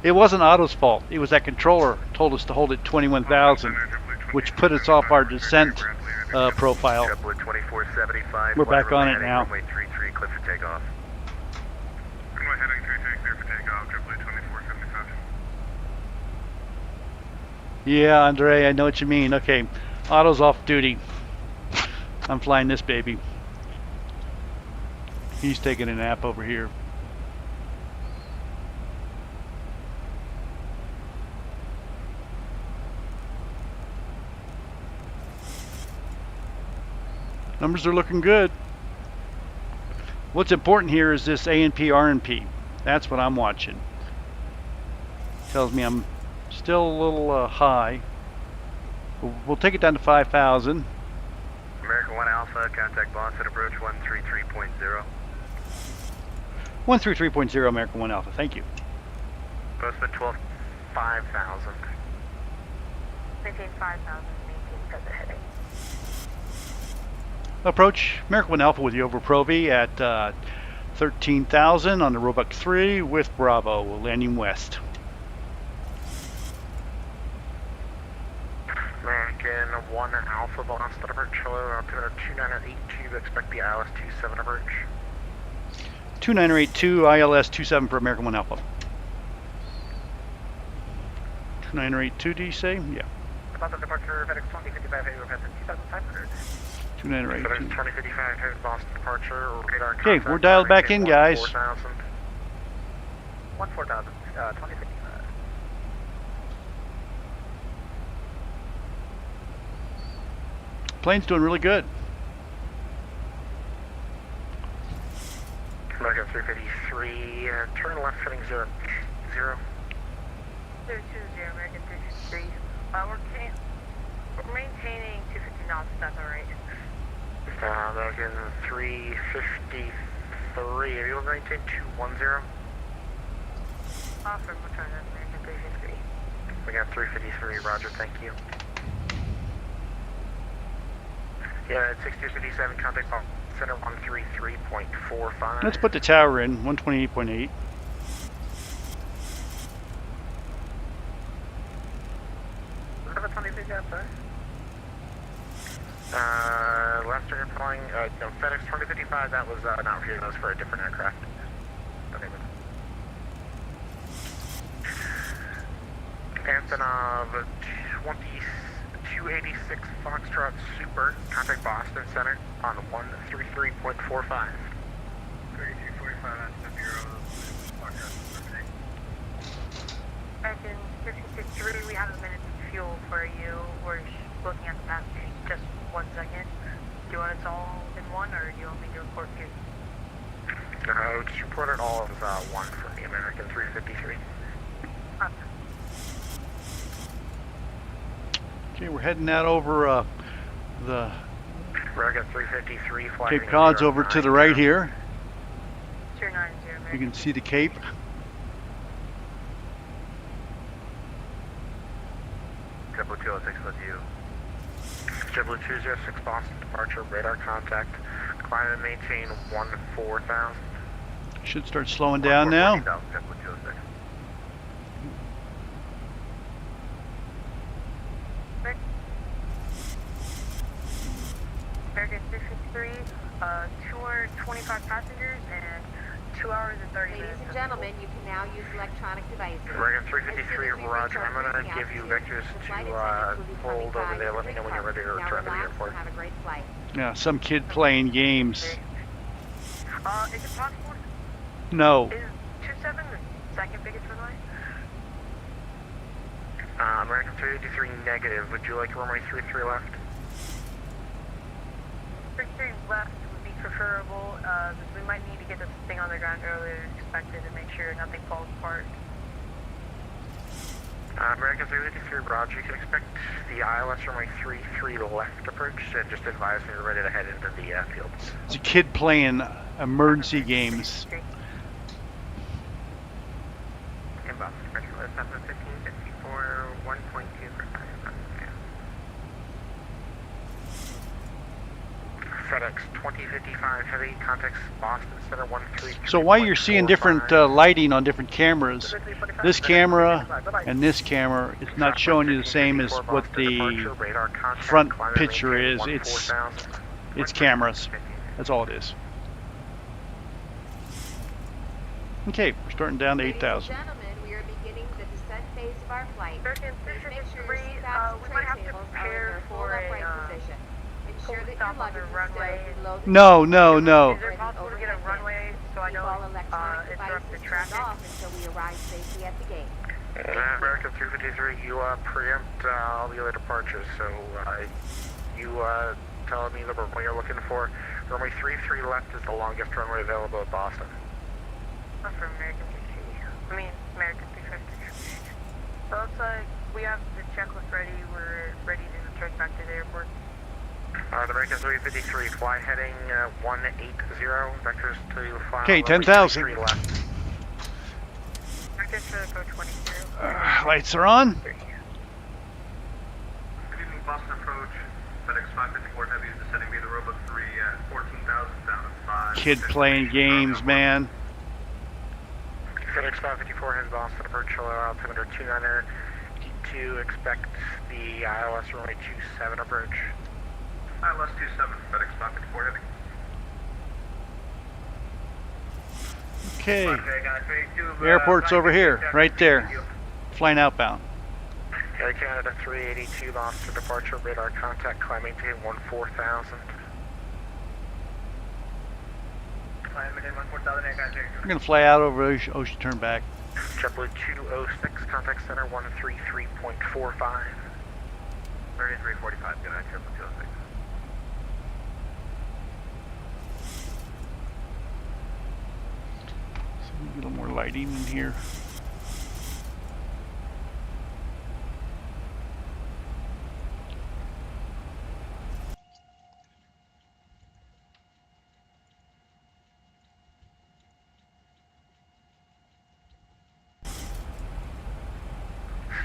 It wasn't Otto's fault. It was that controller told us to hold it 21,000, which put us off our descent profile. JetBlue 2475. We're back on it now. Runway 33, clear for takeoff. Runway heading 33, clear for takeoff. JetBlue 2475. Yeah, Andre, I know what you mean. Okay, Otto's off duty. I'm flying this baby. He's taking a nap over here. Numbers are looking good. What's important here is this A&P, R&P. That's what I'm watching. Tells me I'm still a little high. We'll take it down to 5,000. American 1 Alpha, contact Boston approach 133.0. 133.0 American 1 Alpha, thank you. Postman 12, 5,000. Maintain 5,000, maintain present heading. Approach American 1 Alpha with you over Provi at 13,000 on the Roebuck 3 with Bravo. We're landing west. American 1 Alpha, Boston approach, hello, altimeter 2982, expect the ILS 27 approach. 2982 ILS 27 for American 1 Alpha. 2982, do you say? Yeah. About the departure, FedEx 2055, heading over 2,500. 2982. 2055, headed Boston departure, radar contact. Okay, we're dialed back in, guys. 14,000. 14,000, 2055. Plane's doing really good. American 353, turn left heading 0. 0. 020, American 353. We're maintaining 250 knots, if that's alright. American 353, are you able to maintain 210? Awesome, we'll try that, American 353. We got 353, roger, thank you. Yeah, at 6257, contact center 133.45. Let's put the tower in, 128.8. Whatever 23 outside. Last turn flying, no, FedEx 2055, that was not for you, that was for a different aircraft. Okay, Antonov 2286 Foxtrot Super, contact Boston Center on 133.45. 3245, that's the Bureau of Foxtrot Super. American 353, we have a minute of fuel for you. We're looking at the map sheet, just 1 second. Do you want it all in one, or do you want me to report you? Just report it all as one for the American 353. Okay, we're heading out over the American 353 flying Cape Cod's over to the right here. 290, You can see the Cape. JetBlue 206 with you. JetBlue 206 Boston departure, radar contact. Climb and maintain 14,000. Should start slowing down now. JetBlue 206. American 353, 225 passengers and 2 hours and 30 minutes. Ladies and gentlemen, you can now use electronic devices. American 353, roger. I'm going to give you vectors to hold over there. Let me know when you're ready to return to the airport. Have a great flight. Yeah, some kid playing games. Is it possible? No. Is 27 the second biggest runway? American 383 negative. Would you like runway 33 left? 33 left would be preferable. We might need to get this thing on the ground earlier than expected to make sure nothing falls apart. American 383, roger. You can expect the ILS runway 33 left approach, and just advise when you're ready to head into the field. It's a kid playing emergency games. Inbound, regular 71554, 1.2 for time. FedEx 2055 Heavy, contacts Boston Center 13. So why you're seeing different lighting on different cameras, this camera and this camera, it's not showing you the same as what the front picture is. It's cameras. That's all it is. Okay, we're starting down to 8,000. We are beginning the descent phase of our flight. American Please make sure your 353, seatbelts and we tray might have to tables are in prepare their full for a upright position. Ensure that your stop on luggage the is runway. stowed below the No, no, no. Is it possible to get a runway so I Keep all don't electronic interrupt the devices traffic? turned off until we arrive safely at the gate. American 353, you preempt all the other departures, so you tell me the runway you're looking for. Runway 33 left is the longest runway available at Boston. Not for American 350. I mean, American 350. So looks like we have the checklist ready. We're ready to check back to the airport. The American 353, fly heading 180, vectors to file. Okay, 10,000. Vectors to go 20. Lights are on. Good evening, Boston approach. FedEx 554 Heavy is descending via the Roebuck 3 at 14,000 down to 5. Kid playing games, man. FedEx 554 has Boston approach, altimeter 29er, D2, expect the ILS runway 27 approach. ILS 27, FedEx 554 Heavy. Okay. Airport's over here, right there. Flying outbound. Air Canada 382, Boston departure, radar contact, climb maintain 14,000. We're going to fly out over ocean, turn back. JetBlue 206, contact center 133.45. 3345, good night, JetBlue 206. So we get a little more lighting in here.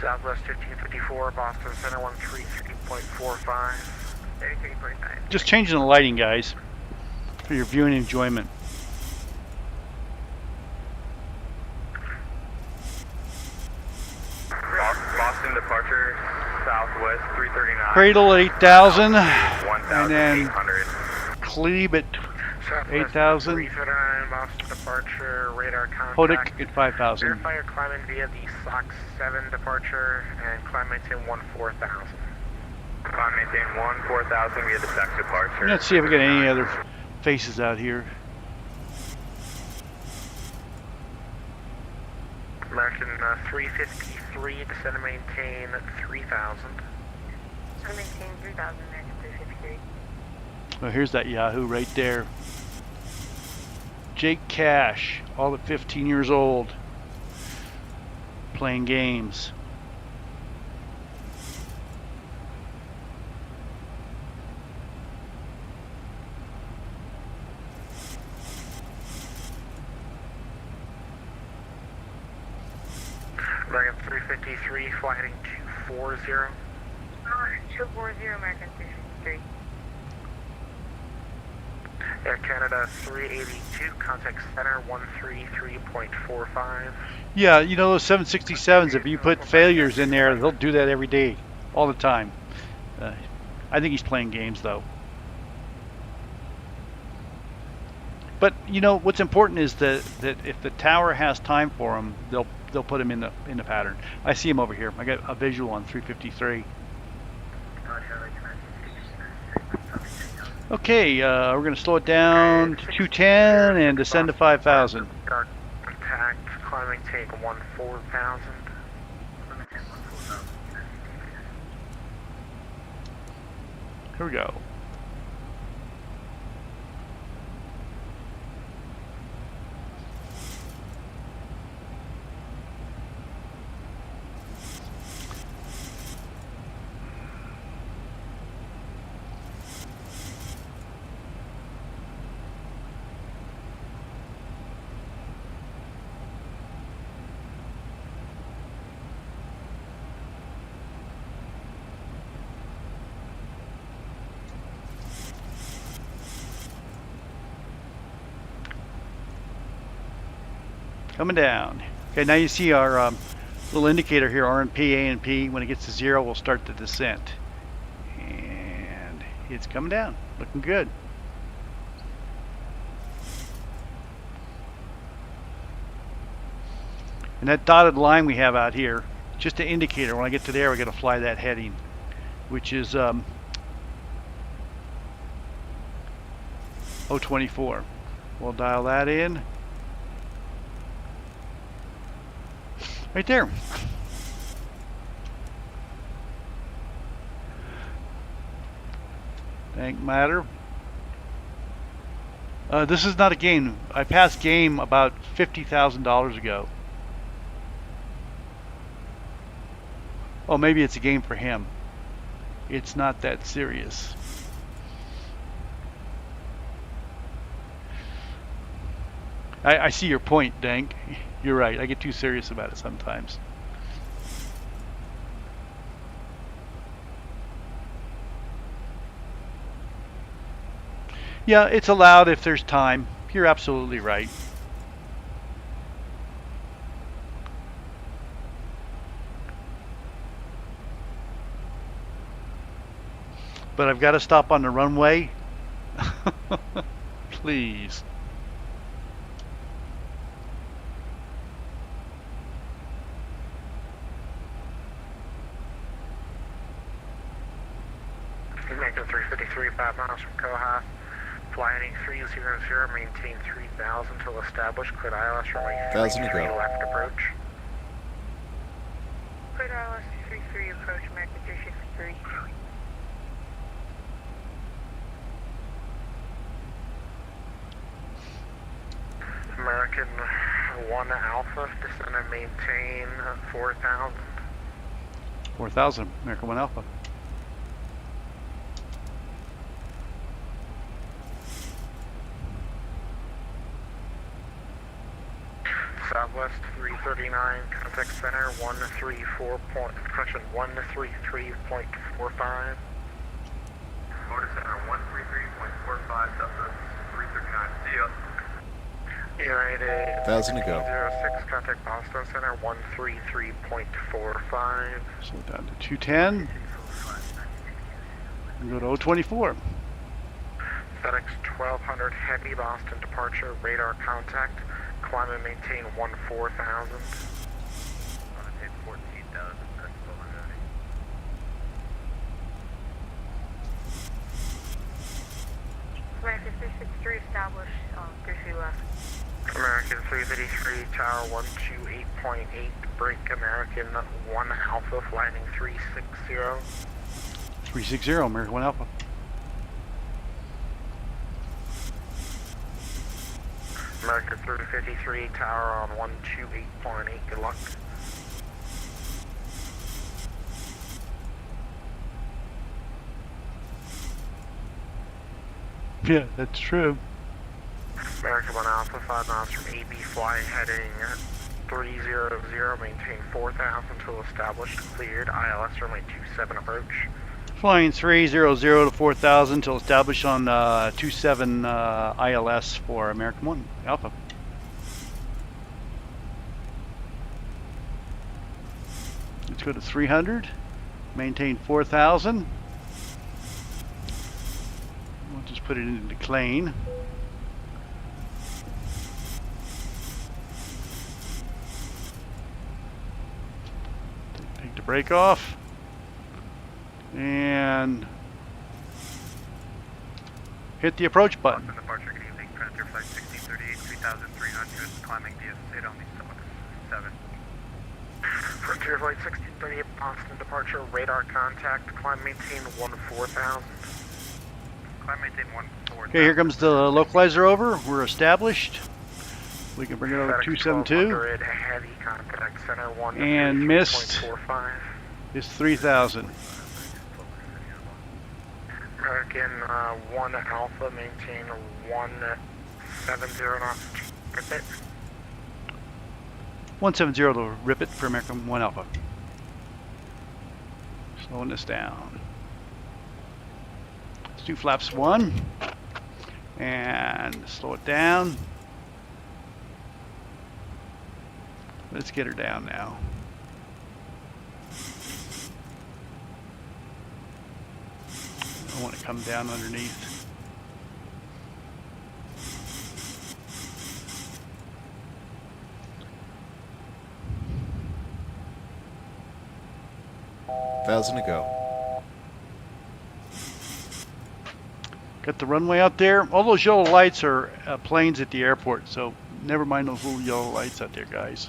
Southwest 1554, Boston Center 133.45. 33.5. Just changing the lighting, guys, for your viewing enjoyment. Boston departure, Southwest 339. Cradle at 8,000, and then 1,800. Klebe at 8,000. 339, Boston departure, radar contact. Hodik at 5,000. Verify your climbing via the SOX 7 departure and climb maintain 14,000. Climb maintain 14,000 via the SOX departure. Let's see if we get any other faces out here. American 353, descend and maintain 3,000. So maintain 3,000, American 353. Oh, here's that Yahoo right there. Jake Cash, all at 15 years old, playing games. American 353, fly heading 240. 240, American 353. Air Canada 382, contact center 133.45. Yeah, you know those 767s, if you put failures in there, they'll do that every day, all the time. I think he's playing games, though. But, you know, what's important is that if the tower has time for him, they'll put him in the pattern. I see him over here. I got a visual on 353. Okay, we're going to slow it down to 210 and descend to 5,000. Contact, climbing take 14,000. Here we go. Coming down. Okay, now you see our little indicator here, RNP, ANP. When it gets to 0, we'll start the descent. And it's coming down. Looking good. And that dotted line we have out here, just an indicator. When I get to there, we're going to fly that heading, which is 024. We'll dial that in. Right there. Tank matter. This is not a game. I passed game about $50,000 ago. Oh, maybe it's a game for him. It's not that serious. I see your point, Dank. You're right. I get too serious about it sometimes. Yeah, it's allowed if there's time. You're absolutely right. But I've got to stop on the runway. Please. American 353, 5 miles from Cohas. Fly heading 300, maintain 3000 till established. Cleared ILS runway 33 left approach. Cleared ILS 33 approach, American 363. American 1 Alpha, descend and maintain 4000. 4,000, American 1 Alpha. Southwest 339, contact center 134 point, correction 133.45. Motor center 133.45, Southwest 339, see ya. United 1,000 to go. 06, contact Boston Center 133.45. So down to 210. And go to 024. FedEx 1200 heavy Boston departure, radar contact, climb and maintain 14,000. Maintain 14,000, that's American 363 established, 33 left. American 353, tower 128.8, break American 1 Alpha, flying 360. 360, American 1 Alpha. American 353, tower on 128.8, good luck. Yeah, that's true. American 1 Alpha, 5 miles from AB, fly heading 300, maintain 4,000 till established, cleared, ILS runway 27 approach. Flying 300 to 4,000 till established on 27 ILS for American 1 Alpha. Let's go to 300, maintain 4,000. We'll just put it into decline. Take the brake off. And hit the approach button. Boston departure, good evening. Frontier flight 1638, 3,300, climbing DS8 on the 7. Frontier flight 1638, Boston departure, radar contact, climb maintain 14,000. Climb maintain 14,000. Okay, here comes the localizer over. We're established. We can bring it over to 272. Heavy contact center 1 and missed is 3,000. American 1 Alpha, maintain 170 knots. Rip it. 170 to rip it for American 1 Alpha. Slowing this down. Let's do flaps 1 and slow it down. Let's get her down now. I want to come down underneath. Thousand to go. Got the runway out there. All those yellow lights are planes at the airport, so never mind those little yellow lights out there, guys.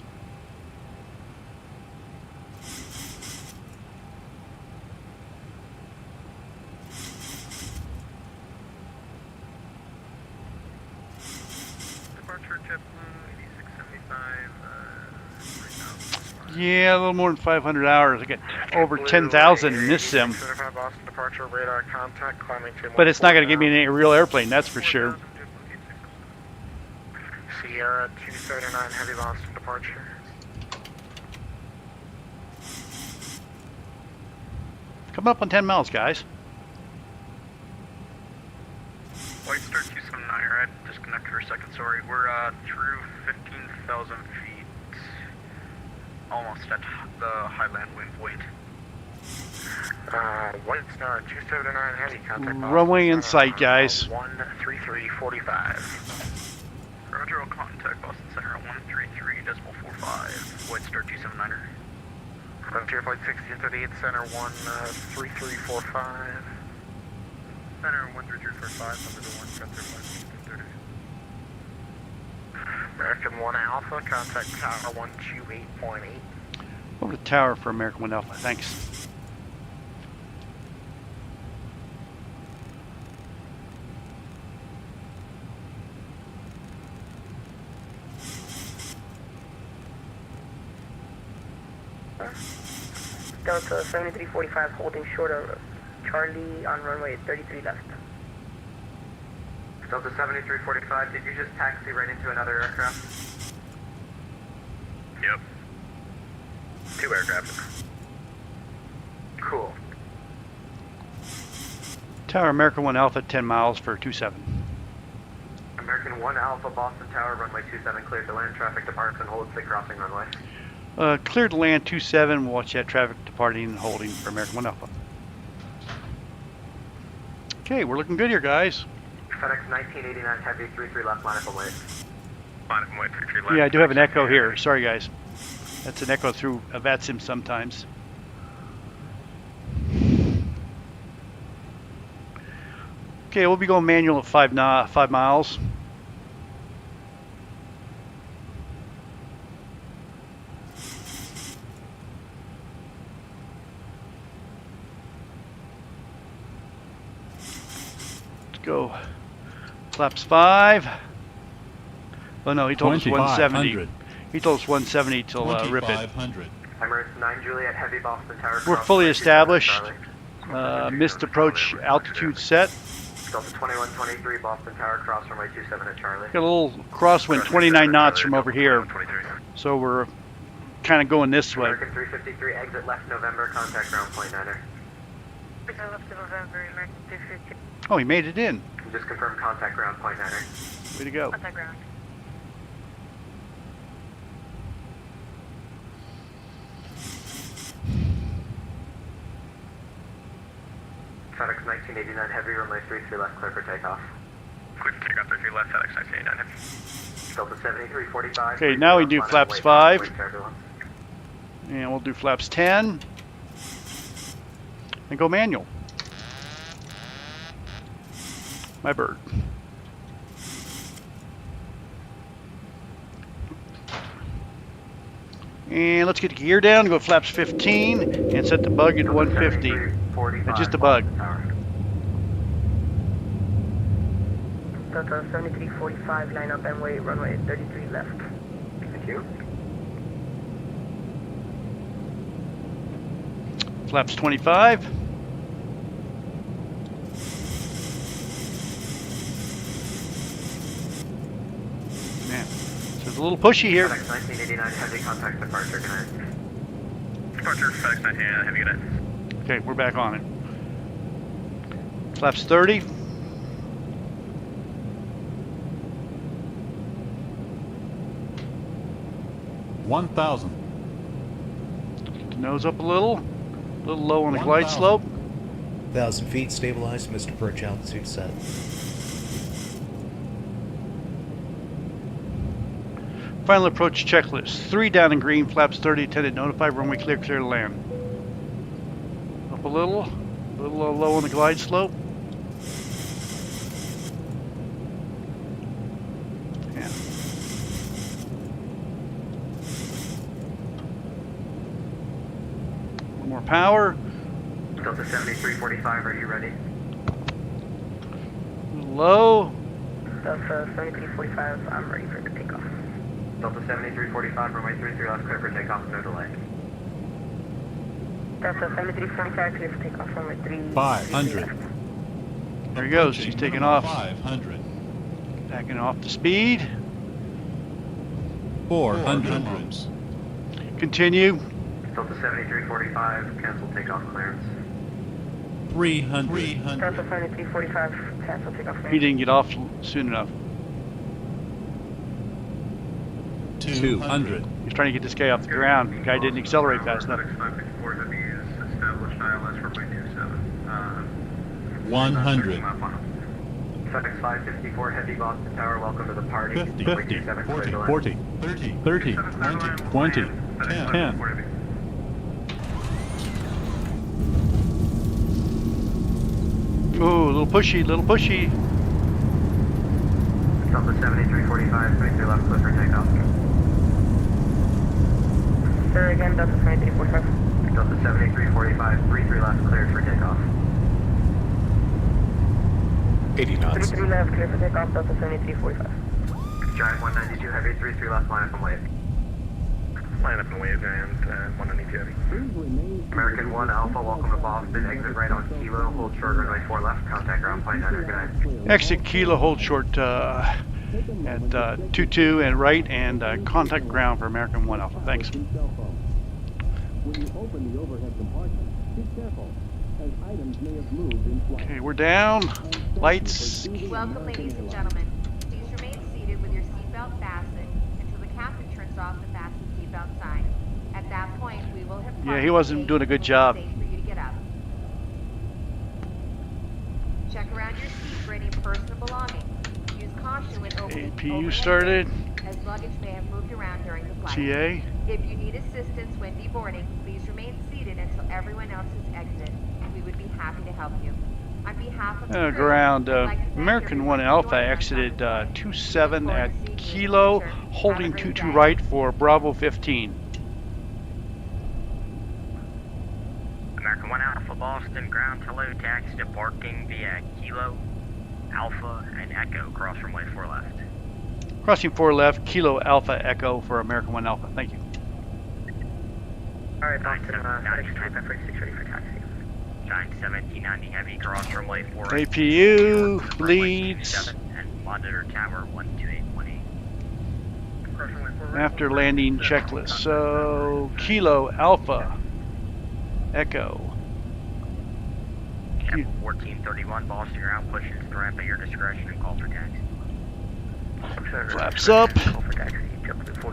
Departure JetBlue 8675. Yeah, a little more than 500 hours. I got over 10,000 in this sim. Boston departure radar contact climbing to. But it's not going to give me any real airplane, that's for sure. Sierra 239 heavy Boston departure. Coming up on 10 miles, guys. White Star 279, right? Disconnect for a second, sorry. We're through 15,000 feet. Almost at the Highland wind point. White Star 279 heavy contact. Runway in sight, guys. 133.45. Roger, I'll contact Boston Center at 133.45. White Star 279er. Frontier Flight 1638, Center 133.45. Center 133.45, number to 1, Frontier Flight 1630. American 1 Alpha, contact Tower 128.8. Over the tower for American 1 Alpha, thanks. Delta 7345 holding short of Charlie on runway 33 left. Delta 7345, did you just taxi right into another aircraft? Yep. 2 aircraft. Cool. Tower American 1 Alpha, 10 miles for 27. American 1 Alpha, Boston Tower, runway 27, cleared to land, traffic departs and holds the crossing runway. Cleared to land 27, watch that traffic departing and holding for American 1 Alpha. Okay, we're looking good here, guys. FedEx 1989 heavy, 33 left, line up and wait. Line up and wait, 33 left. Yeah, I do have an echo here. Sorry, guys. That's an echo through a VATSIM sometimes. Okay, we'll be going manual at 5 miles. Go flaps 5. Oh no, he told us 170. He told us 170 till rip it. Emirates 9 Juliet heavy, Boston Tower. We're fully established. Missed approach altitude set. Delta 2123 Boston Tower, cross runway 27 at Charlie. Got a little crosswind, 29 knots from over here. So we're kind of going this way. American 353 exit left November, contact ground point 9er. Left November, American 350. Oh, he made it in. Just confirm contact ground point 9er. Way to go. Contact ground. FedEx 1989 heavy, runway 33 left, clear for takeoff. Clear for takeoff, 33 left, FedEx 1989 heavy. Delta 7345. Okay, now we do flaps 5. And we'll do flaps 10. And go manual. My bird. And let's get the gear down, go flaps 15, and set the bug at 150. And just a bug. Delta 7345, line up and wait, runway 33 left. Thank you. Flaps 25. Man, so it's a little pushy here. FedEx 1989 heavy, contact departure, good night. Departure, FedEx 1989 heavy, good night. Okay, we're back on it. Flaps 30. 1,000. Nose up a little low on the glide slope. 1,000 feet, stabilized, missed approach altitude set. Final approach checklist. 3 down in green, flaps 30, attendant notified, runway clear to land. Up a little low on the glide slope. Yeah. One more power. Delta 7345, are you ready? Low. Delta 7345, I'm ready for the takeoff. Delta 7345, runway 33 left, clear for takeoff, no delay. Delta 7345, clear for takeoff, runway 3. 500. There he goes. He's taking off. 500. Backing off the speed. 400. Continue. Delta 7345, cancel takeoff clearance. 300. Delta 7345, cancel takeoff He clearance. didn't get off soon enough. 200. He's trying to get this guy off the ground. The guy didn't accelerate fast enough. FedEx554 Heavy is established ILS runway 27. 100. FedEx 554 Heavy Boston Tower, welcome to the party. 50. 40, 40. 30. 20. 10. Ooh, a little pushy, Delta 7345, 23 left, clear for takeoff. Sir, again, Delta 7345. Delta 7345, 33 left, cleared for takeoff. 80 knots. 33 left, clear for takeoff, Delta 7345. Giant 192 Heavy, 33 left, line up and wave. Line up and wave, and 192 Heavy. American 1 Alpha, welcome to Boston. Exit right on Kilo, hold short, runway 4 left, contact ground plane under, good night. Exit Kilo, hold short at 22 and right, and contact ground for American 1 Alpha. Thanks. When you open the overhead compartment, be careful, as items may have moved in flight. Okay, we're down. Lights. Welcome, ladies and gentlemen. Please remain seated with your seatbelt fastened until the captain turns off the fasten seatbelt sign. At that point, we will have Yeah, he wasn't doing a good job. safe for you to get up. Check around your seat for any personal belongings. Use caution when opening APU overhead started. bins, as luggage may have moved around during the flight. TA. If you need assistance when deboarding, please remain seated until everyone else has exited. We would be happy to help you. On behalf of the crew, Ground. I'd like to thank American everyone 1 for Alpha joining us on exited this flight. 27 Look forward at to seeing you in the Kilo, future. holding Have a great 22 day. right for Bravo 15. American 1 Alpha, Boston, ground hello, taxi to parking via Kilo, Alpha, and Echo, cross runway 4 left. Crossing 4 left, Kilo Alpha Echo for American 1 Alpha. Thank you. Alright, Boston, FedEx 2546 ready for taxi. Giant 1790 Heavy, cross runway 4 right. APU Runway leads 27 and monitor tower 12818. after landing checklist. So Kilo Alpha Echo. 1431 Boston, ground, push into the ramp at your discretion and call for taxi. Flaps up. Call for taxi.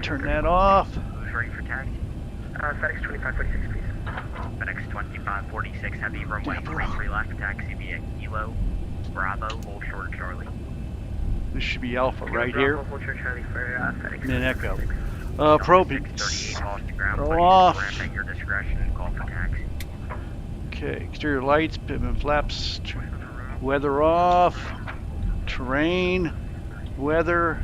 Turn that off. Who's ready for taxi? FedEx 2546, please. FedEx 2546 Heavy, runway 33 left, taxi via Kilo, Bravo, hold short Charlie. This should be Alpha right Bravo, here. hold short Charlie for FedEx. And then Echo. 26. Probe. 638 Boston, ground, Throw push into off. the ramp at your discretion and call for taxi. Okay, exterior lights, Pitman flaps, weather off, terrain, weather,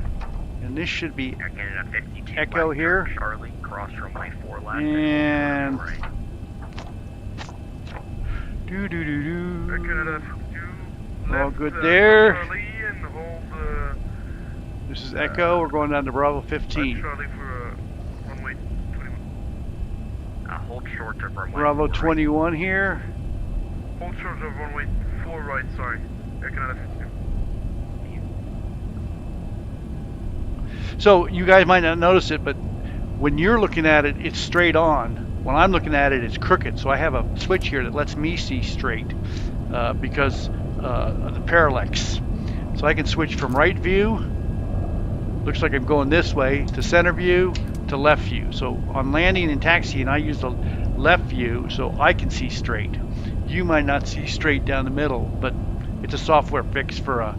and this should be Again at a 52 Echo left, here. Charlie, cross runway 4 left. And right. all good there. This is Echo. We're going down to Bravo 15. Charlie for runway 21. Hold short to runway Bravo 4 right. 21 here. Hold short of runway 4 right, sorry. Canada 52. So you guys might not notice it, but when you're looking at it, it's straight on. When I'm looking at it, it's crooked. So I have a switch here that lets me see straight because of the parallax. So I can switch from right view, looks like I'm going this way, to center view, to left view. So on landing and taxiing, I use the left view so I can see straight. You might not see straight down the middle, but it's a software fix for a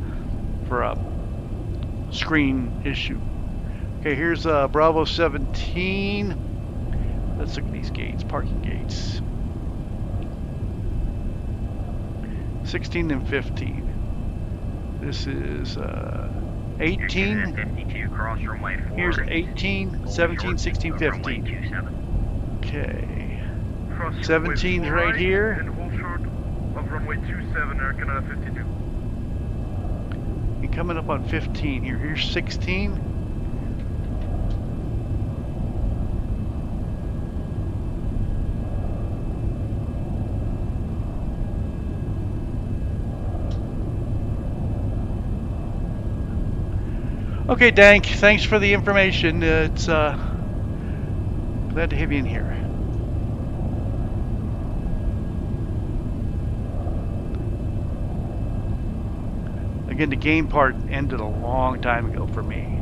screen issue. Okay, here's Bravo 17. Let's look at these gates, parking gates. 16 and 15. This is 18. 52, cross runway 4. Here's 18, 17, 16, 15. Okay. 17's right here. And hold short of runway 27, Air Canada 52. And coming up on 15 here. Here's 16. Okay, Dank, thanks for the information. It's glad to have you in here. Again, the game part ended a long time ago for me.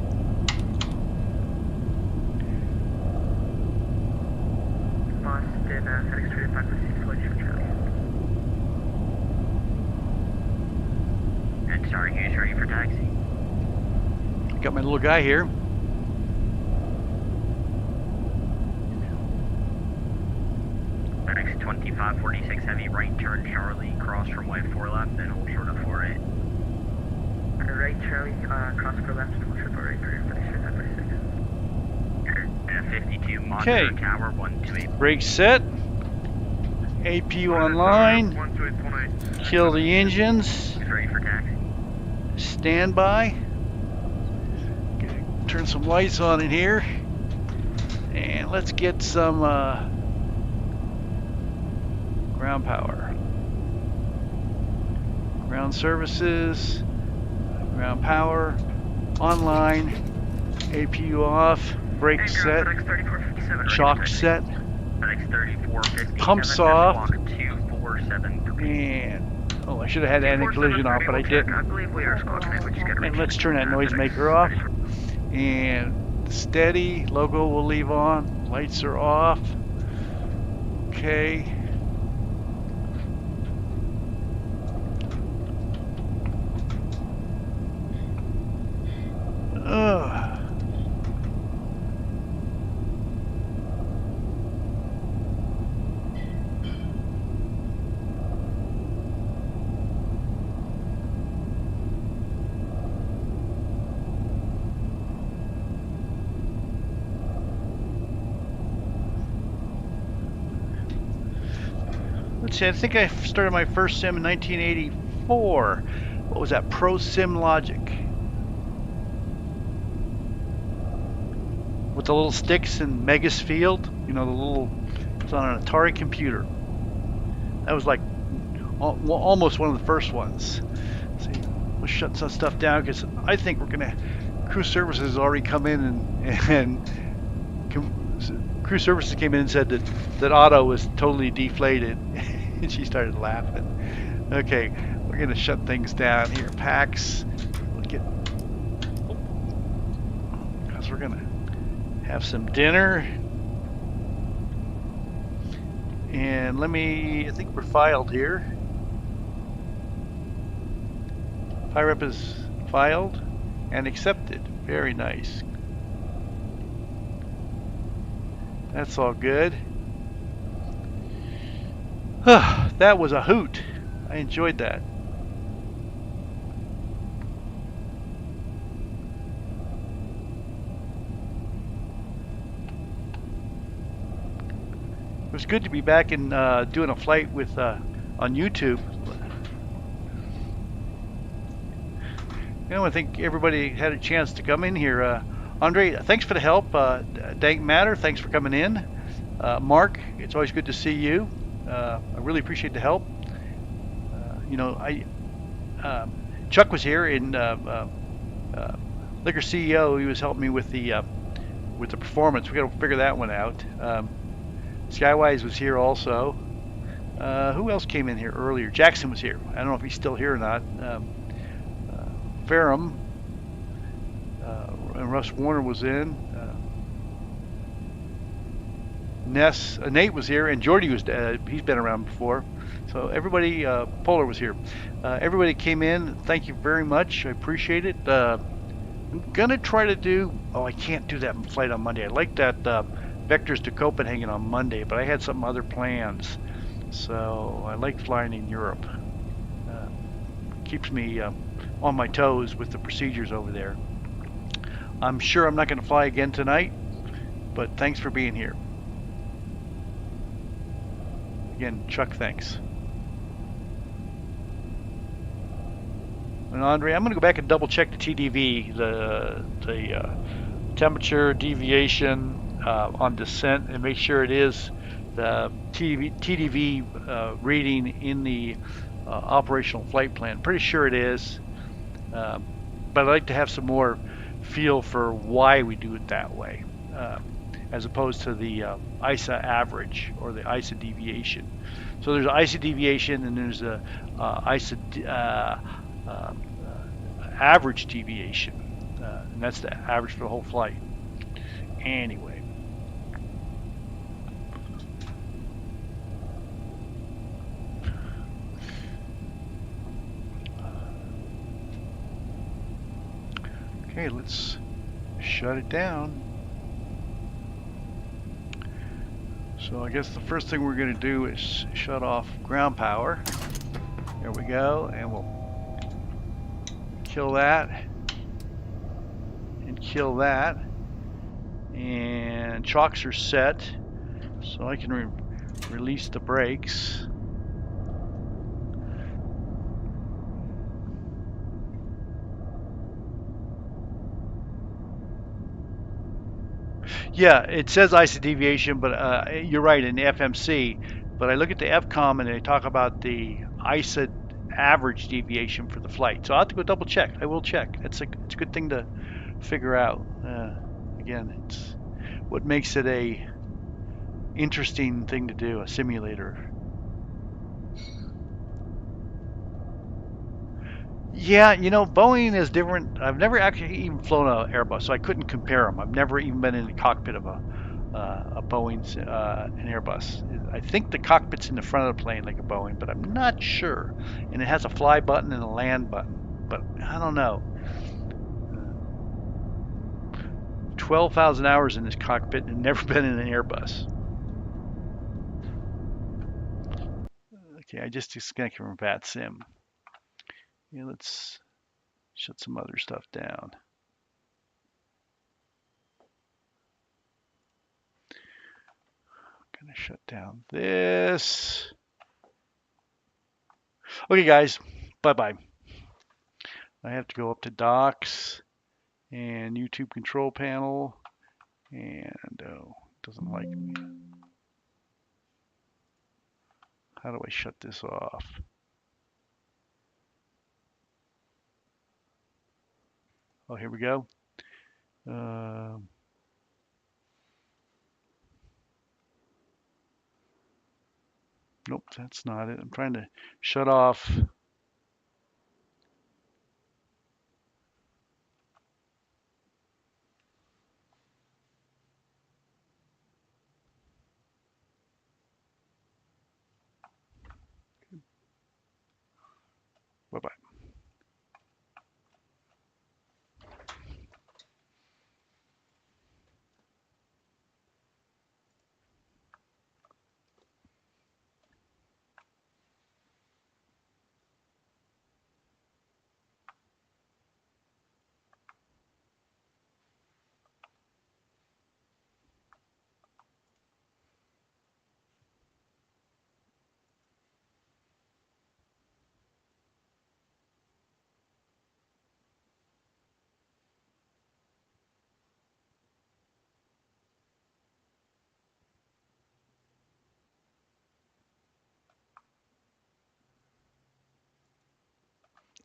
Boston, FedEx 3546, Flight Charlie. And sorry, who's ready for taxi? Got my little guy here. FedEx 2546 heavy right turn Charlie, cross runway 4 left, then hold short of 48. Right Charlie, cross for left, hold short of 48, FedEx 3546. 52 Monitor Tower 128. Brake set. APU online. Kill the engines. Who's ready for taxi? Standby. Turn some lights on in here, and let's get some ground power. Ground services, ground power, online, APU off, brake set, shock set, pumps off, and oh, I should have had anti-collision off, but I didn't. And let's turn that noisemaker off. And steady, logo will leave on, lights are off. Okay. Let's see, I think I started my first sim in 1984. What was that? Pro Sim Logic. With the little sticks and Megas Field. You know, the little, it's on an Atari computer. That was like almost one of the first ones. Let's see, we'll shut some stuff down because I think we're gonna, crew services has already come in and crew services came in and said that Otto was totally deflated. And she started laughing. Okay, we're gonna shut things down here. Packs. We'll get, because we're gonna have some dinner. And let me, I think we're filed here. PIREP is filed and accepted. Very nice. That's all good. That was a hoot. I enjoyed that. It was good to be back and doing a flight with on YouTube. You know, I think everybody had a chance to come in here. Andre, thanks for the help. Dank Matter, thanks for coming in. Mark, it's always good to see you. I really appreciate the help. You know, Chuck was here in Liquor CEO. He was helping me with the performance. We got to figure that one out. Skywise was here also. Who else came in here earlier? Jackson was here. I don't know if he's still here or not. Ferrum and Russ Warner was in. Nate was here, and Jordy was. He's been around before. So everybody, Polar was here. Everybody came in. Thank you very much. I appreciate it. I'm gonna try to do. Oh, I can't do that flight on Monday. I like that Vectors to Copenhagen on Monday, but I had some other plans. So I like flying in Europe. Keeps me on my toes with the procedures over there. I'm sure I'm not going to fly again tonight, but thanks for being here. Again, Chuck, thanks. And Andre, I'm going to go back and double check the TDV, the temperature deviation on descent, and make sure it is the TDV reading in the operational flight plan. Pretty sure it is, but I'd like to have some more feel for why we do it that way, as opposed to the ISA average or the ISA deviation. So there's an ISA deviation and there's a ISA average deviation, and that's the average for the whole flight. Anyway. Okay, let's shut it down. So I guess the first thing we're going to do is shut off ground power. There we go, and we'll kill that and kill that. And chocks are set, so I can release the brakes. Yeah, it says ISA deviation, but you're right in the FMC. But I look at the FCOM and they talk about the ISA average deviation for the flight. So I'll have to go double check. I will check. It's a good thing to figure out. Again, it's what makes it a interesting thing to do, a simulator. Yeah, you know, Boeing is different. I've never actually even flown an Airbus, so I couldn't compare them. I've never even been in the cockpit of a Boeing, an Airbus. I think the cockpit's in the front of the plane like a Boeing, but I'm not sure. And it has a fly button and a land button, but I don't know. 12,000 hours in this cockpit and never been in an Airbus. Okay, I just disconnected from VATSIM. Yeah, let's shut some other stuff down. Gonna shut down this. Okay, guys, bye-bye. I have to go up to docks and YouTube control panel, and oh, it doesn't like me. How do I shut this off? Oh, here we go. Nope, that's not it. I'm trying to shut off. Bye-bye.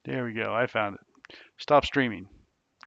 There we go. I found it. Stop streaming.